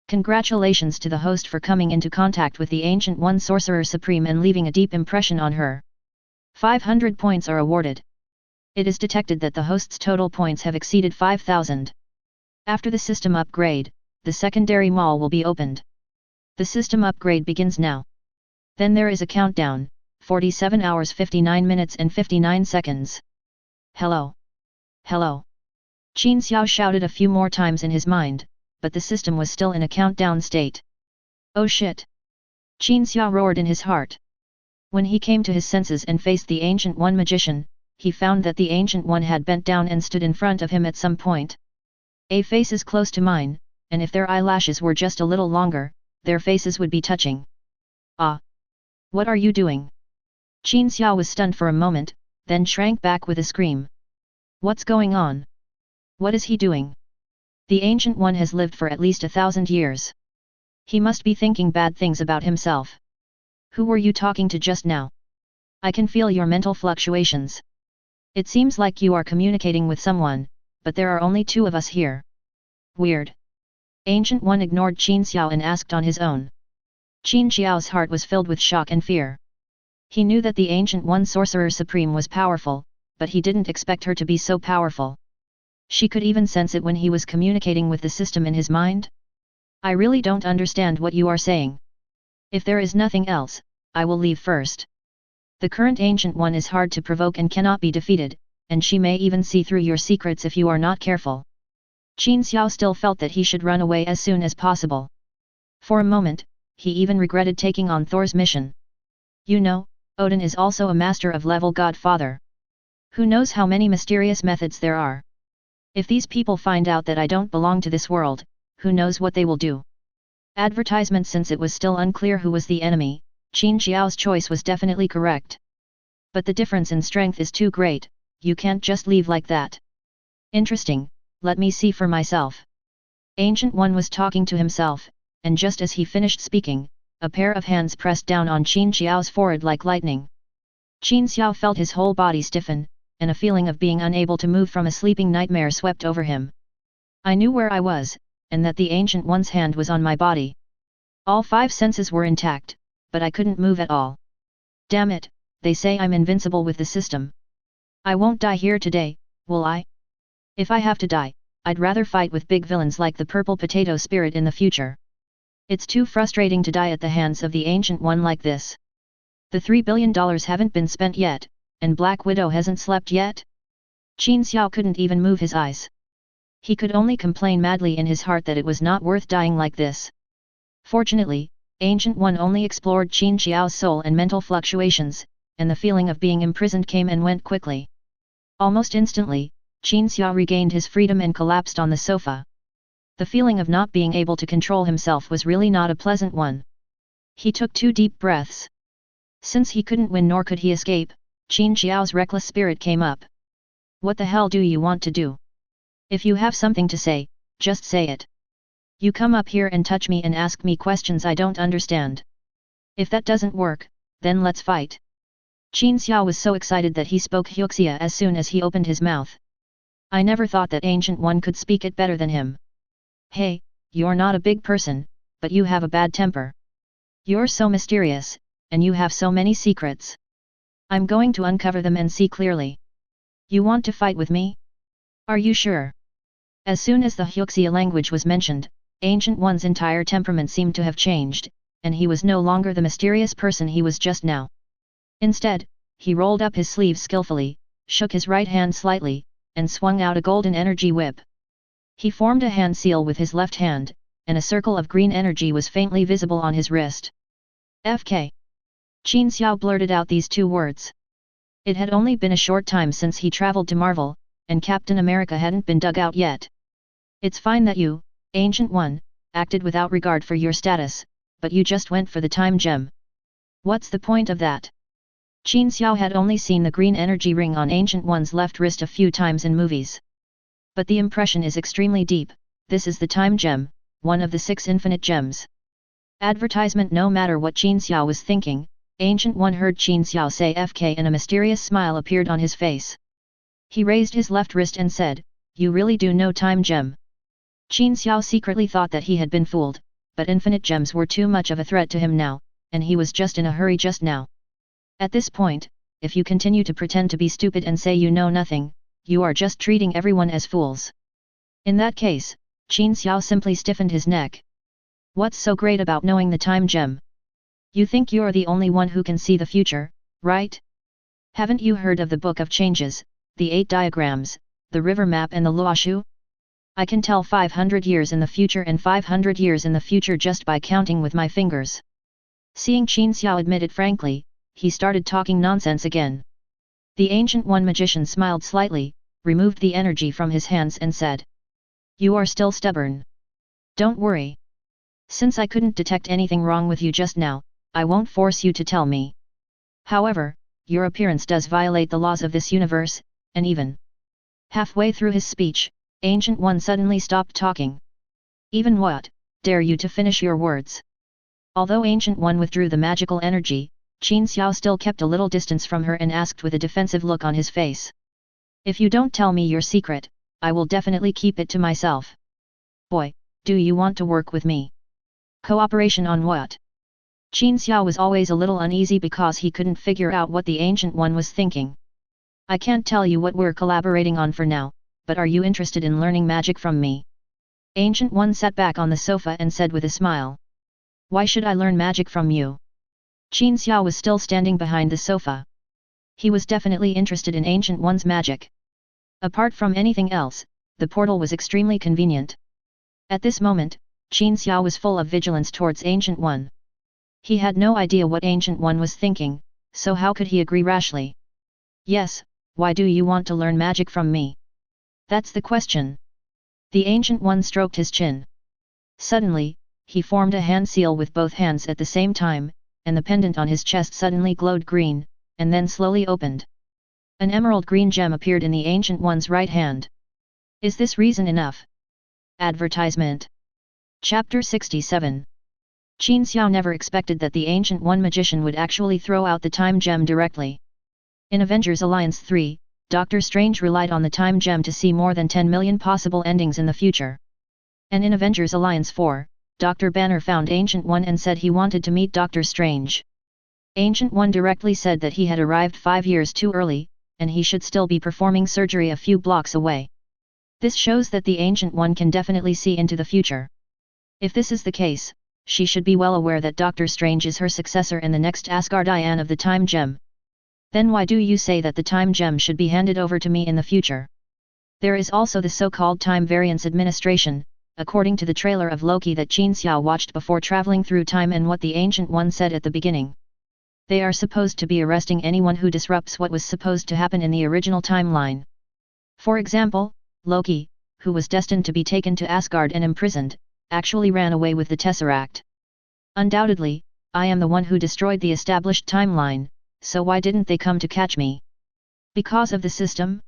[SPEAKER 1] Congratulations to the host for coming into contact with the Ancient One Sorcerer Supreme and leaving a deep impression on her. 500 points are awarded. It is detected that the host's total points have exceeded 5,000. After the system upgrade, the secondary mall will be opened. The system upgrade begins now. Then there is a countdown, 47 hours 59 minutes and 59 seconds. Hello. Hello. Qin Xiao shouted a few more times in his mind, but the system was still in a countdown state. Oh shit! Qin Xiao roared in his heart. When he came to his senses and faced the Ancient One magician, he found that the Ancient One had bent down and stood in front of him at some point. A face is close to mine, and if their eyelashes were just a little longer, their faces would be touching. Ah! What are you doing? Qin Xiao was stunned for a moment, then shrank back with a scream. What's going on? What is he doing? The Ancient One has lived for at least 1,000 years. He must be thinking bad things about himself. Who were you talking to just now? I can feel your mental fluctuations. It seems like you are communicating with someone, but there are only two of us here. Weird. Ancient One ignored Qin Xiao and asked on his own. Qin Xiao's heart was filled with shock and fear. He knew that the Ancient One Sorcerer Supreme was powerful, but he didn't expect her to be so powerful. She could even sense it when he was communicating with the system in his mind. I really don't understand what you are saying. If there is nothing else, I will leave first. The current Ancient One is hard to provoke and cannot be defeated, and she may even see through your secrets if you are not careful. Qin Xiao still felt that he should run away as soon as possible. For a moment, he even regretted taking on Thor's mission. You know, Odin is also a master of level Godfather. Who knows how many mysterious methods there are? If these people find out that I don't belong to this world, who knows what they will do? Advertisement. Since it was still unclear who was the enemy, Qin Xiao's choice was definitely correct. But the difference in strength is too great, you can't just leave like that. Interesting, let me see for myself. Ancient One was talking to himself, and just as he finished speaking, a pair of hands pressed down on Qin Xiao's forehead like lightning. Qin Xiao felt his whole body stiffen, and a feeling of being unable to move from a sleeping nightmare swept over him. I knew where I was, and that the Ancient One's hand was on my body. All 5 senses were intact, but I couldn't move at all. Damn it, they say I'm invincible with the system. I won't die here today, will I? If I have to die, I'd rather fight with big villains like the purple potato spirit in the future. It's too frustrating to die at the hands of the Ancient One like this. The $3 billion haven't been spent yet, and Black Widow hasn't slept yet? Qin Xiao couldn't even move his eyes. He could only complain madly in his heart that it was not worth dying like this. Fortunately, Ancient One only explored Qin Xiao's soul and mental fluctuations, and the feeling of being imprisoned came and went quickly. Almost instantly, Qin Xiao regained his freedom and collapsed on the sofa. The feeling of not being able to control himself was really not a pleasant one. He took 2 deep breaths. Since he couldn't win nor could he escape, Qin Xiao's reckless spirit came up. What the hell do you want to do? If you have something to say, just say it. You come up here and touch me and ask me questions I don't understand. If that doesn't work, then let's fight. Qin Xiao was so excited that he spoke Huxia as soon as he opened his mouth. I never thought that Ancient One could speak it better than him. Hey, you're not a big person, but you have a bad temper. You're so mysterious, and you have so many secrets. I'm going to uncover them and see clearly. You want to fight with me? Are you sure? As soon as the Huxia language was mentioned, Ancient One's entire temperament seemed to have changed, and he was no longer the mysterious person he was just now. Instead, he rolled up his sleeves skillfully, shook his right hand slightly, and swung out a golden energy whip. He formed a hand seal with his left hand, and a circle of green energy was faintly visible on his wrist. FK. Qin Xiao blurted out these 2 words. It had only been a short time since he traveled to Marvel, and Captain America hadn't been dug out yet. It's fine that you, Ancient One, acted without regard for your status, but you just went for the time gem. What's the point of that? Qin Xiao had only seen the green energy ring on Ancient One's left wrist a few times in movies. But the impression is extremely deep. This is the time gem, one of the 6 infinite gems. Advertisement. No matter what Qin Xiao was thinking, Ancient One heard Qin Xiao say FK and a mysterious smile appeared on his face. He raised his left wrist and said, "You really do know time gem?" Qin Xiao secretly thought that he had been fooled, but infinite gems were too much of a threat to him now, and he was just in a hurry just now. At this point, if you continue to pretend to be stupid and say you know nothing, you are just treating everyone as fools. In that case, Qin Xiao simply stiffened his neck. What's so great about knowing the time gem? You think you're the only one who can see the future, right? Haven't you heard of the Book of Changes, the 8 diagrams, the river map and the Luoshu? I can tell 500 years in the future and 500 years in the future just by counting with my fingers. Seeing Qin Xiao admit it frankly, he started talking nonsense again. The Ancient One magician smiled slightly, removed the energy from his hands and said, "You are still stubborn. Don't worry. Since I couldn't detect anything wrong with you just now, I won't force you to tell me. However, your appearance does violate the laws of this universe, and even..." Halfway through his speech, Ancient One suddenly stopped talking. "Even what? Dare you to finish your words?" Although Ancient One withdrew the magical energy, Qin Xiao still kept a little distance from her and asked with a defensive look on his face. "If you don't tell me your secret, I will definitely keep it to myself." "Boy, do you want to work with me? Cooperation on what?" Qin Xiao was always a little uneasy because he couldn't figure out what the Ancient One was thinking. "I can't tell you what we're collaborating on for now, but are you interested in learning magic from me?" Ancient One sat back on the sofa and said with a smile. "Why should I learn magic from you?" Qin Xiao was still standing behind the sofa. He was definitely interested in Ancient One's magic. Apart from anything else, the portal was extremely convenient. At this moment, Qin Xiao was full of vigilance towards Ancient One. He had no idea what Ancient One was thinking, so how could he agree rashly? "Yes, why do you want to learn magic from me? That's the question." The Ancient One stroked his chin. Suddenly, he formed a hand seal with both hands at the same time, and the pendant on his chest suddenly glowed green, and then slowly opened. An emerald green gem appeared in the Ancient One's right hand. Is this reason enough? Advertisement. Chapter 67. Qin Xiao never expected that the Ancient One magician would actually throw out the time gem directly. In Avengers Alliance 3, Doctor Strange relied on the time gem to see more than 10 million possible endings in the future. And in Avengers Alliance 4, Dr. Banner found Ancient One and said he wanted to meet Doctor Strange. Ancient One directly said that he had arrived 5 years too early, and he should still be performing surgery a few blocks away. This shows that the Ancient One can definitely see into the future. If this is the case, she should be well aware that Doctor Strange is her successor and the next Asgardian of the Time Gem. Then why do you say that the Time Gem should be handed over to me in the future? There is also the so-called Time Variance Administration, according to the trailer of Loki that Qin Xiao watched before traveling through time and what the Ancient One said at the beginning. They are supposed to be arresting anyone who disrupts what was supposed to happen in the original timeline. For example, Loki, who was destined to be taken to Asgard and imprisoned, actually ran away with the Tesseract. Undoubtedly, I am the one who destroyed the established timeline, so why didn't they come to catch me? Because of the system?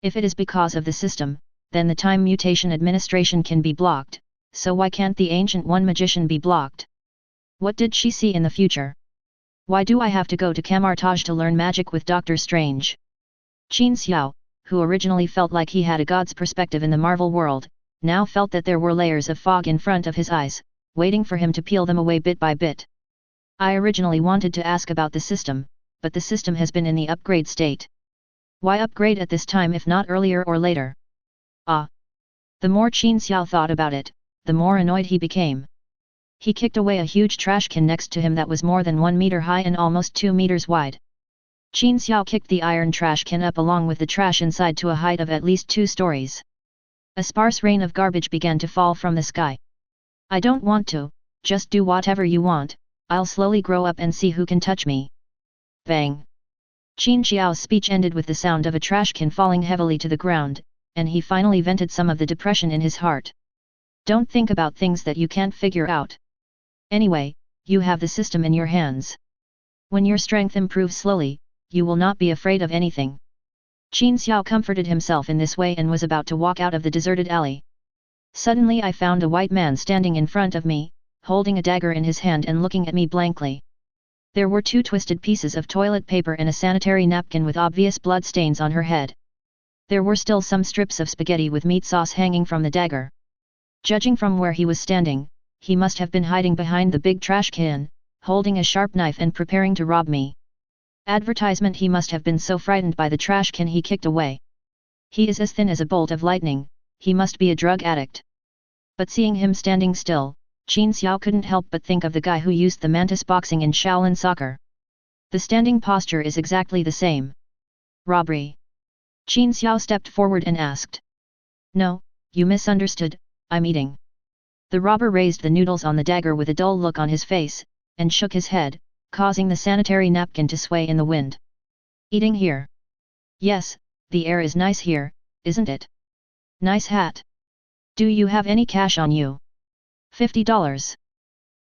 [SPEAKER 1] If it is because of the system, then the Time Mutation Administration can be blocked, so why can't the Ancient One magician be blocked? What did she see in the future? Why do I have to go to Camartage to learn magic with Doctor Strange? Qin Xiao, who originally felt like he had a god's perspective in the Marvel world, now felt that there were layers of fog in front of his eyes, waiting for him to peel them away bit by bit. I originally wanted to ask about the system, but the system has been in the upgrade state. Why upgrade at this time if not earlier or later? The more Qin Xiao thought about it, the more annoyed he became. He kicked away a huge trash can next to him that was more than 1 meter high and almost 2 meters wide. Qin Xiao kicked the iron trash can up along with the trash inside to a height of at least 2 stories. A sparse rain of garbage began to fall from the sky. I don't want to, just do whatever you want, I'll slowly grow up and see who can touch me. Bang! Qin Xiao's speech ended with the sound of a trash can falling heavily to the ground, and he finally vented some of the depression in his heart. Don't think about things that you can't figure out. Anyway, you have the system in your hands. When your strength improves slowly, you will not be afraid of anything. Qin Xiao comforted himself in this way and was about to walk out of the deserted alley. Suddenly I found a white man standing in front of me, holding a dagger in his hand and looking at me blankly. There were 2 twisted pieces of toilet paper and a sanitary napkin with obvious blood stains on her head. There were still some strips of spaghetti with meat sauce hanging from the dagger. Judging from where he was standing, he must have been hiding behind the big trash can, holding a sharp knife and preparing to rob me. Advertisement. He must have been so frightened by the trash can he kicked away. He is as thin as a bolt of lightning, he must be a drug addict. But seeing him standing still, Qin Xiao couldn't help but think of the guy who used the mantis boxing in Shaolin soccer. The standing posture is exactly the same. Robbery. Qin Xiao stepped forward and asked. No, you misunderstood, I'm eating. The robber raised the noodles on the dagger with a dull look on his face, and shook his head, causing the sanitary napkin to sway in the wind. Eating here? Yes, the air is nice here, isn't it? Nice hat. Do you have any cash on you? $50.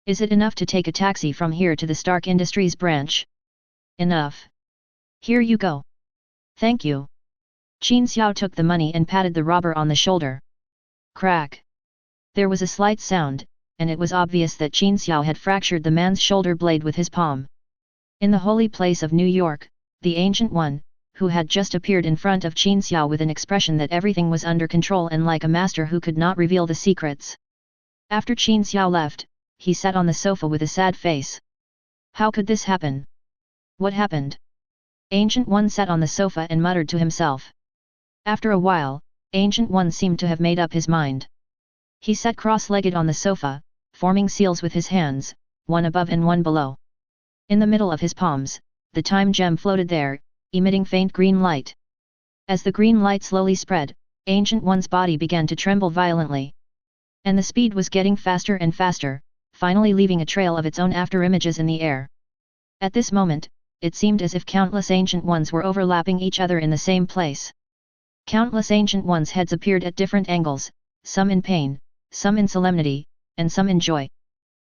[SPEAKER 1] Is it enough to take a taxi from here to the Stark Industries branch? Enough. Here you go. Thank you. Qin Xiao took the money and patted the robber on the shoulder. Crack. There was a slight sound, and it was obvious that Qin Xiao had fractured the man's shoulder blade with his palm. In the holy place of New York, the Ancient One, who had just appeared in front of Qin Xiao with an expression that everything was under control and like a master who could not reveal the secrets. After Qin Xiao left, he sat on the sofa with a sad face. How could this happen? What happened? Ancient One sat on the sofa and muttered to himself. After a while, Ancient One seemed to have made up his mind. He sat cross-legged on the sofa, forming seals with his hands, one above and one below. In the middle of his palms, the time gem floated there, emitting faint green light. As the green light slowly spread, Ancient One's body began to tremble violently. And the speed was getting faster and faster, finally leaving a trail of its own after-images in the air. At this moment, it seemed as if countless Ancient Ones were overlapping each other in the same place. Countless Ancient Ones' heads appeared at different angles, some in pain, some in solemnity, and some in joy.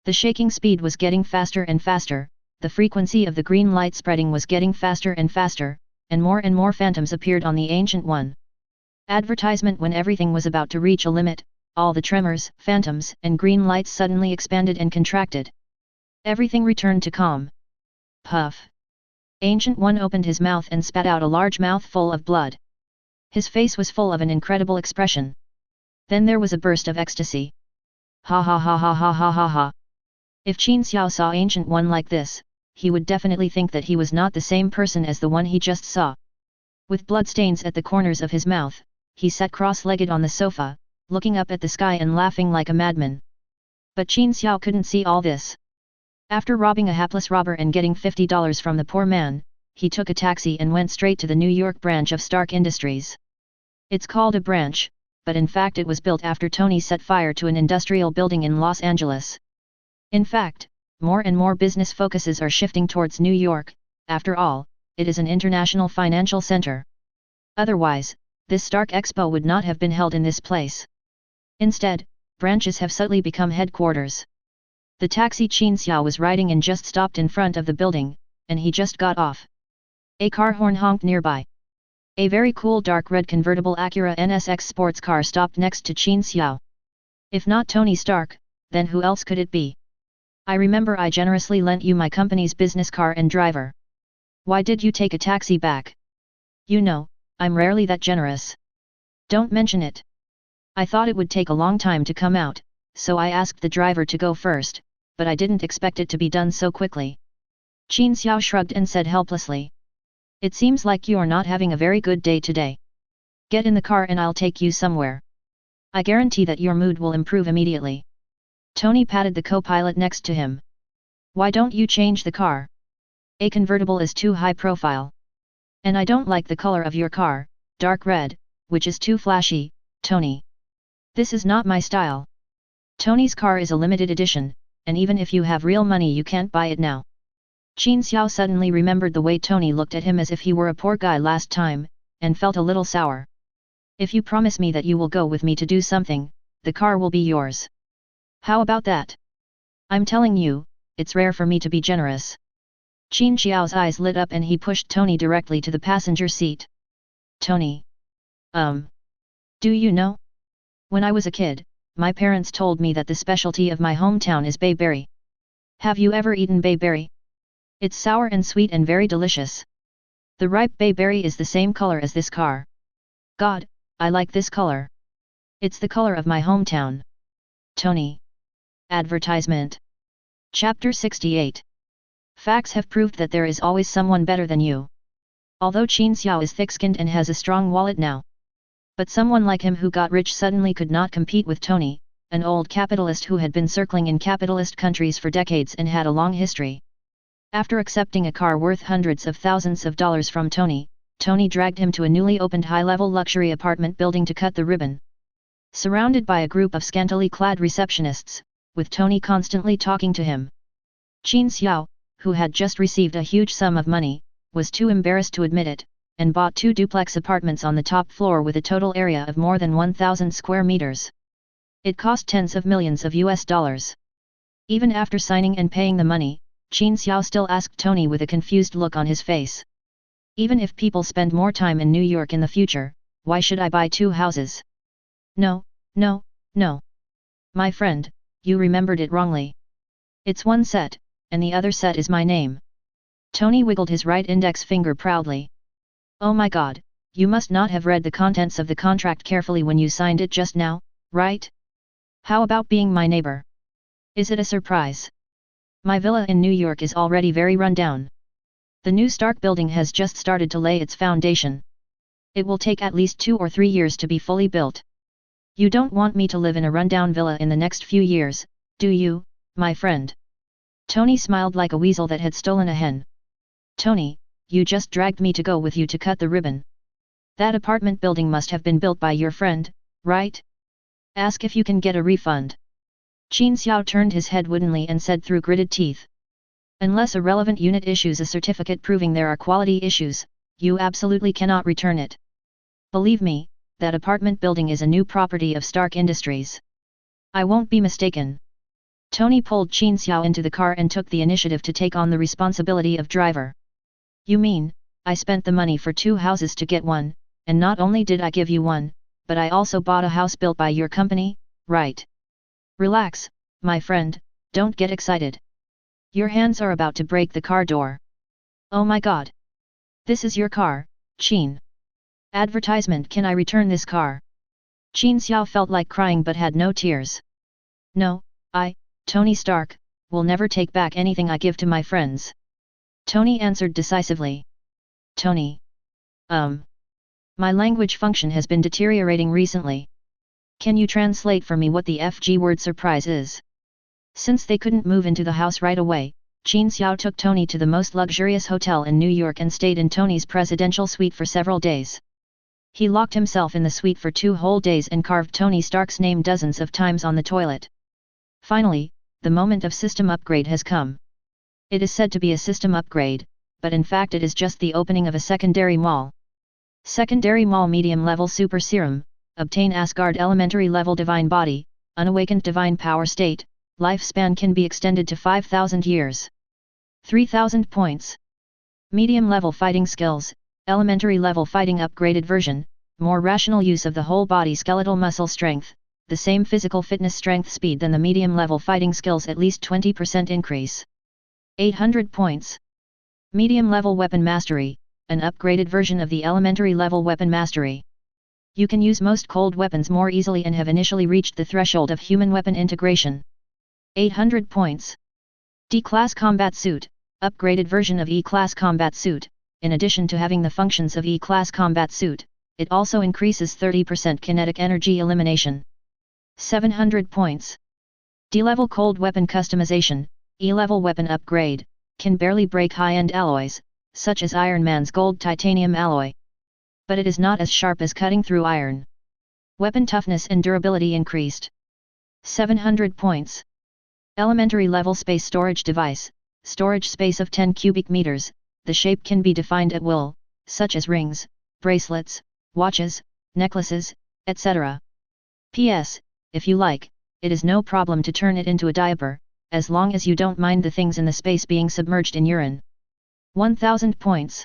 [SPEAKER 1] The shaking speed was getting faster and faster, the frequency of the green light spreading was getting faster and more phantoms appeared on the Ancient One. Advertisement. When everything was about to reach a limit, all the tremors, phantoms, and green lights suddenly expanded and contracted. Everything returned to calm. Puff. Ancient One opened his mouth and spat out a large mouthful of blood. His face was full of an incredible expression. Then there was a burst of ecstasy. Ha ha ha ha ha ha ha ha. If Qin Xiao saw Ancient One like this, he would definitely think that he was not the same person as the one he just saw. With bloodstains at the corners of his mouth, he sat cross-legged on the sofa, looking up at the sky and laughing like a madman. But Qin Xiao couldn't see all this. After robbing a hapless robber and getting $50 from the poor man, he took a taxi and went straight to the New York branch of Stark Industries. It's called a branch, but in fact it was built after Tony set fire to an industrial building in Los Angeles. In fact, more and more business focuses are shifting towards New York. After all, it is an international financial center. Otherwise, this Stark Expo would not have been held in this place. Instead, branches have subtly become headquarters. The taxi Qin Xiao was riding in just stopped in front of the building, and he just got off. A car horn honked nearby. A very cool dark red convertible Acura NSX sports car stopped next to Qin Xiao. If not Tony Stark, then who else could it be? I remember I generously lent you my company's business car and driver. Why did you take a taxi back? You know, I'm rarely that generous. Don't mention it. I thought it would take a long time to come out, so I asked the driver to go first, but I didn't expect it to be done so quickly. Qin Xiao shrugged and said helplessly. It seems like you are not having a very good day today. Get in the car and I'll take you somewhere. I guarantee that your mood will improve immediately. Tony patted the co-pilot next to him. Why don't you change the car? A convertible is too high profile. And I don't like the color of your car, dark red, which is too flashy, Tony. This is not my style. Tony's car is a limited edition, and even if you have real money you can't buy it now. Qin Xiao suddenly remembered the way Tony looked at him as if he were a poor guy last time, and felt a little sour. If you promise me that you will go with me to do something, the car will be yours. How about that? I'm telling you, it's rare for me to be generous. Qin Xiao's eyes lit up and he pushed Tony directly to the passenger seat. Tony. Do you know? When I was a kid, my parents told me that the specialty of my hometown is bayberry. Have you ever eaten bayberry? It's sour and sweet and very delicious. The ripe bayberry is the same color as this car. God, I like this color. It's the color of my hometown. Tony. Advertisement. Chapter 68. Facts have proved that there is always someone better than you. Although Qin Xiao is thick-skinned and has a strong wallet now. But someone like him who got rich suddenly could not compete with Tony, an old capitalist who had been circling in capitalist countries for decades and had a long history. After accepting a car worth hundreds of thousands of dollars from Tony, Tony dragged him to a newly opened high-level luxury apartment building to cut the ribbon. Surrounded by a group of scantily clad receptionists, with Tony constantly talking to him. Qin Xiao, who had just received a huge sum of money, was too embarrassed to admit it, and bought 2 duplex apartments on the top floor with a total area of more than 1,000 square meters. It cost tens of millions of US dollars. Even after signing and paying the money, Qin Xiao still asked Tony with a confused look on his face. Even if people spend more time in New York in the future, why should I buy 2 houses? No, no, no. My friend, you remembered it wrongly. It's one set, and the other set is my name. Tony wiggled his right index finger proudly. Oh my God, you must not have read the contents of the contract carefully when you signed it just now, right? How about being my neighbor? Is it a surprise? My villa in New York is already very run down. The new Stark building has just started to lay its foundation. It will take at least 2 or 3 years to be fully built. You don't want me to live in a rundown villa in the next few years, do you, my friend? Tony smiled like a weasel that had stolen a hen. Tony, you just dragged me to go with you to cut the ribbon. That apartment building must have been built by your friend, right? Ask if you can get a refund. Qin Xiao turned his head woodenly and said through gritted teeth. Unless a relevant unit issues a certificate proving there are quality issues, you absolutely cannot return it. Believe me, that apartment building is a new property of Stark Industries. I won't be mistaken. Tony pulled Qin Xiao into the car and took the initiative to take on the responsibility of driver. You mean, I spent the money for 2 houses to get one, and not only did I give you one, but I also bought a house built by your company, right? Relax, my friend, don't get excited. Your hands are about to break the car door. Oh my God! This is your car, Qin. Advertisement. Can I return this car? Qin Xiao felt like crying but had no tears. No, Tony Stark, will never take back anything I give to my friends. Tony answered decisively. Tony. My language function has been deteriorating recently. Can you translate for me what the FG word surprise is? Since they couldn't move into the house right away, Qin Xiao took Tony to the most luxurious hotel in New York and stayed in Tony's presidential suite for several days. He locked himself in the suite for 2 whole days and carved Tony Stark's name dozens of times on the toilet. Finally, the moment of system upgrade has come. It is said to be a system upgrade, but in fact it is just the opening of a secondary mall. Secondary mall medium level super serum, obtain Asgard elementary level divine body, unawakened divine power state, lifespan can be extended to 5,000 years. 3,000 points. Medium level fighting skills, elementary level fighting upgraded version, more rational use of the whole body skeletal muscle strength, the same physical fitness strength speed than the medium level fighting skills at least 20% increase. 800 points. Medium level weapon mastery, an upgraded version of the elementary level weapon mastery. You can use most cold weapons more easily and have initially reached the threshold of human weapon integration. 800 points. D-Class Combat Suit, upgraded version of E-Class Combat Suit. In addition to having the functions of E-Class Combat Suit, it also increases 30% kinetic energy elimination. 700 points. D-Level Cold Weapon Customization, E-Level Weapon Upgrade, can barely break high-end alloys, such as Iron Man's gold titanium alloy. But it is not as sharp as cutting through iron. Weapon toughness and durability increased. 700 points. Elementary level space storage device, storage space of 10 cubic meters, the shape can be defined at will, such as rings, bracelets, watches, necklaces, etc. P.S. If you like, it is no problem to turn it into a diaper, as long as you don't mind the things in the space being submerged in urine. 1,000 points.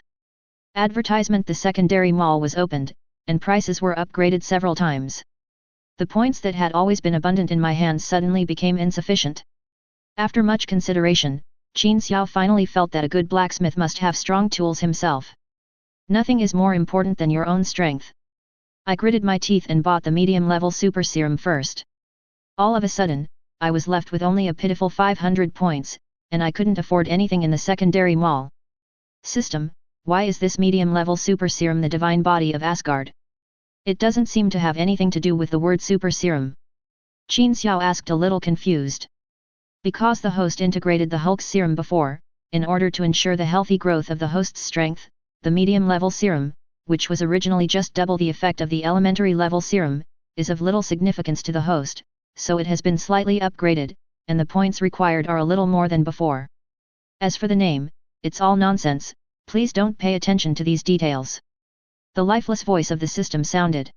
[SPEAKER 1] Advertisement. The secondary mall was opened, and prices were upgraded several times. The points that had always been abundant in my hands suddenly became insufficient. After much consideration, Qin Xiao finally felt that a good blacksmith must have strong tools himself. Nothing is more important than your own strength. I gritted my teeth and bought the medium-level super serum first. All of a sudden, I was left with only a pitiful 500 points, and I couldn't afford anything in the secondary mall. System, why is this medium-level super serum the divine body of Asgard? It doesn't seem to have anything to do with the word super serum. Qin Xiao asked a little confused. Because the host integrated the Hulk serum before, in order to ensure the healthy growth of the host's strength, the medium-level serum, which was originally just double the effect of the elementary level serum, is of little significance to the host, so it has been slightly upgraded, and the points required are a little more than before. As for the name, it's all nonsense, please don't pay attention to these details. The lifeless voice of the system sounded.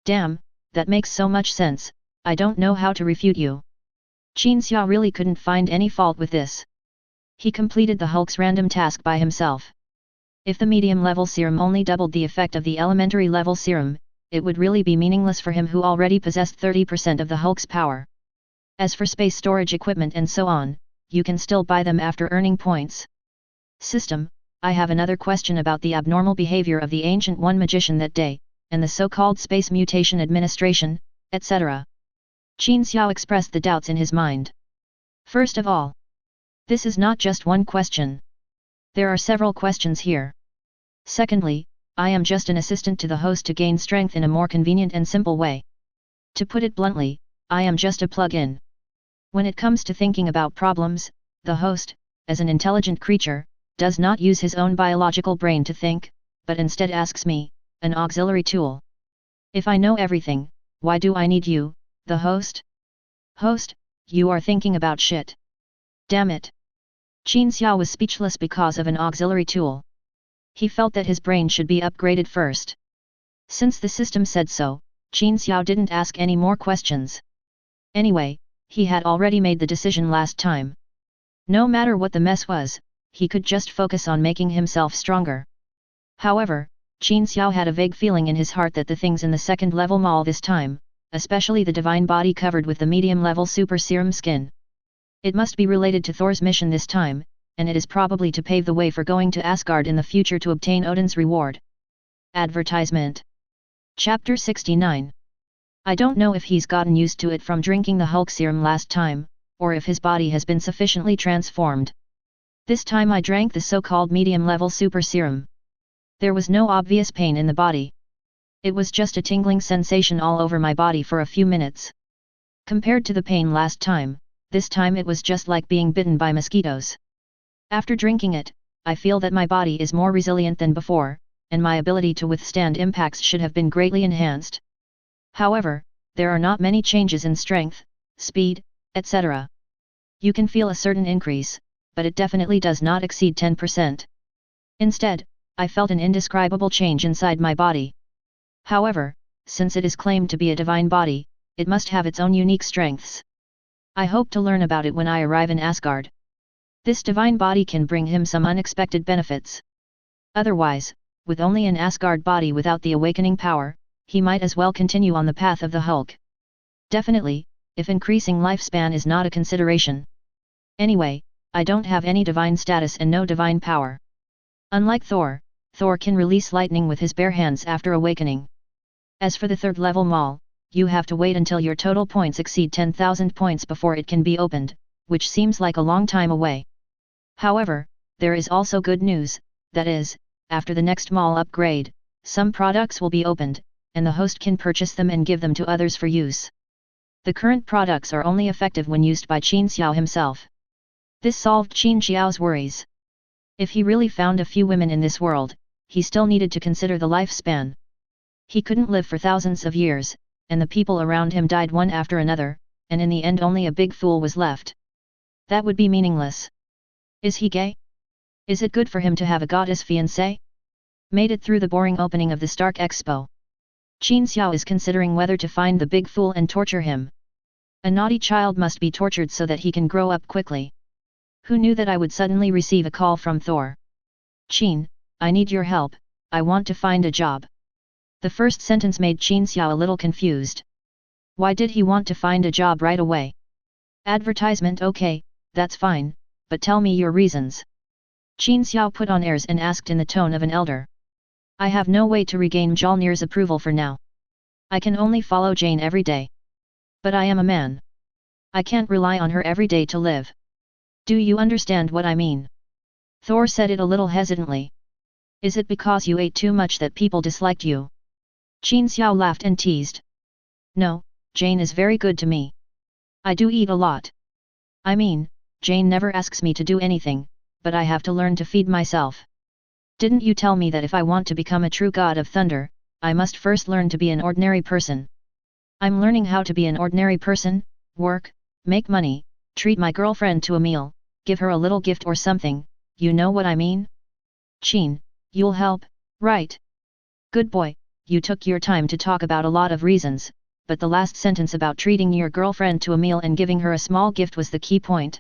[SPEAKER 1] Damn, that makes so much sense, I don't know how to refute you. Qin Xiao really couldn't find any fault with this. He completed the Hulk's random task by himself. If the medium-level serum only doubled the effect of the elementary level serum, it would really be meaningless for him who already possessed 30% of the Hulk's power. As for space storage equipment and so on, you can still buy them after earning points. System, I have another question about the abnormal behavior of the Ancient One magician that day, and the so-called Space Mutation Administration, etc. Qin Xiao expressed the doubts in his mind. First of all, this is not just one question. There are several questions here. Secondly, I am just an assistant to the host to gain strength in a more convenient and simple way. To put it bluntly, I am just a plug-in. When it comes to thinking about problems, the host, as an intelligent creature, does not use his own biological brain to think, but instead asks me, an auxiliary tool. If I know everything, why do I need you, the host? Host, you are thinking about shit. Damn it. Qin Xiao was speechless because of an auxiliary tool. He felt that his brain should be upgraded first. Since the system said so, Qin Xiao didn't ask any more questions. Anyway, he had already made the decision last time. No matter what the mess was, he could just focus on making himself stronger. However, Qin Xiao had a vague feeling in his heart that the things in the second-level mall this time, especially the divine body covered with the medium-level super serum skin. It must be related to Thor's mission this time, and it is probably to pave the way for going to Asgard in the future to obtain Odin's reward. Advertisement. Chapter 69. I don't know if he's gotten used to it from drinking the Hulk serum last time, or if his body has been sufficiently transformed. This time I drank the so-called medium-level super serum. There was no obvious pain in the body. It was just a tingling sensation all over my body for a few minutes. Compared to the pain last time, this time it was just like being bitten by mosquitoes. After drinking it, I feel that my body is more resilient than before, and my ability to withstand impacts should have been greatly enhanced. However, there are not many changes in strength, speed, etc. You can feel a certain increase, but it definitely does not exceed 10%. Instead, I felt an indescribable change inside my body. However, since it is claimed to be a divine body, it must have its own unique strengths. I hope to learn about it when I arrive in Asgard. This divine body can bring him some unexpected benefits. Otherwise, with only an Asgard body without the awakening power, he might as well continue on the path of the Hulk. Definitely, if increasing lifespan is not a consideration. Anyway, I don't have any divine status and no divine power. Unlike Thor, Thor can release lightning with his bare hands after awakening. As for the third level mall, you have to wait until your total points exceed 10,000 points before it can be opened, which seems like a long time away. However, there is also good news, that is, after the next mall upgrade, some products will be opened, and the host can purchase them and give them to others for use. The current products are only effective when used by Qin Xiao himself. This solved Qin Xiao's worries. If he really found a few women in this world, he still needed to consider the lifespan. He couldn't live for thousands of years, and the people around him died one after another, and in the end only a big fool was left. That would be meaningless. Is he gay? Is it good for him to have a goddess fiancée? Made it through the boring opening of the Stark Expo. Qin Xiao is considering whether to find the big fool and torture him. A naughty child must be tortured so that he can grow up quickly. Who knew that I would suddenly receive a call from Thor? Qin, I need your help, I want to find a job. The first sentence made Qin Xiao a little confused. Why did he want to find a job right away? Advertisement, okay, that's fine, but tell me your reasons. Qin Xiao put on airs and asked in the tone of an elder. I have no way to regain Mjolnir's approval for now. I can only follow Jane every day. But I am a man. I can't rely on her every day to live. Do you understand what I mean? Thor said it a little hesitantly. Is it because you ate too much that people disliked you? Qin Xiao laughed and teased. No, Jane is very good to me. I do eat a lot. I mean, Jane never asks me to do anything, but I have to learn to feed myself. Didn't you tell me that if I want to become a true god of thunder, I must first learn to be an ordinary person? I'm learning how to be an ordinary person, work, make money, treat my girlfriend to a meal, give her a little gift or something, you know what I mean? Qin, you'll help, right? Good boy, you took your time to talk about a lot of reasons, but the last sentence about treating your girlfriend to a meal and giving her a small gift was the key point.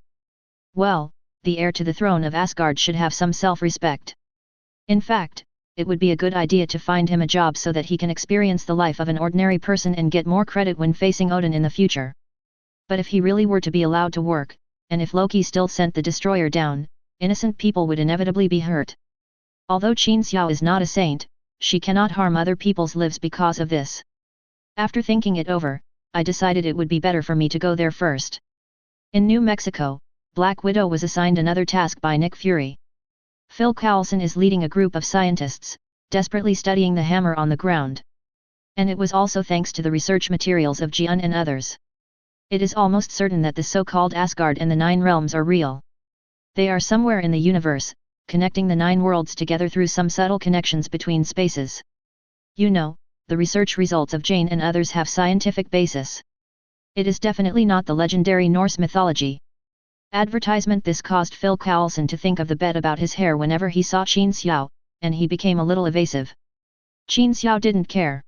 [SPEAKER 1] Well, the heir to the throne of Asgard should have some self-respect. In fact, it would be a good idea to find him a job so that he can experience the life of an ordinary person and get more credit when facing Odin in the future. But if he really were to be allowed to work, and if Loki still sent the destroyer down, innocent people would inevitably be hurt. Although Qin Xiao is not a saint, she cannot harm other people's lives because of this. After thinking it over, I decided it would be better for me to go there first. In New Mexico, Black Widow was assigned another task by Nick Fury. Phil Coulson is leading a group of scientists, desperately studying the hammer on the ground. And it was also thanks to the research materials of Jian and others. It is almost certain that the so-called Asgard and the Nine Realms are real. They are somewhere in the universe, connecting the nine worlds together through some subtle connections between spaces. You know, the research results of Jane and others have scientific basis. It is definitely not the legendary Norse mythology. Advertisement. This caused Phil Coulson to think of the bet about his hair whenever he saw Qin Xiao, and he became a little evasive. Qin Xiao didn't care.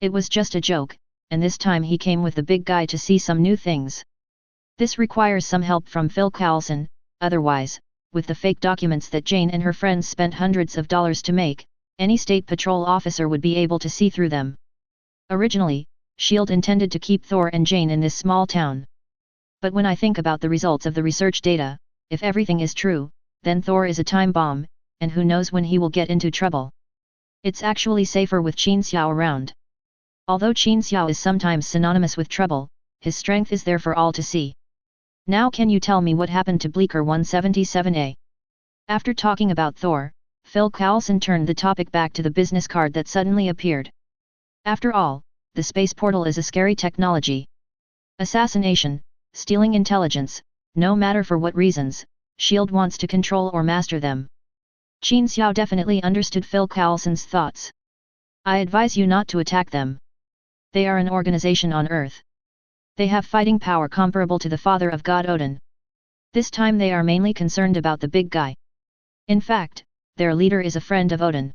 [SPEAKER 1] It was just a joke, and this time he came with the big guy to see some new things. This requires some help from Phil Coulson, otherwise, with the fake documents that Jane and her friends spent hundreds of dollars to make, any state patrol officer would be able to see through them. Originally, S.H.I.E.L.D. intended to keep Thor and Jane in this small town. But when I think about the results of the research data, if everything is true, then Thor is a time bomb, and who knows when he will get into trouble. It's actually safer with Qin Xiao around. Although Qin Xiao is sometimes synonymous with trouble, his strength is there for all to see. Now can you tell me what happened to Bleecker 177A? After talking about Thor, Phil Coulson turned the topic back to the business card that suddenly appeared. After all, the space portal is a scary technology. Assassination, stealing intelligence, no matter for what reasons, S.H.I.E.L.D. wants to control or master them. Qin Xiao definitely understood Phil Coulson's thoughts. I advise you not to attack them. They are an organization on Earth. They have fighting power comparable to the father of God Odin. This time they are mainly concerned about the big guy. In fact, their leader is a friend of Odin.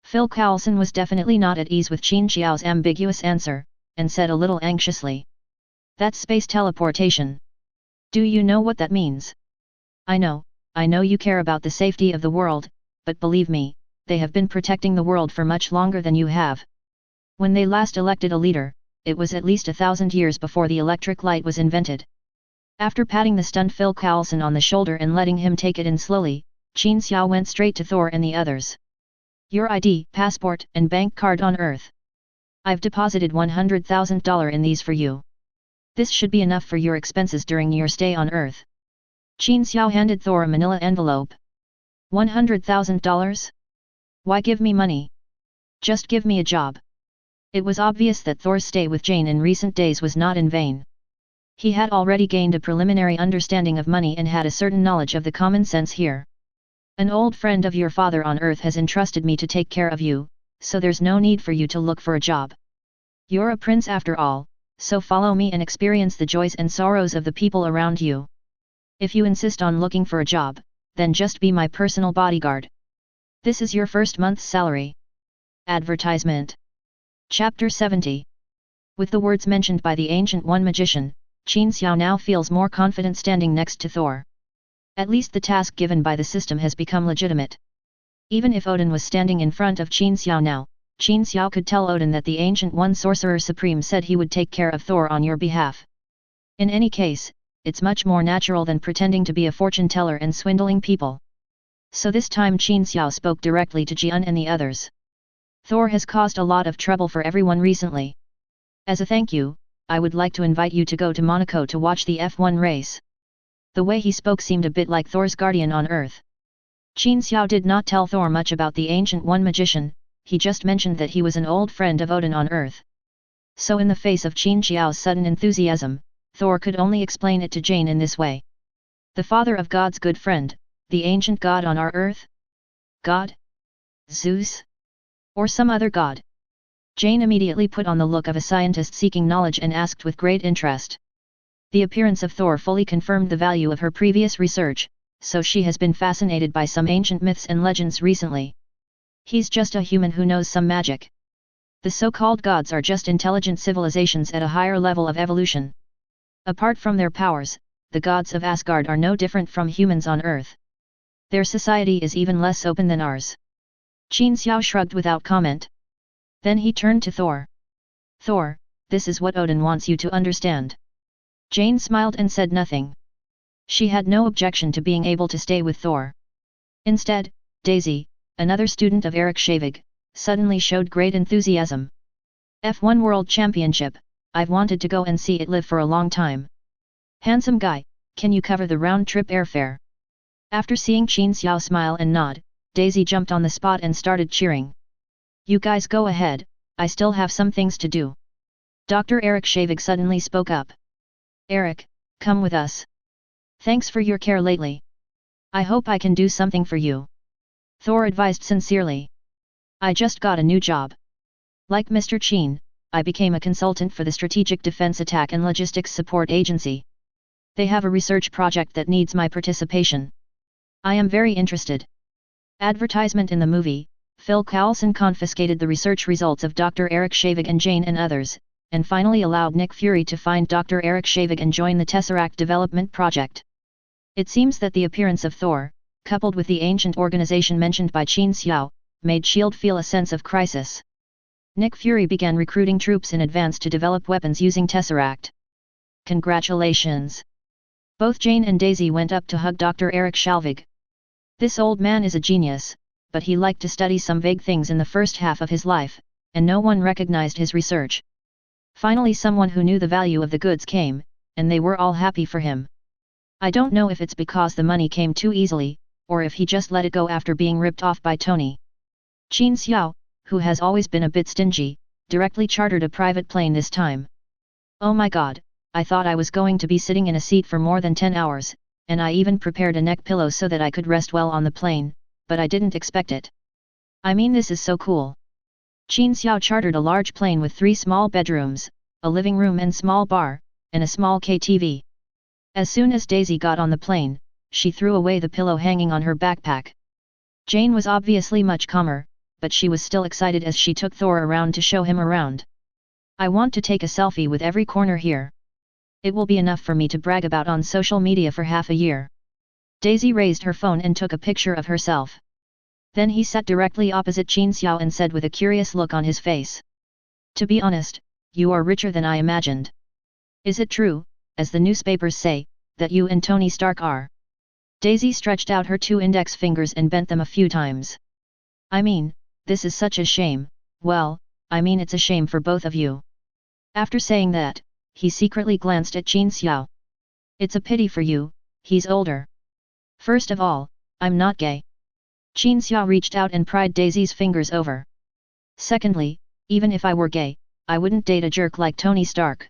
[SPEAKER 1] Phil Coulson was definitely not at ease with Qin Xiao's ambiguous answer, and said a little anxiously. That's space teleportation. Do you know what that means? I know you care about the safety of the world, but believe me, they have been protecting the world for much longer than you have. When they last elected a leader, it was at least 1,000 years before the electric light was invented. After patting the stunned Phil Coulson on the shoulder and letting him take it in slowly, Qin Xiao went straight to Thor and the others. Your ID, passport, and bank card on Earth. I've deposited $100,000 in these for you. This should be enough for your expenses during your stay on Earth. Qin Xiao handed Thor a manila envelope. $100,000? Why give me money? Just give me a job. It was obvious that Thor's stay with Jane in recent days was not in vain. He had already gained a preliminary understanding of money and had a certain knowledge of the common sense here. An old friend of your father on Earth has entrusted me to take care of you, so there's no need for you to look for a job. You're a prince after all, so follow me and experience the joys and sorrows of the people around you. If you insist on looking for a job, then just be my personal bodyguard. This is your first month's salary. Advertisement. Chapter 70. With the words mentioned by the Ancient One magician, Qin Xiao now feels more confident standing next to Thor. At least the task given by the system has become legitimate. Even if Odin was standing in front of Qin Xiao now, Qin Xiao could tell Odin that the Ancient One Sorcerer Supreme said he would take care of Thor on your behalf. In any case, it's much more natural than pretending to be a fortune teller and swindling people. So this time Qin Xiao spoke directly to Jian and the others. Thor has caused a lot of trouble for everyone recently. As a thank you, I would like to invite you to go to Monaco to watch the F1 race. The way he spoke seemed a bit like Thor's guardian on Earth. Qin Xiao did not tell Thor much about the Ancient One magician, he just mentioned that he was an old friend of Odin on Earth. So in the face of Qin Xiao's sudden enthusiasm, Thor could only explain it to Jane in this way. The father of God's good friend, the ancient god on our Earth? God? Zeus? Or some other god? Jane immediately put on the look of a scientist seeking knowledge and asked with great interest. The appearance of Thor fully confirmed the value of her previous research, so she has been fascinated by some ancient myths and legends recently. He's just a human who knows some magic. The so-called gods are just intelligent civilizations at a higher level of evolution. Apart from their powers, the gods of Asgard are no different from humans on Earth. Their society is even less open than ours. Qin Xiao shrugged without comment. Then he turned to Thor. Thor, this is what Odin wants you to understand. Jane smiled and said nothing. She had no objection to being able to stay with Thor. Instead, Daisy, another student of Eric Shavig, suddenly showed great enthusiasm. F1 World Championship, I've wanted to go and see it live for a long time. Handsome guy, can you cover the round-trip airfare? After seeing Qin Xiao smile and nod, Daisy jumped on the spot and started cheering. You guys go ahead, I still have some things to do. Dr. Eric Shavig suddenly spoke up. Eric, come with us. Thanks for your care lately. I hope I can do something for you. Thor advised sincerely. I just got a new job. Like Mr. Qin, I became a consultant for the Strategic Defense Attack and Logistics Support Agency. They have a research project that needs my participation. I am very interested. Advertisement in the movie, Phil Coulson confiscated the research results of Dr. Eric Shavig and Jane and others, and finally allowed Nick Fury to find Dr. Eric Shavig and join the Tesseract development project. It seems that the appearance of Thor, coupled with the ancient organization mentioned by Qin Xiao, made S.H.I.E.L.D. feel a sense of crisis. Nick Fury began recruiting troops in advance to develop weapons using Tesseract. Congratulations! Both Jane and Daisy went up to hug Dr. Eric Shavig. This old man is a genius, but he liked to study some vague things in the first half of his life, and no one recognized his research. Finally someone who knew the value of the goods came, and they were all happy for him. I don't know if it's because the money came too easily, or if he just let it go after being ripped off by Tony. Qin Xiao, who has always been a bit stingy, directly chartered a private plane this time. Oh my god, I thought I was going to be sitting in a seat for more than 10 hours, and I even prepared a neck pillow so that I could rest well on the plane, but I didn't expect it. I mean, this is so cool. Qin Xiao chartered a large plane with 3 small bedrooms, a living room and small bar, and a small KTV. As soon as Daisy got on the plane, she threw away the pillow hanging on her backpack. Jane was obviously much calmer, but she was still excited as she took Thor around to show him around. I want to take a selfie with every corner here. It will be enough for me to brag about on social media for half a year. Daisy raised her phone and took a picture of herself. Then he sat directly opposite Qin Xiao and said with a curious look on his face. To be honest, you are richer than I imagined. Is it true, as the newspapers say, that you and Tony Stark are? Daisy stretched out her 2 index fingers and bent them a few times. I mean, this is such a shame. Well, I mean, it's a shame for both of you. After saying that, he secretly glanced at Qin Xiao. It's a pity for you, he's older. First of all, I'm not gay. Qin Xiao reached out and pried Daisy's fingers over. Secondly, even if I were gay, I wouldn't date a jerk like Tony Stark.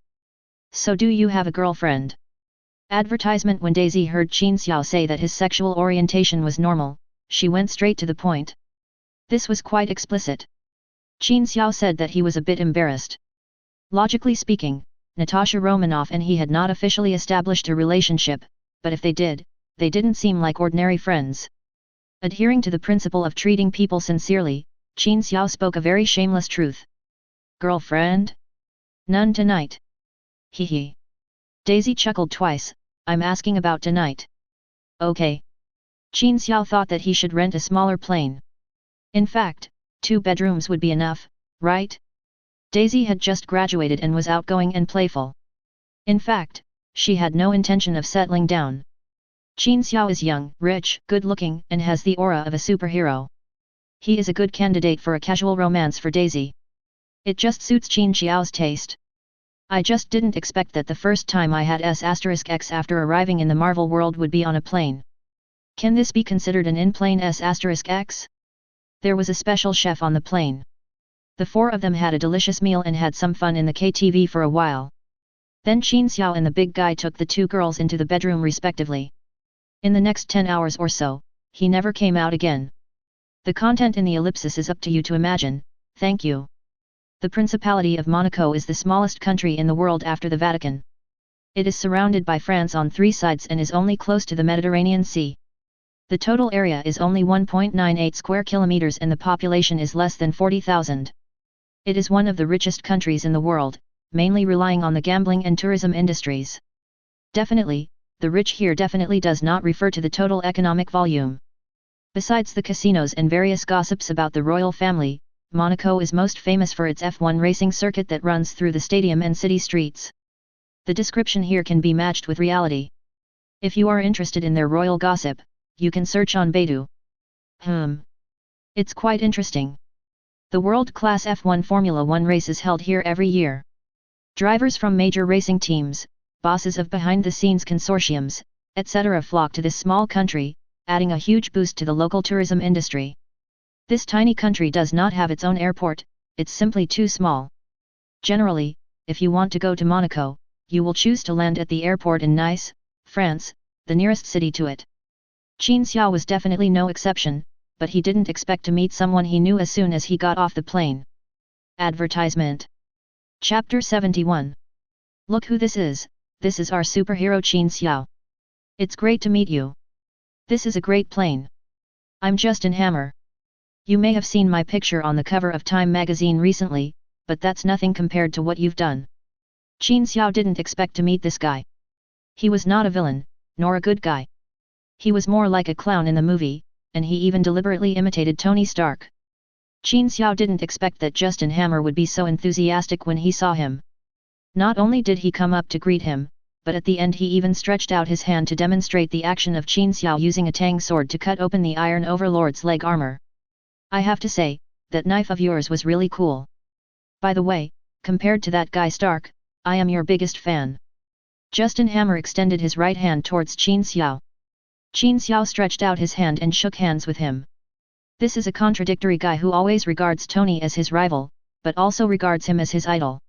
[SPEAKER 1] So do you have a girlfriend? Advertisement. When Daisy heard Qin Xiao say that his sexual orientation was normal, she went straight to the point. This was quite explicit. Qin Xiao said that he was a bit embarrassed. Logically speaking, Natasha Romanoff and he had not officially established a relationship, but if they did, they didn't seem like ordinary friends. Adhering to the principle of treating people sincerely, Qin Xiao spoke a very shameless truth. Girlfriend? None tonight. Hee. Daisy chuckled twice. I'm asking about tonight. Okay. Qin Xiao thought that he should rent a smaller plane. In fact, 2 bedrooms would be enough, right? Daisy had just graduated and was outgoing and playful. In fact, she had no intention of settling down. Qin Xiao is young, rich, good-looking, and has the aura of a superhero. He is a good candidate for a casual romance for Daisy. It just suits Qin Xiao's taste. I just didn't expect that the first time I had S*X after arriving in the Marvel world would be on a plane. Can this be considered an in-plane S*X? There was a special chef on the plane. The 4 of them had a delicious meal and had some fun in the KTV for a while. Then Qin Xiao and the big guy took the 2 girls into the bedroom respectively. In the next 10 hours or so, he never came out again. The content in the ellipsis is up to you to imagine, thank you. The Principality of Monaco is the smallest country in the world after the Vatican. It is surrounded by France on 3 sides and is only close to the Mediterranean Sea. The total area is only 1.98 square kilometers and the population is less than 40,000. It is one of the richest countries in the world, mainly relying on the gambling and tourism industries. Definitely, the rich here definitely does not refer to the total economic volume. Besides the casinos and various gossips about the royal family, Monaco is most famous for its F1 racing circuit that runs through the stadium and city streets. The description here can be matched with reality. If you are interested in their royal gossip, you can search on Baidu. It's quite interesting. The world-class F1 Formula 1 race is held here every year. Drivers from major racing teams, bosses of behind-the-scenes consortiums, etc. flock to this small country, adding a huge boost to the local tourism industry. This tiny country does not have its own airport, it's simply too small. Generally, if you want to go to Monaco, you will choose to land at the airport in Nice, France, the nearest city to it. Qin Xiao was definitely no exception, but he didn't expect to meet someone he knew as soon as he got off the plane. Advertisement. Chapter 71. Look who this is our superhero Qin Xiao. It's great to meet you. This is a great plane. I'm Justin Hammer. You may have seen my picture on the cover of Time magazine recently, but that's nothing compared to what you've done. Qin Xiao didn't expect to meet this guy. He was not a villain, nor a good guy. He was more like a clown in the movie, and he even deliberately imitated Tony Stark. Qin Xiao didn't expect that Justin Hammer would be so enthusiastic when he saw him. Not only did he come up to greet him, but at the end he even stretched out his hand to demonstrate the action of Qin Xiao using a tang sword to cut open the Iron Overlord's leg armor. I have to say, that knife of yours was really cool. By the way, compared to that guy Stark, I am your biggest fan. Justin Hammer extended his right hand towards Qin Xiao. Qin Xiao stretched out his hand and shook hands with him. This is a contradictory guy who always regards Tony as his rival, but also regards him as his idol.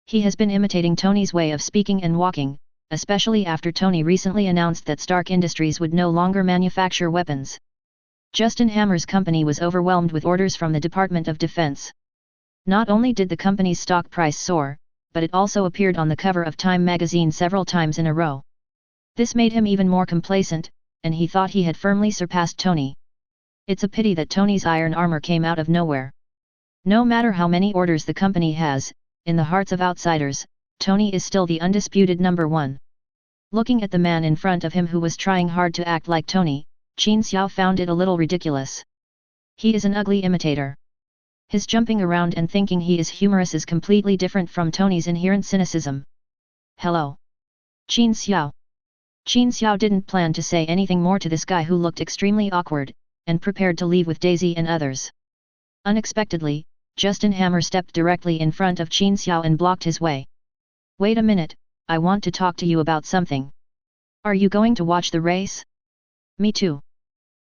[SPEAKER 1] He has been imitating Tony's way of speaking and walking, especially after Tony recently announced that Stark Industries would no longer manufacture weapons. Justin Hammer's company was overwhelmed with orders from the Department of Defense. Not only did the company's stock price soar, but it also appeared on the cover of Time magazine several times in a row. This made him even more complacent, and he thought he had firmly surpassed Tony. It's a pity that Tony's iron armor came out of nowhere. No matter how many orders the company has, in the hearts of outsiders, Tony is still the undisputed number one. Looking at the man in front of him who was trying hard to act like Tony, Qin Xiao found it a little ridiculous. He is an ugly imitator. His jumping around and thinking he is humorous is completely different from Tony's inherent cynicism. Hello. Qin Xiao. Qin Xiao didn't plan to say anything more to this guy who looked extremely awkward, and prepared to leave with Daisy and others. Unexpectedly, Justin Hammer stepped directly in front of Qin Xiao and blocked his way. Wait a minute, I want to talk to you about something. Are you going to watch the race? Me too.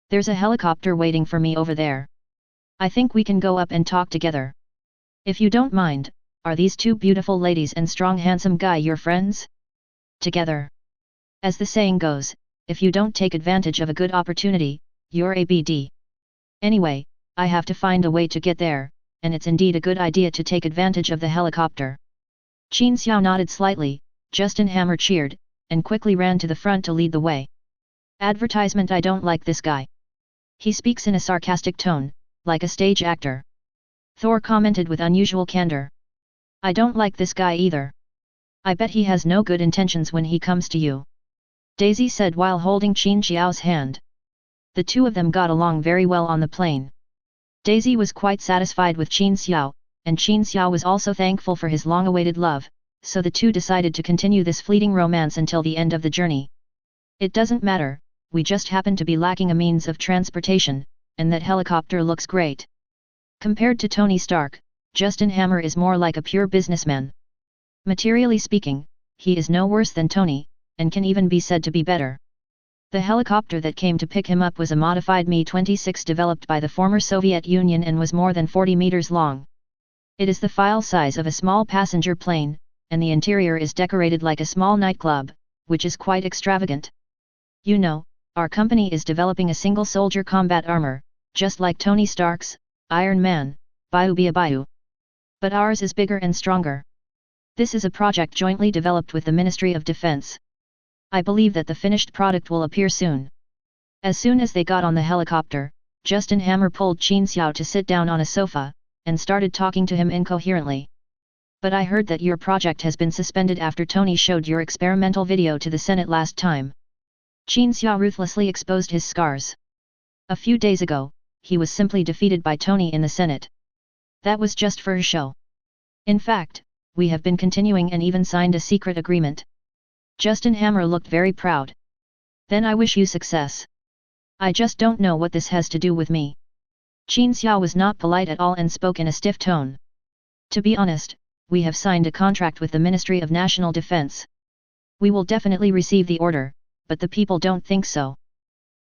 [SPEAKER 1] There's a helicopter waiting for me over there. I think we can go up and talk together. If you don't mind, are these two beautiful ladies and strong handsome guy your friends? Together. As the saying goes, if you don't take advantage of a good opportunity, you're a BD. Anyway, I have to find a way to get there, and it's indeed a good idea to take advantage of the helicopter. Qin Xiao nodded slightly, Justin Hammer cheered, and quickly ran to the front to lead the way. Advertisement. I don't like this guy. He speaks in a sarcastic tone, like a stage actor. Thor commented with unusual candor. I don't like this guy either. I bet he has no good intentions when he comes to you. Daisy said while holding Qin Xiao's hand. The two of them got along very well on the plane. Daisy was quite satisfied with Qin Xiao, and Qin Xiao was also thankful for his long-awaited love, so the two decided to continue this fleeting romance until the end of the journey. It doesn't matter, we just happen to be lacking a means of transportation, and that helicopter looks great. Compared to Tony Stark, Justin Hammer is more like a pure businessman. Materially speaking, he is no worse than Tony, and can even be said to be better. The helicopter that came to pick him up was a modified Mi-26 developed by the former Soviet Union and was more than 40 meters long. It is the file size of a small passenger plane, and the interior is decorated like a small nightclub, which is quite extravagant. You know, our company is developing a single soldier combat armor, just like Tony Stark's, Iron Man, Biu. But ours is bigger and stronger. This is a project jointly developed with the Ministry of Defense. I believe that the finished product will appear soon. As soon as they got on the helicopter, Justin Hammer pulled Qin Xiao to sit down on a sofa, and started talking to him incoherently. But I heard that your project has been suspended after Tony showed your experimental video to the Senate last time. Qin Xiao ruthlessly exposed his scars. A few days ago, he was simply defeated by Tony in the Senate. That was just for a show. In fact, we have been continuing and even signed a secret agreement. Justin Hammer looked very proud. Then I wish you success. I just don't know what this has to do with me. Qin Xiao was not polite at all and spoke in a stiff tone. To be honest, we have signed a contract with the Ministry of National Defense. We will definitely receive the order, but the people don't think so.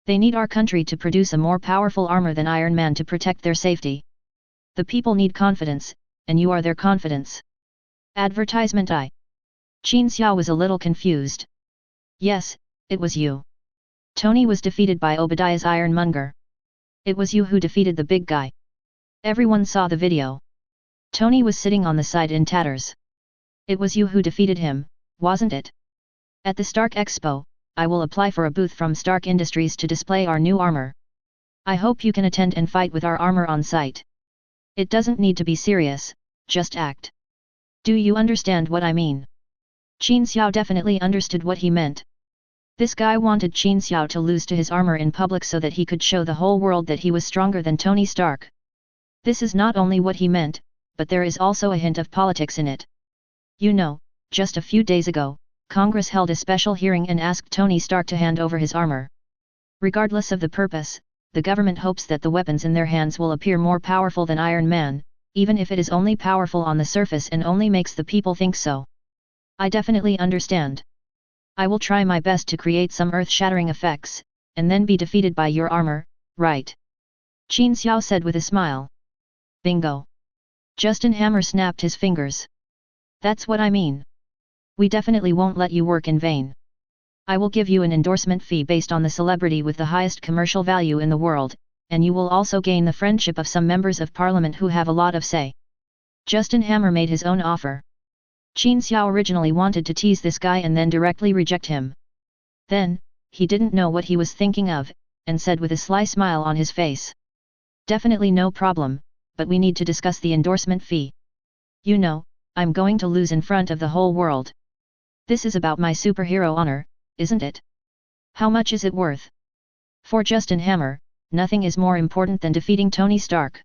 [SPEAKER 1] They need our country to produce a more powerful armor than Iron Man to protect their safety. The people need confidence, and you are their confidence. Advertisement. Qin Xiao was a little confused. Yes, it was you. Tony was defeated by Obadiah's Ironmonger. It was you who defeated the big guy. Everyone saw the video. Tony was sitting on the side in tatters. It was you who defeated him, wasn't it? At the Stark Expo, I will apply for a booth from Stark Industries to display our new armor. I hope you can attend and fight with our armor on site. It doesn't need to be serious, just act. Do you understand what I mean? Qin Xiao definitely understood what he meant. This guy wanted Qin Xiao to lose to his armor in public so that he could show the whole world that he was stronger than Tony Stark. This is not only what he meant, but there is also a hint of politics in it. You know, just a few days ago, Congress held a special hearing and asked Tony Stark to hand over his armor. Regardless of the purpose, the government hopes that the weapons in their hands will appear more powerful than Iron Man, even if it is only powerful on the surface and only makes the people think so. I definitely understand. I will try my best to create some earth-shattering effects, and then be defeated by your armor, right? Qin Xiao said with a smile. Bingo. Justin Hammer snapped his fingers. That's what I mean. We definitely won't let you work in vain. I will give you an endorsement fee based on the celebrity with the highest commercial value in the world, and you will also gain the friendship of some members of parliament who have a lot of say. Justin Hammer made his own offer. Qin Xiao originally wanted to tease this guy and then directly reject him. Then, he didn't know what he was thinking of, and said with a sly smile on his face. Definitely no problem, but we need to discuss the endorsement fee. You know, I'm going to lose in front of the whole world. This is about my superhero honor, isn't it? How much is it worth? For Justin Hammer, nothing is more important than defeating Tony Stark.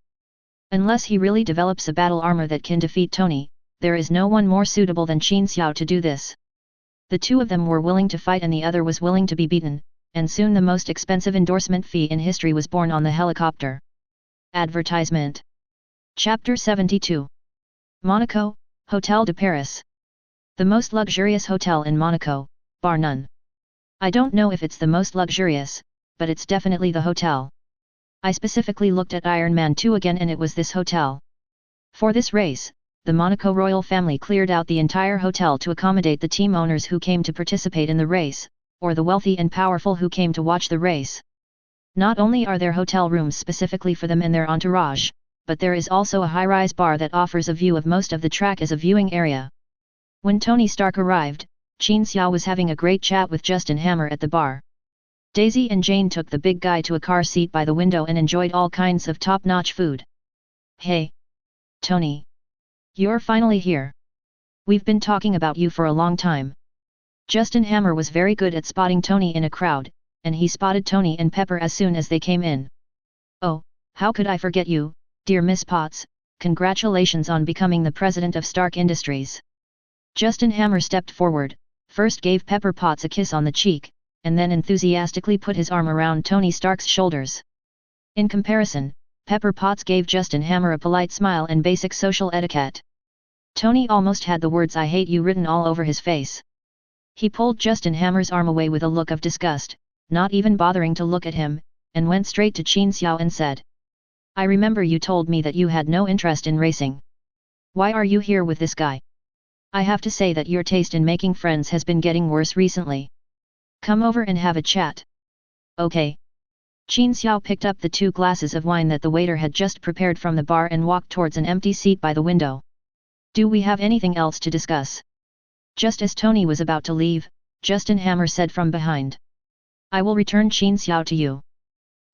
[SPEAKER 1] Unless he really develops a battle armor that can defeat Tony, there is no one more suitable than Qin Xiao to do this. The two of them were willing to fight and the other was willing to be beaten, and soon the most expensive endorsement fee in history was born on the helicopter. Advertisement. Chapter 72. Monaco, Hôtel de Paris. The most luxurious hotel in Monaco, bar none. I don't know if it's the most luxurious, but it's definitely the hotel. I specifically looked at Iron Man 2 again and it was this hotel. For this race, the Monaco royal family cleared out the entire hotel to accommodate the team owners who came to participate in the race, or the wealthy and powerful who came to watch the race. Not only are there hotel rooms specifically for them and their entourage, but there is also a high-rise bar that offers a view of most of the track as a viewing area. When Tony Stark arrived, Qin Xiao was having a great chat with Justin Hammer at the bar. Daisy and Jane took the big guy to a car seat by the window and enjoyed all kinds of top-notch food. Hey! Tony! You're finally here. We've been talking about you for a long time. Justin Hammer was very good at spotting Tony in a crowd, and he spotted Tony and Pepper as soon as they came in. Oh, how could I forget you, dear Miss Potts, congratulations on becoming the president of Stark Industries. Justin Hammer stepped forward, first gave Pepper Potts a kiss on the cheek, and then enthusiastically put his arm around Tony Stark's shoulders. In comparison, Pepper Potts gave Justin Hammer a polite smile and basic social etiquette. Tony almost had the words "I hate you" written all over his face. He pulled Justin Hammer's arm away with a look of disgust, not even bothering to look at him, and went straight to Qin Xiao and said, I remember you told me that you had no interest in racing. Why are you here with this guy? I have to say that your taste in making friends has been getting worse recently. Come over and have a chat. Okay. Qin Xiao picked up the 2 glasses of wine that the waiter had just prepared from the bar and walked towards an empty seat by the window. Do we have anything else to discuss? Just as Tony was about to leave, Justin Hammer said from behind. I will return Qin Xiao to you.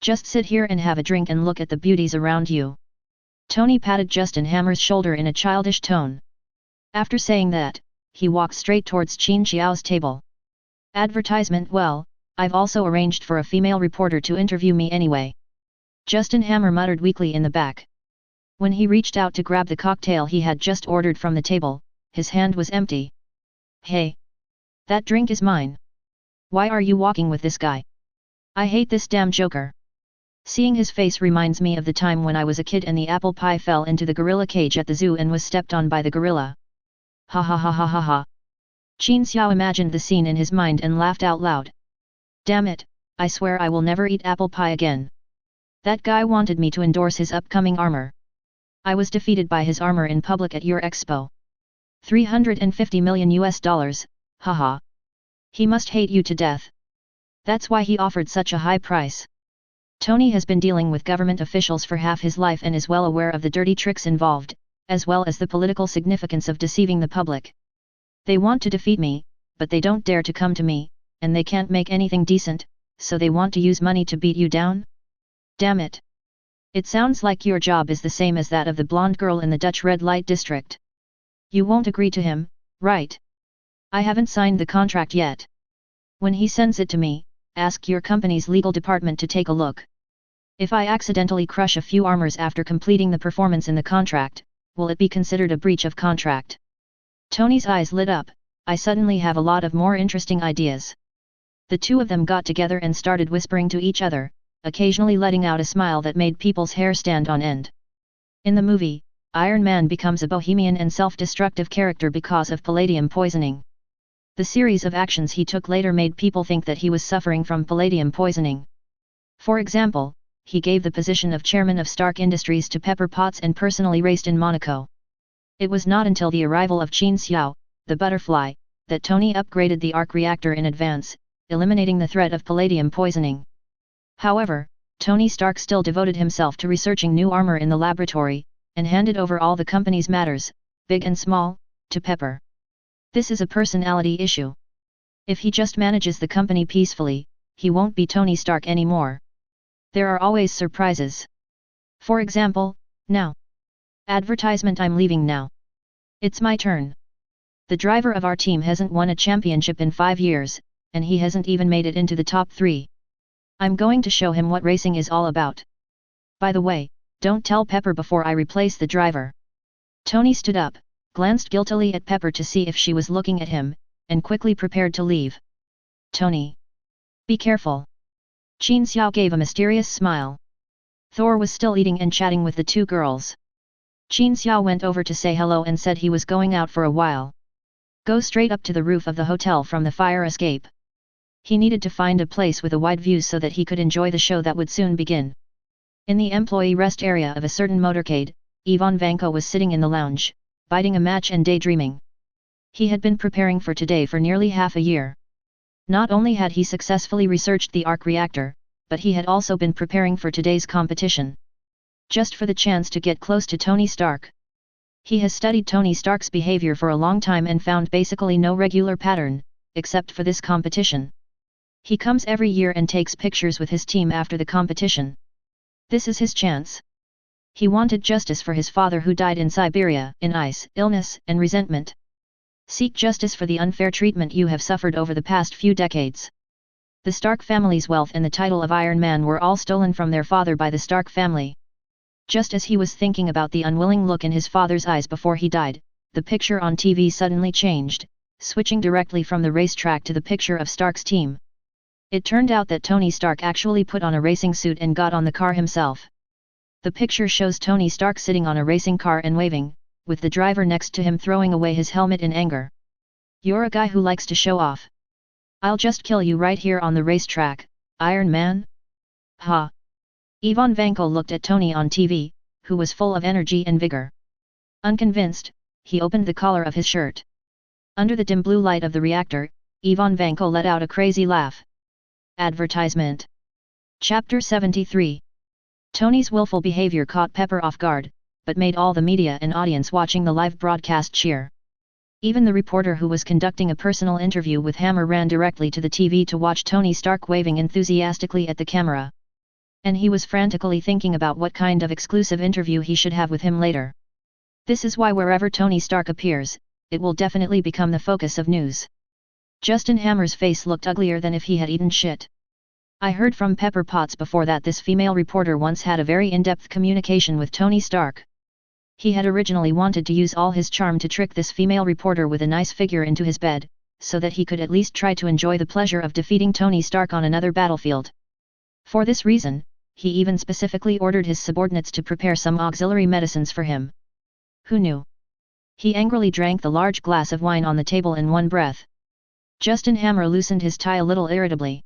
[SPEAKER 1] Just sit here and have a drink and look at the beauties around you. Tony patted Justin Hammer's shoulder in a childish tone. After saying that, he walked straight towards Qin Xiao's table. Advertisement. Well, I've also arranged for a female reporter to interview me anyway. Justin Hammer muttered weakly in the back. When he reached out to grab the cocktail he had just ordered from the table, his hand was empty. Hey! That drink is mine. Why are you walking with this guy? I hate this damn joker. Seeing his face reminds me of the time when I was a kid and the apple pie fell into the gorilla cage at the zoo and was stepped on by the gorilla. Ha ha ha ha ha ha. Qin Xiao imagined the scene in his mind and laughed out loud. Damn it, I swear I will never eat apple pie again. That guy wanted me to endorse his upcoming armor. I was defeated by his armor in public at your expo. $350 million, haha. He must hate you to death. That's why he offered such a high price. Tony has been dealing with government officials for half his life and is well aware of the dirty tricks involved, as well as the political significance of deceiving the public. They want to defeat me, but they don't dare to come to me, and they can't make anything decent, so they want to use money to beat you down? Damn it! It sounds like your job is the same as that of the blonde girl in the Dutch red light district. You won't agree to him, right? I haven't signed the contract yet. When he sends it to me, ask your company's legal department to take a look. If I accidentally crush a few armors after completing the performance in the contract, will it be considered a breach of contract? Tony's eyes lit up. I suddenly have a lot of more interesting ideas. The two of them got together and started whispering to each other, occasionally letting out a smile that made people's hair stand on end. In the movie, Iron Man becomes a bohemian and self-destructive character because of palladium poisoning. The series of actions he took later made people think that he was suffering from palladium poisoning. For example, he gave the position of chairman of Stark Industries to Pepper Potts and personally raced in Monaco. It was not until the arrival of Qin Xiao, the butterfly, that Tony upgraded the arc reactor in advance, eliminating the threat of palladium poisoning. However, Tony Stark still devoted himself to researching new armor in the laboratory, and handed over all the company's matters, big and small, to Pepper. This is a personality issue. If he just manages the company peacefully, he won't be Tony Stark anymore. There are always surprises. For example, now. Advertisement: I'm leaving now. It's my turn. The driver of our team hasn't won a championship in 5 years, and he hasn't even made it into the top 3. I'm going to show him what racing is all about. By the way, don't tell Pepper before I replace the driver. Tony stood up, glanced guiltily at Pepper to see if she was looking at him, and quickly prepared to leave. Tony. Be careful. Qin Xiao gave a mysterious smile. Thor was still eating and chatting with the two girls. Qin Xiao went over to say hello and said he was going out for a while. Go straight up to the roof of the hotel from the fire escape. He needed to find a place with a wide view so that he could enjoy the show that would soon begin. In the employee rest area of a certain motorcade, Ivan Vanko was sitting in the lounge, biting a match and daydreaming. He had been preparing for today for nearly half a year. Not only had he successfully researched the arc reactor, but he had also been preparing for today's competition. Just for the chance to get close to Tony Stark. He has studied Tony Stark's behavior for a long time and found basically no regular pattern, except for this competition. He comes every year and takes pictures with his team after the competition. This is his chance. He wanted justice for his father who died in Siberia, in ice, illness, and resentment. Seek justice for the unfair treatment you have suffered over the past few decades. The Stark family's wealth and the title of Iron Man were all stolen from their father by the Stark family. Just as he was thinking about the unwilling look in his father's eyes before he died, the picture on TV suddenly changed, switching directly from the racetrack to the picture of Stark's team. It turned out that Tony Stark actually put on a racing suit and got on the car himself. The picture shows Tony Stark sitting on a racing car and waving, with the driver next to him throwing away his helmet in anger. You're a guy who likes to show off. I'll just kill you right here on the racetrack, Iron Man. Ha! Ivan Vanko looked at Tony on TV, who was full of energy and vigor. Unconvinced, he opened the collar of his shirt. Under the dim blue light of the reactor, Ivan Vanko let out a crazy laugh. Advertisement. Chapter 73. Tony's willful behavior caught Pepper off guard, but made all the media and audience watching the live broadcast cheer. Even the reporter who was conducting a personal interview with Hammer ran directly to the TV to watch Tony Stark waving enthusiastically at the camera. And he was frantically thinking about what kind of exclusive interview he should have with him later. This is why wherever Tony Stark appears, it will definitely become the focus of news. Justin Hammer's face looked uglier than if he had eaten shit. I heard from Pepper Potts before that this female reporter once had a very in-depth communication with Tony Stark. He had originally wanted to use all his charm to trick this female reporter with a nice figure into his bed, so that he could at least try to enjoy the pleasure of defeating Tony Stark on another battlefield. For this reason, he even specifically ordered his subordinates to prepare some auxiliary medicines for him. Who knew? He angrily drank the large glass of wine on the table in one breath. Justin Hammer loosened his tie a little irritably.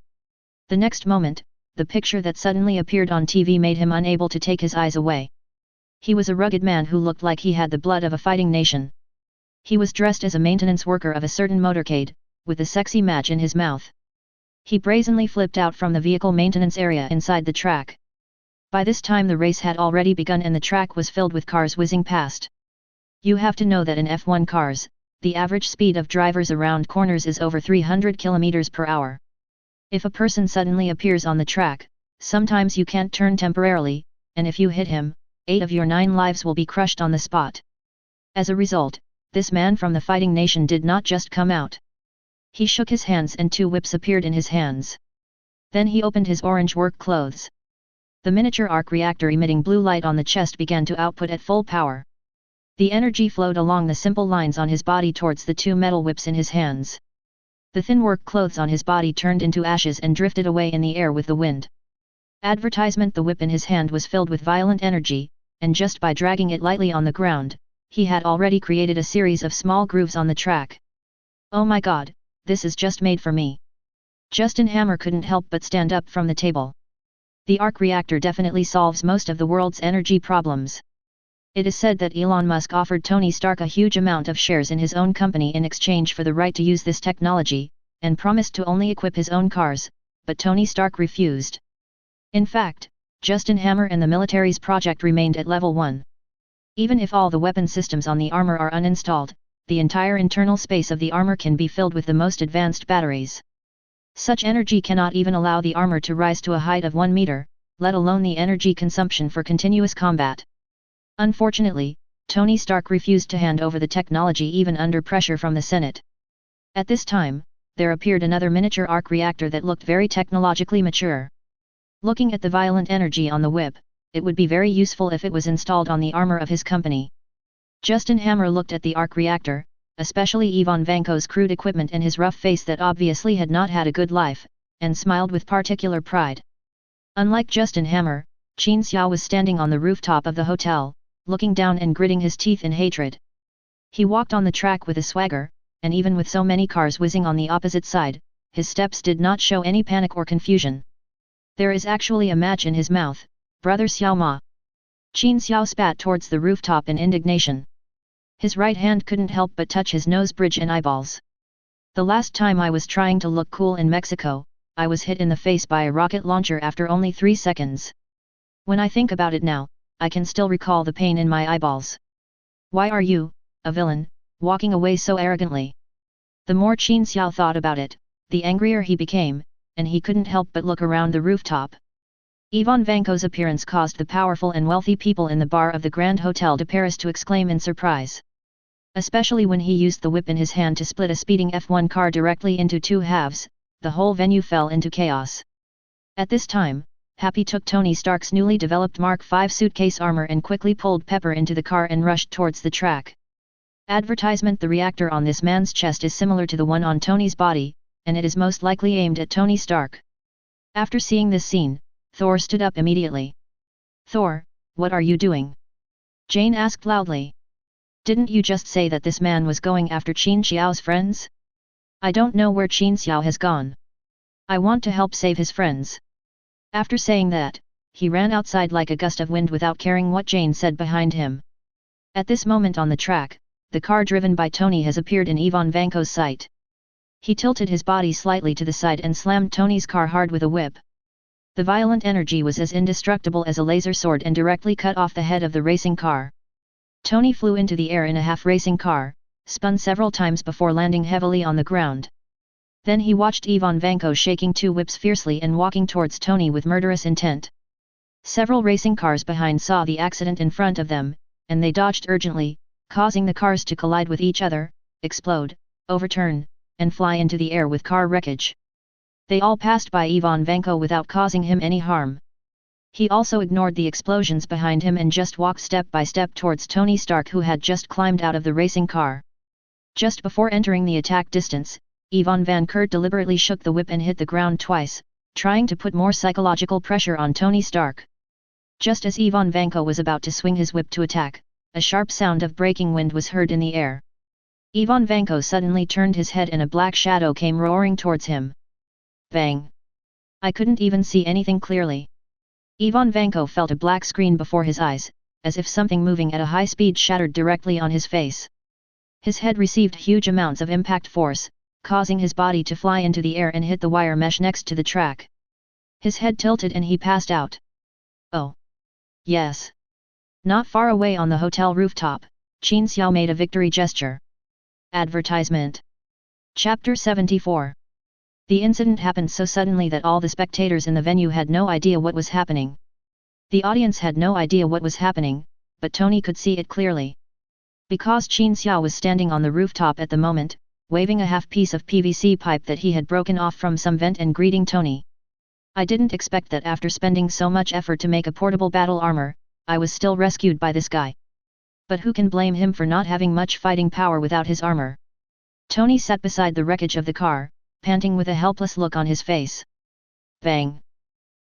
[SPEAKER 1] The next moment, the picture that suddenly appeared on TV made him unable to take his eyes away. He was a rugged man who looked like he had the blood of a fighting nation. He was dressed as a maintenance worker of a certain motorcade, with a sexy match in his mouth. He brazenly flipped out from the vehicle maintenance area inside the track. By this time the race had already begun and the track was filled with cars whizzing past. You have to know that in F1 cars, the average speed of drivers around corners is over 300 km per hour. If a person suddenly appears on the track, sometimes you can't turn temporarily, and if you hit him, 8 of your 9 lives will be crushed on the spot. As a result, this man from the fighting nation did not just come out. He shook his hands and 2 whips appeared in his hands. Then he opened his orange work clothes. The miniature arc reactor emitting blue light on the chest began to output at full power. The energy flowed along the simple lines on his body towards the 2 metal whips in his hands. The thin work clothes on his body turned into ashes and drifted away in the air with the wind. Advertisement: the whip in his hand was filled with violent energy, and just by dragging it lightly on the ground, he had already created a series of small grooves on the track. Oh my god, this is just made for me. Justin Hammer couldn't help but stand up from the table. The arc reactor definitely solves most of the world's energy problems. It is said that Elon Musk offered Tony Stark a huge amount of shares in his own company in exchange for the right to use this technology, and promised to only equip his own cars, but Tony Stark refused. In fact, Justin Hammer and the military's project remained at level 1. Even if all the weapon systems on the armor are uninstalled, the entire internal space of the armor can be filled with the most advanced batteries. Such energy cannot even allow the armor to rise to a height of 1 meter, let alone the energy consumption for continuous combat. Unfortunately, Tony Stark refused to hand over the technology even under pressure from the Senate. At this time, there appeared another miniature arc reactor that looked very technologically mature. Looking at the violent energy on the whip, it would be very useful if it was installed on the armor of his company. Justin Hammer looked at the arc reactor, especially Ivan Vanko's crude equipment and his rough face that obviously had not had a good life, and smiled with particular pride. Unlike Justin Hammer, Qin Xiao was standing on the rooftop of the hotel, looking down and gritting his teeth in hatred. He walked on the track with a swagger, and even with so many cars whizzing on the opposite side, his steps did not show any panic or confusion. There is actually a match in his mouth, brother Xiao Ma. Qin Xiao spat towards the rooftop in indignation. His right hand couldn't help but touch his nose bridge and eyeballs. The last time I was trying to look cool in Mexico, I was hit in the face by a rocket launcher after only 3 seconds. When I think about it now, I can still recall the pain in my eyeballs. Why are you, a villain, walking away so arrogantly? The more Qin Xiao thought about it, the angrier he became, and he couldn't help but look around the rooftop. Ivan Vanko's appearance caused the powerful and wealthy people in the bar of the Grand Hotel de Paris to exclaim in surprise. Especially when he used the whip in his hand to split a speeding F1 car directly into 2 halves, the whole venue fell into chaos. At this time, Happy took Tony Stark's newly developed Mark V suitcase armor and quickly pulled Pepper into the car and rushed towards the track. Advertisement: the reactor on this man's chest is similar to the one on Tony's body, and it is most likely aimed at Tony Stark. After seeing this scene, Thor stood up immediately. Thor, what are you doing? Jane asked loudly. Didn't you just say that this man was going after Qin Xiao's friends? I don't know where Qin Xiao has gone. I want to help save his friends. After saying that, he ran outside like a gust of wind without caring what Jane said behind him. At this moment on the track, the car driven by Tony has appeared in Ivan Vanko's sight. He tilted his body slightly to the side and slammed Tony's car hard with a whip. The violent energy was as indestructible as a laser sword and directly cut off the head of the racing car. Tony flew into the air in a half-racing car, spun several times before landing heavily on the ground. Then he watched Ivan Vanko shaking 2 whips fiercely and walking towards Tony with murderous intent. Several racing cars behind saw the accident in front of them, and they dodged urgently, causing the cars to collide with each other, explode, overturn, and fly into the air with car wreckage. They all passed by Ivan Vanko without causing him any harm. He also ignored the explosions behind him and just walked step by step towards Tony Stark, who had just climbed out of the racing car. Just before entering the attack distance, Ivan Vanko deliberately shook the whip and hit the ground twice, trying to put more psychological pressure on Tony Stark. Just as Ivan Vanko was about to swing his whip to attack, a sharp sound of breaking wind was heard in the air. Ivan Vanko suddenly turned his head and a black shadow came roaring towards him. Bang! I couldn't even see anything clearly. Ivan Vanko felt a black screen before his eyes, as if something moving at a high speed shattered directly on his face. His head received huge amounts of impact force, causing his body to fly into the air and hit the wire mesh next to the track. His head tilted and he passed out. Oh! Yes! Not far away on the hotel rooftop, Qin Xiao made a victory gesture. Advertisement. Chapter 74. The incident happened so suddenly that all the spectators in the venue had no idea what was happening. The audience had no idea what was happening, but Tony could see it clearly. Because Qin Xiao was standing on the rooftop at the moment, waving a half piece of PVC pipe that he had broken off from some vent and greeting Tony. I didn't expect that after spending so much effort to make a portable battle armor, I was still rescued by this guy. But who can blame him for not having much fighting power without his armor? Tony sat beside the wreckage of the car, panting with a helpless look on his face. Bang!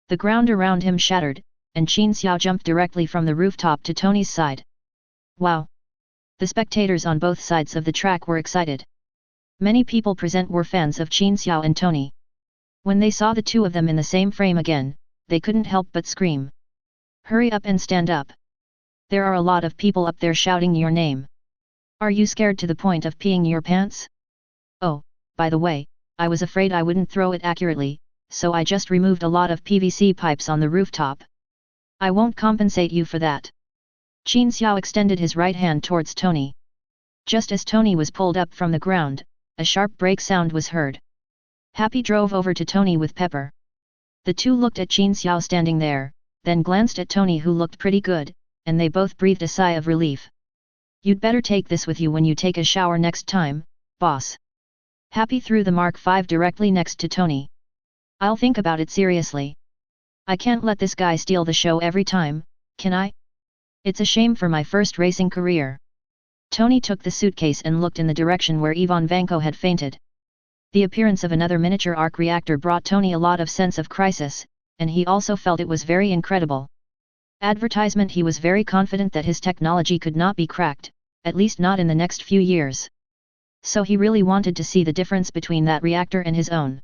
[SPEAKER 1] The ground around him shattered, and Qin Xiao jumped directly from the rooftop to Tony's side. Wow! The spectators on both sides of the track were excited. Many people present were fans of Qin Xiao and Tony. When they saw the two of them in the same frame again, they couldn't help but scream. Hurry up and stand up. There are a lot of people up there shouting your name. Are you scared to the point of peeing your pants? Oh, by the way, I was afraid I wouldn't throw it accurately, so I just removed a lot of PVC pipes on the rooftop. I won't compensate you for that. Qin Xiao extended his right hand towards Tony. Just as Tony was pulled up from the ground, a sharp break sound was heard. Happy drove over to Tony with Pepper. The two looked at Qin Xiao standing there, then glanced at Tony who looked pretty good, and they both breathed a sigh of relief. You'd better take this with you when you take a shower next time, boss. Happy threw the Mark V directly next to Tony. I'll think about it seriously. I can't let this guy steal the show every time, can I? It's a shame for my first racing career. Tony took the suitcase and looked in the direction where Ivan Vanko had fainted. The appearance of another miniature arc reactor brought Tony a lot of sense of crisis, and he also felt it was very incredible. Advertisement. He was very confident that his technology could not be cracked, at least not in the next few years. So he really wanted to see the difference between that reactor and his own.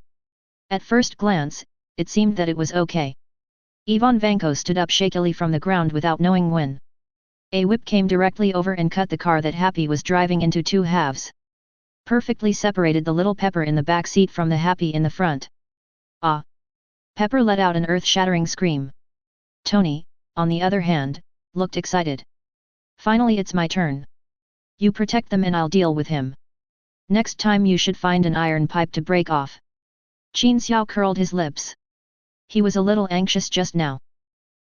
[SPEAKER 1] At first glance, it seemed that it was okay. Ivan Vanko stood up shakily from the ground without knowing when. A whip came directly over and cut the car that Happy was driving into two halves. Perfectly separated the little Pepper in the back seat from the Happy in the front. Ah! Pepper let out an earth-shattering scream. Tony, on the other hand, looked excited. Finally it's my turn. You protect them and I'll deal with him. Next time you should find an iron pipe to break off. Qin Xiao curled his lips. He was a little anxious just now.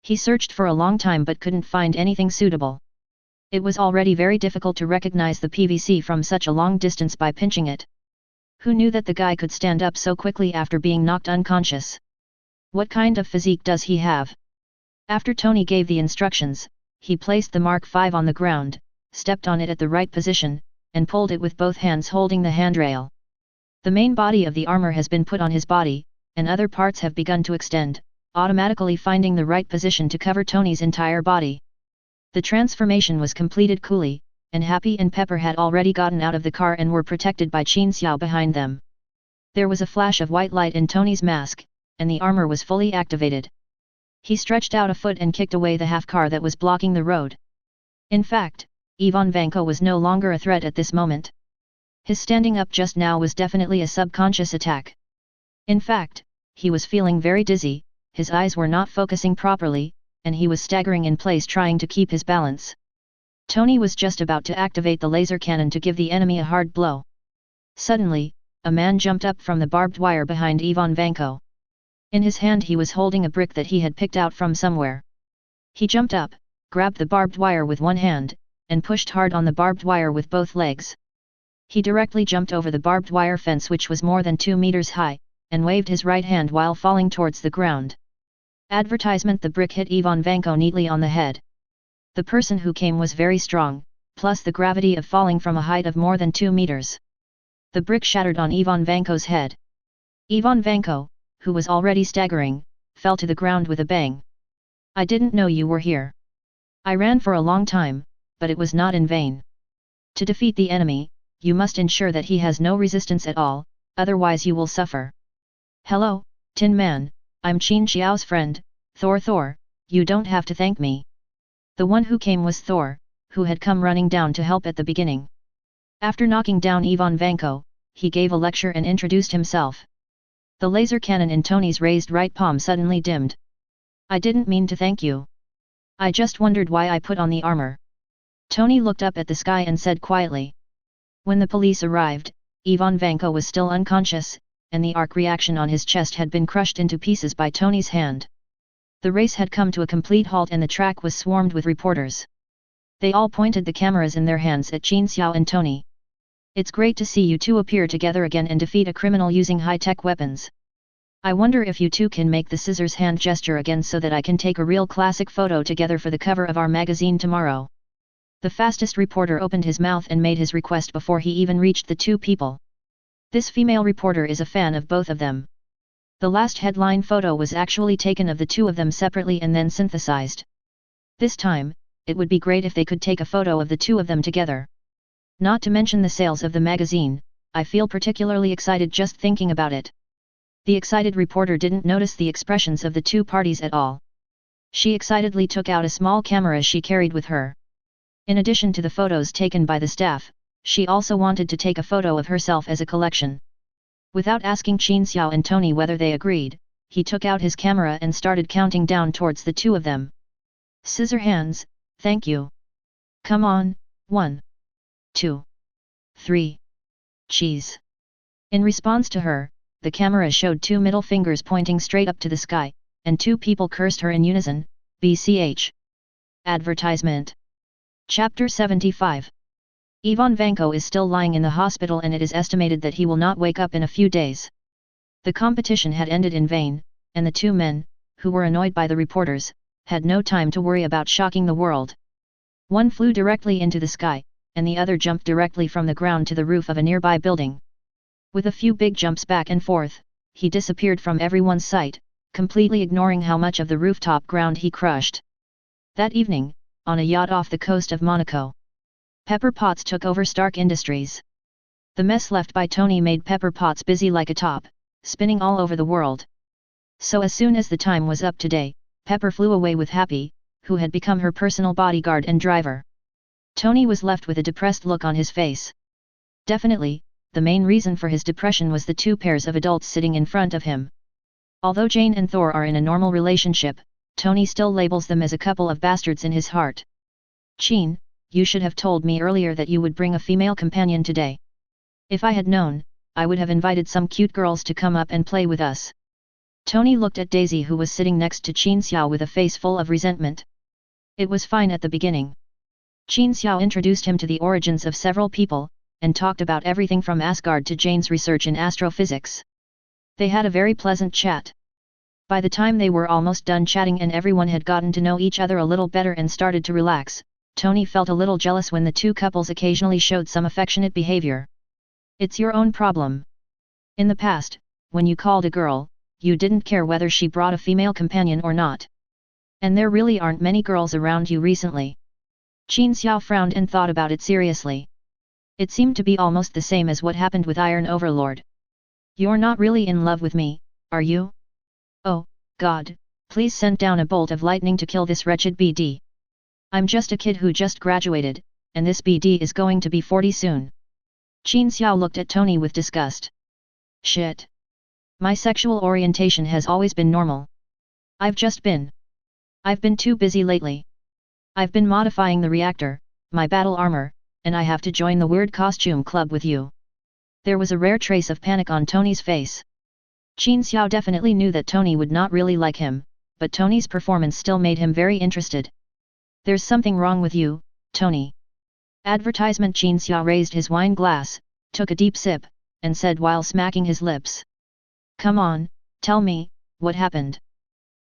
[SPEAKER 1] He searched for a long time but couldn't find anything suitable. It was already very difficult to recognize the PVC from such a long distance by pinching it. Who knew that the guy could stand up so quickly after being knocked unconscious? What kind of physique does he have? After Tony gave the instructions, he placed the Mark V on the ground, stepped on it at the right position, and pulled it with both hands holding the handrail. The main body of the armor has been put on his body, and other parts have begun to extend, automatically finding the right position to cover Tony's entire body. The transformation was completed coolly, and Happy and Pepper had already gotten out of the car and were protected by Qin Xiao behind them. There was a flash of white light in Tony's mask, and the armor was fully activated. He stretched out a foot and kicked away the half-car that was blocking the road. In fact, Ivan Vanko was no longer a threat at this moment. His standing up just now was definitely a subconscious attack. In fact, he was feeling very dizzy, his eyes were not focusing properly, and he was staggering in place trying to keep his balance. Tony was just about to activate the laser cannon to give the enemy a hard blow. Suddenly, a man jumped up from the barbed wire behind Ivan Vanko. In his hand he was holding a brick that he had picked out from somewhere. He jumped up, grabbed the barbed wire with one hand, and pushed hard on the barbed wire with both legs. He directly jumped over the barbed wire fence which was more than 2 meters high, and waved his right hand while falling towards the ground. Advertisement. The brick hit Ivan Vanko neatly on the head. The person who came was very strong, plus the gravity of falling from a height of more than 2 meters. The brick shattered on Ivan Vanko's head. Ivan Vanko, who was already staggering, fell to the ground with a bang. I didn't know you were here. I ran for a long time, but it was not in vain. To defeat the enemy, you must ensure that he has no resistance at all, otherwise you will suffer. Hello, Tin Man, I'm Qin Xiao's friend, Thor. You don't have to thank me. The one who came was Thor, who had come running down to help at the beginning. After knocking down Ivan Vanko, he gave a lecture and introduced himself. The laser cannon in Tony's raised right palm suddenly dimmed. I didn't mean to thank you. I just wondered why I put on the armor. Tony looked up at the sky and said quietly. When the police arrived, Ivan Vanko was still unconscious, and the arc reaction on his chest had been crushed into pieces by Tony's hand. The race had come to a complete halt and the track was swarmed with reporters. They all pointed the cameras in their hands at Qin Xiao and Tony. It's great to see you two appear together again and defeat a criminal using high-tech weapons. I wonder if you two can make the scissors hand gesture again so that I can take a real classic photo together for the cover of our magazine tomorrow. The fastest reporter opened his mouth and made his request before he even reached the two people. This female reporter is a fan of both of them. The last headline photo was actually taken of the two of them separately and then synthesized. This time, it would be great if they could take a photo of the two of them together. Not to mention the sales of the magazine, I feel particularly excited just thinking about it. The excited reporter didn't notice the expressions of the two parties at all. She excitedly took out a small camera she carried with her. In addition to the photos taken by the staff, she also wanted to take a photo of herself as a collection. Without asking Qin Xiao and Tony whether they agreed, he took out his camera and started counting down towards the two of them. Scissor hands, thank you. Come on, 1, 2, 3. Cheese. In response to her, the camera showed two middle fingers pointing straight up to the sky, and two people cursed her in unison, BCH. Advertisement. Chapter 75. Ivan Vanko is still lying in the hospital and it is estimated that he will not wake up in a few days. The competition had ended in vain, and the two men, who were annoyed by the reporters, had no time to worry about shocking the world. One flew directly into the sky, and the other jumped directly from the ground to the roof of a nearby building. With a few big jumps back and forth, he disappeared from everyone's sight, completely ignoring how much of the rooftop ground he crushed. That evening, on a yacht off the coast of Monaco, Pepper Potts took over Stark Industries. The mess left by Tony made Pepper Potts busy like a top, spinning all over the world. So as soon as the time was up today, Pepper flew away with Happy, who had become her personal bodyguard and driver. Tony was left with a depressed look on his face. Definitely, the main reason for his depression was the two pairs of adults sitting in front of him. Although Jane and Thor are in a normal relationship, Tony still labels them as a couple of bastards in his heart. Qin, you should have told me earlier that you would bring a female companion today. If I had known, I would have invited some cute girls to come up and play with us. Tony looked at Daisy, who was sitting next to Qin Xiao with a face full of resentment. It was fine at the beginning. Qin Xiao introduced him to the origins of several people, and talked about everything from Asgard to Jane's research in astrophysics. They had a very pleasant chat. By the time they were almost done chatting and everyone had gotten to know each other a little better and started to relax, Tony felt a little jealous when the two couples occasionally showed some affectionate behavior. It's your own problem. In the past, when you called a girl, you didn't care whether she brought a female companion or not. And there really aren't many girls around you recently. Qin Xiao frowned and thought about it seriously. It seemed to be almost the same as what happened with Iron Overlord. You're not really in love with me, are you? Oh, God, please send down a bolt of lightning to kill this wretched BD. I'm just a kid who just graduated, and this BD is going to be 40 soon. Qin Xiao looked at Tony with disgust. Shit. My sexual orientation has always been normal. I've been too busy lately. I've been modifying the reactor, my battle armor, and I have to join the weird costume club with you. There was a rare trace of panic on Tony's face. Qin Xiao definitely knew that Tony would not really like him, but Tony's performance still made him very interested. There's something wrong with you, Tony. Advertisement. Qin Xiao raised his wine glass, took a deep sip, and said while smacking his lips. Come on, tell me, what happened?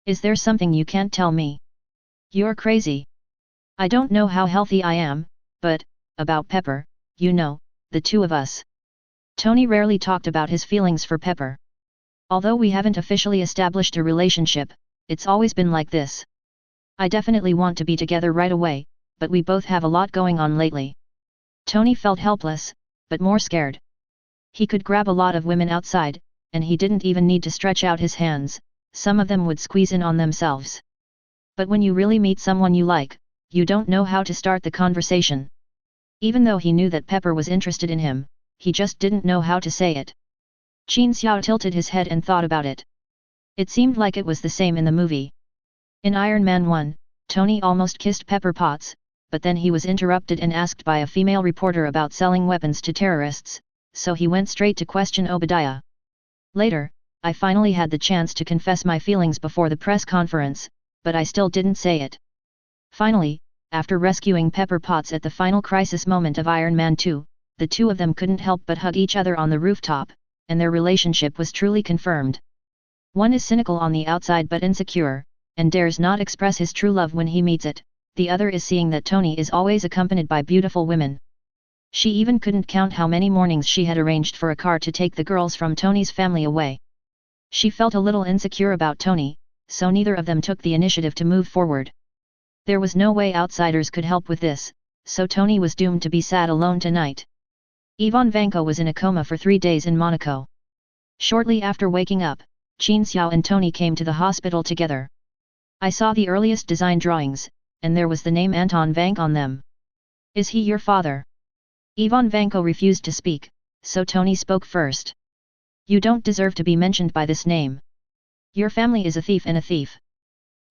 [SPEAKER 1] Is there something you can't tell me? You're crazy. I don't know how healthy I am, but, about Pepper, you know, the two of us. Tony rarely talked about his feelings for Pepper. Although we haven't officially established a relationship, it's always been like this. I definitely want to be together right away, but we both have a lot going on lately. Tony felt helpless, but more scared. He could grab a lot of women outside, and he didn't even need to stretch out his hands, some of them would squeeze in on themselves. But when you really meet someone you like, you don't know how to start the conversation. Even though he knew that Pepper was interested in him, he just didn't know how to say it. Qin Xiao tilted his head and thought about it. It seemed like it was the same in the movie. In Iron Man 1, Tony almost kissed Pepper Potts, but then he was interrupted and asked by a female reporter about selling weapons to terrorists, so he went straight to question Obadiah. Later, I finally had the chance to confess my feelings before the press conference, but I still didn't say it. Finally, after rescuing Pepper Potts at the final crisis moment of Iron Man 2, the two of them couldn't help but hug each other on the rooftop, and their relationship was truly confirmed. One is cynical on the outside but insecure, and dares not express his true love when he meets it, the other is seeing that Tony is always accompanied by beautiful women. She even couldn't count how many mornings she had arranged for a car to take the girls from Tony's family away. She felt a little insecure about Tony, so neither of them took the initiative to move forward. There was no way outsiders could help with this, so Tony was doomed to be sad alone tonight. Ivan Vanko was in a coma for 3 days in Monaco. Shortly after waking up, Qin Xiao and Tony came to the hospital together. I saw the earliest design drawings, and there was the name Anton Vank on them. Is he your father? Ivan Vanko refused to speak, so Tony spoke first. You don't deserve to be mentioned by this name. Your family is a thief and a thief.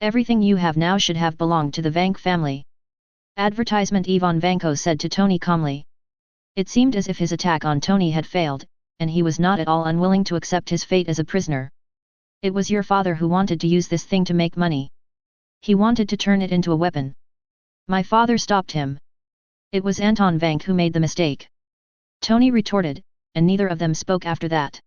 [SPEAKER 1] Everything you have now should have belonged to the Vank family. Advertisement, Ivan Vanko said to Tony calmly. It seemed as if his attack on Tony had failed, and he was not at all unwilling to accept his fate as a prisoner. It was your father who wanted to use this thing to make money. He wanted to turn it into a weapon. My father stopped him. It was Anton Vank who made the mistake. Tony retorted, and neither of them spoke after that.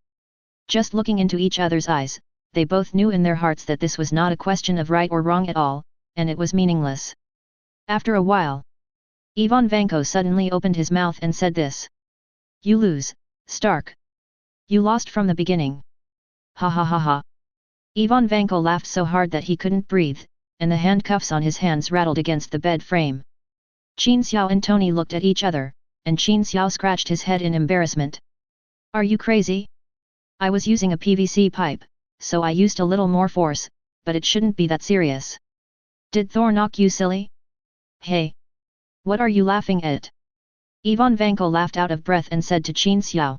[SPEAKER 1] Just looking into each other's eyes, they both knew in their hearts that this was not a question of right or wrong at all, and it was meaningless. After a while, Ivan Vanko suddenly opened his mouth and said this. You lose, Stark. You lost from the beginning. Ha ha ha ha. Ivan Vanko laughed so hard that he couldn't breathe, and the handcuffs on his hands rattled against the bed frame. Qin Xiao and Tony looked at each other, and Qin Xiao scratched his head in embarrassment. Are you crazy? I was using a PVC pipe, so I used a little more force, but it shouldn't be that serious. Did Thor knock you silly? Hey! What are you laughing at? Ivan Vanko laughed out of breath and said to Qin Xiao.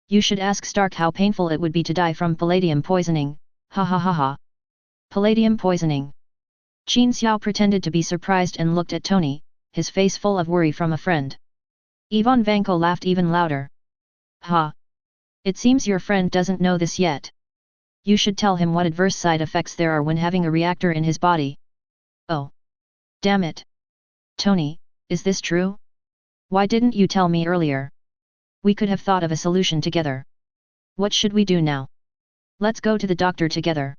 [SPEAKER 1] You should ask Stark how painful it would be to die from palladium poisoning, ha ha ha ha. Palladium poisoning. Qin Xiao pretended to be surprised and looked at Tony, his face full of worry from a friend. Ivan Vanko laughed even louder. Ha! It seems your friend doesn't know this yet. You should tell him what adverse side effects there are when having a reactor in his body. Oh! Damn it! Tony, is this true? Why didn't you tell me earlier? We could have thought of a solution together. What should we do now? Let's go to the doctor together.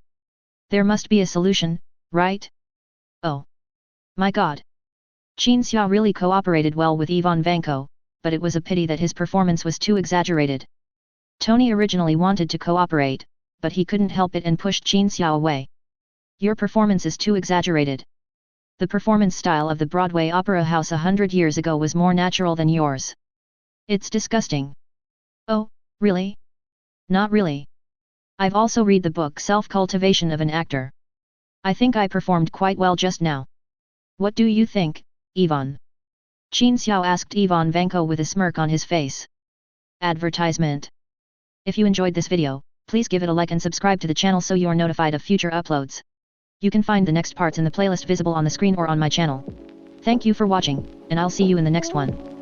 [SPEAKER 1] There must be a solution, right? Oh! My God! Qin Xiao really cooperated well with Ivan Vanko, but it was a pity that his performance was too exaggerated. Tony originally wanted to cooperate, but he couldn't help it and pushed Qin Xiao away. Your performance is too exaggerated. The performance style of the Broadway Opera House 100 years ago was more natural than yours. It's disgusting. Oh, really? Not really. I've also read the book Self-Cultivation of an Actor. I think I performed quite well just now. What do you think, Ivan? Qin Xiao asked Ivan Vanko with a smirk on his face. Advertisement. If you enjoyed this video, please give it a like and subscribe to the channel so you are notified of future uploads. You can find the next parts in the playlist visible on the screen or on my channel. Thank you for watching, and I'll see you in the next one.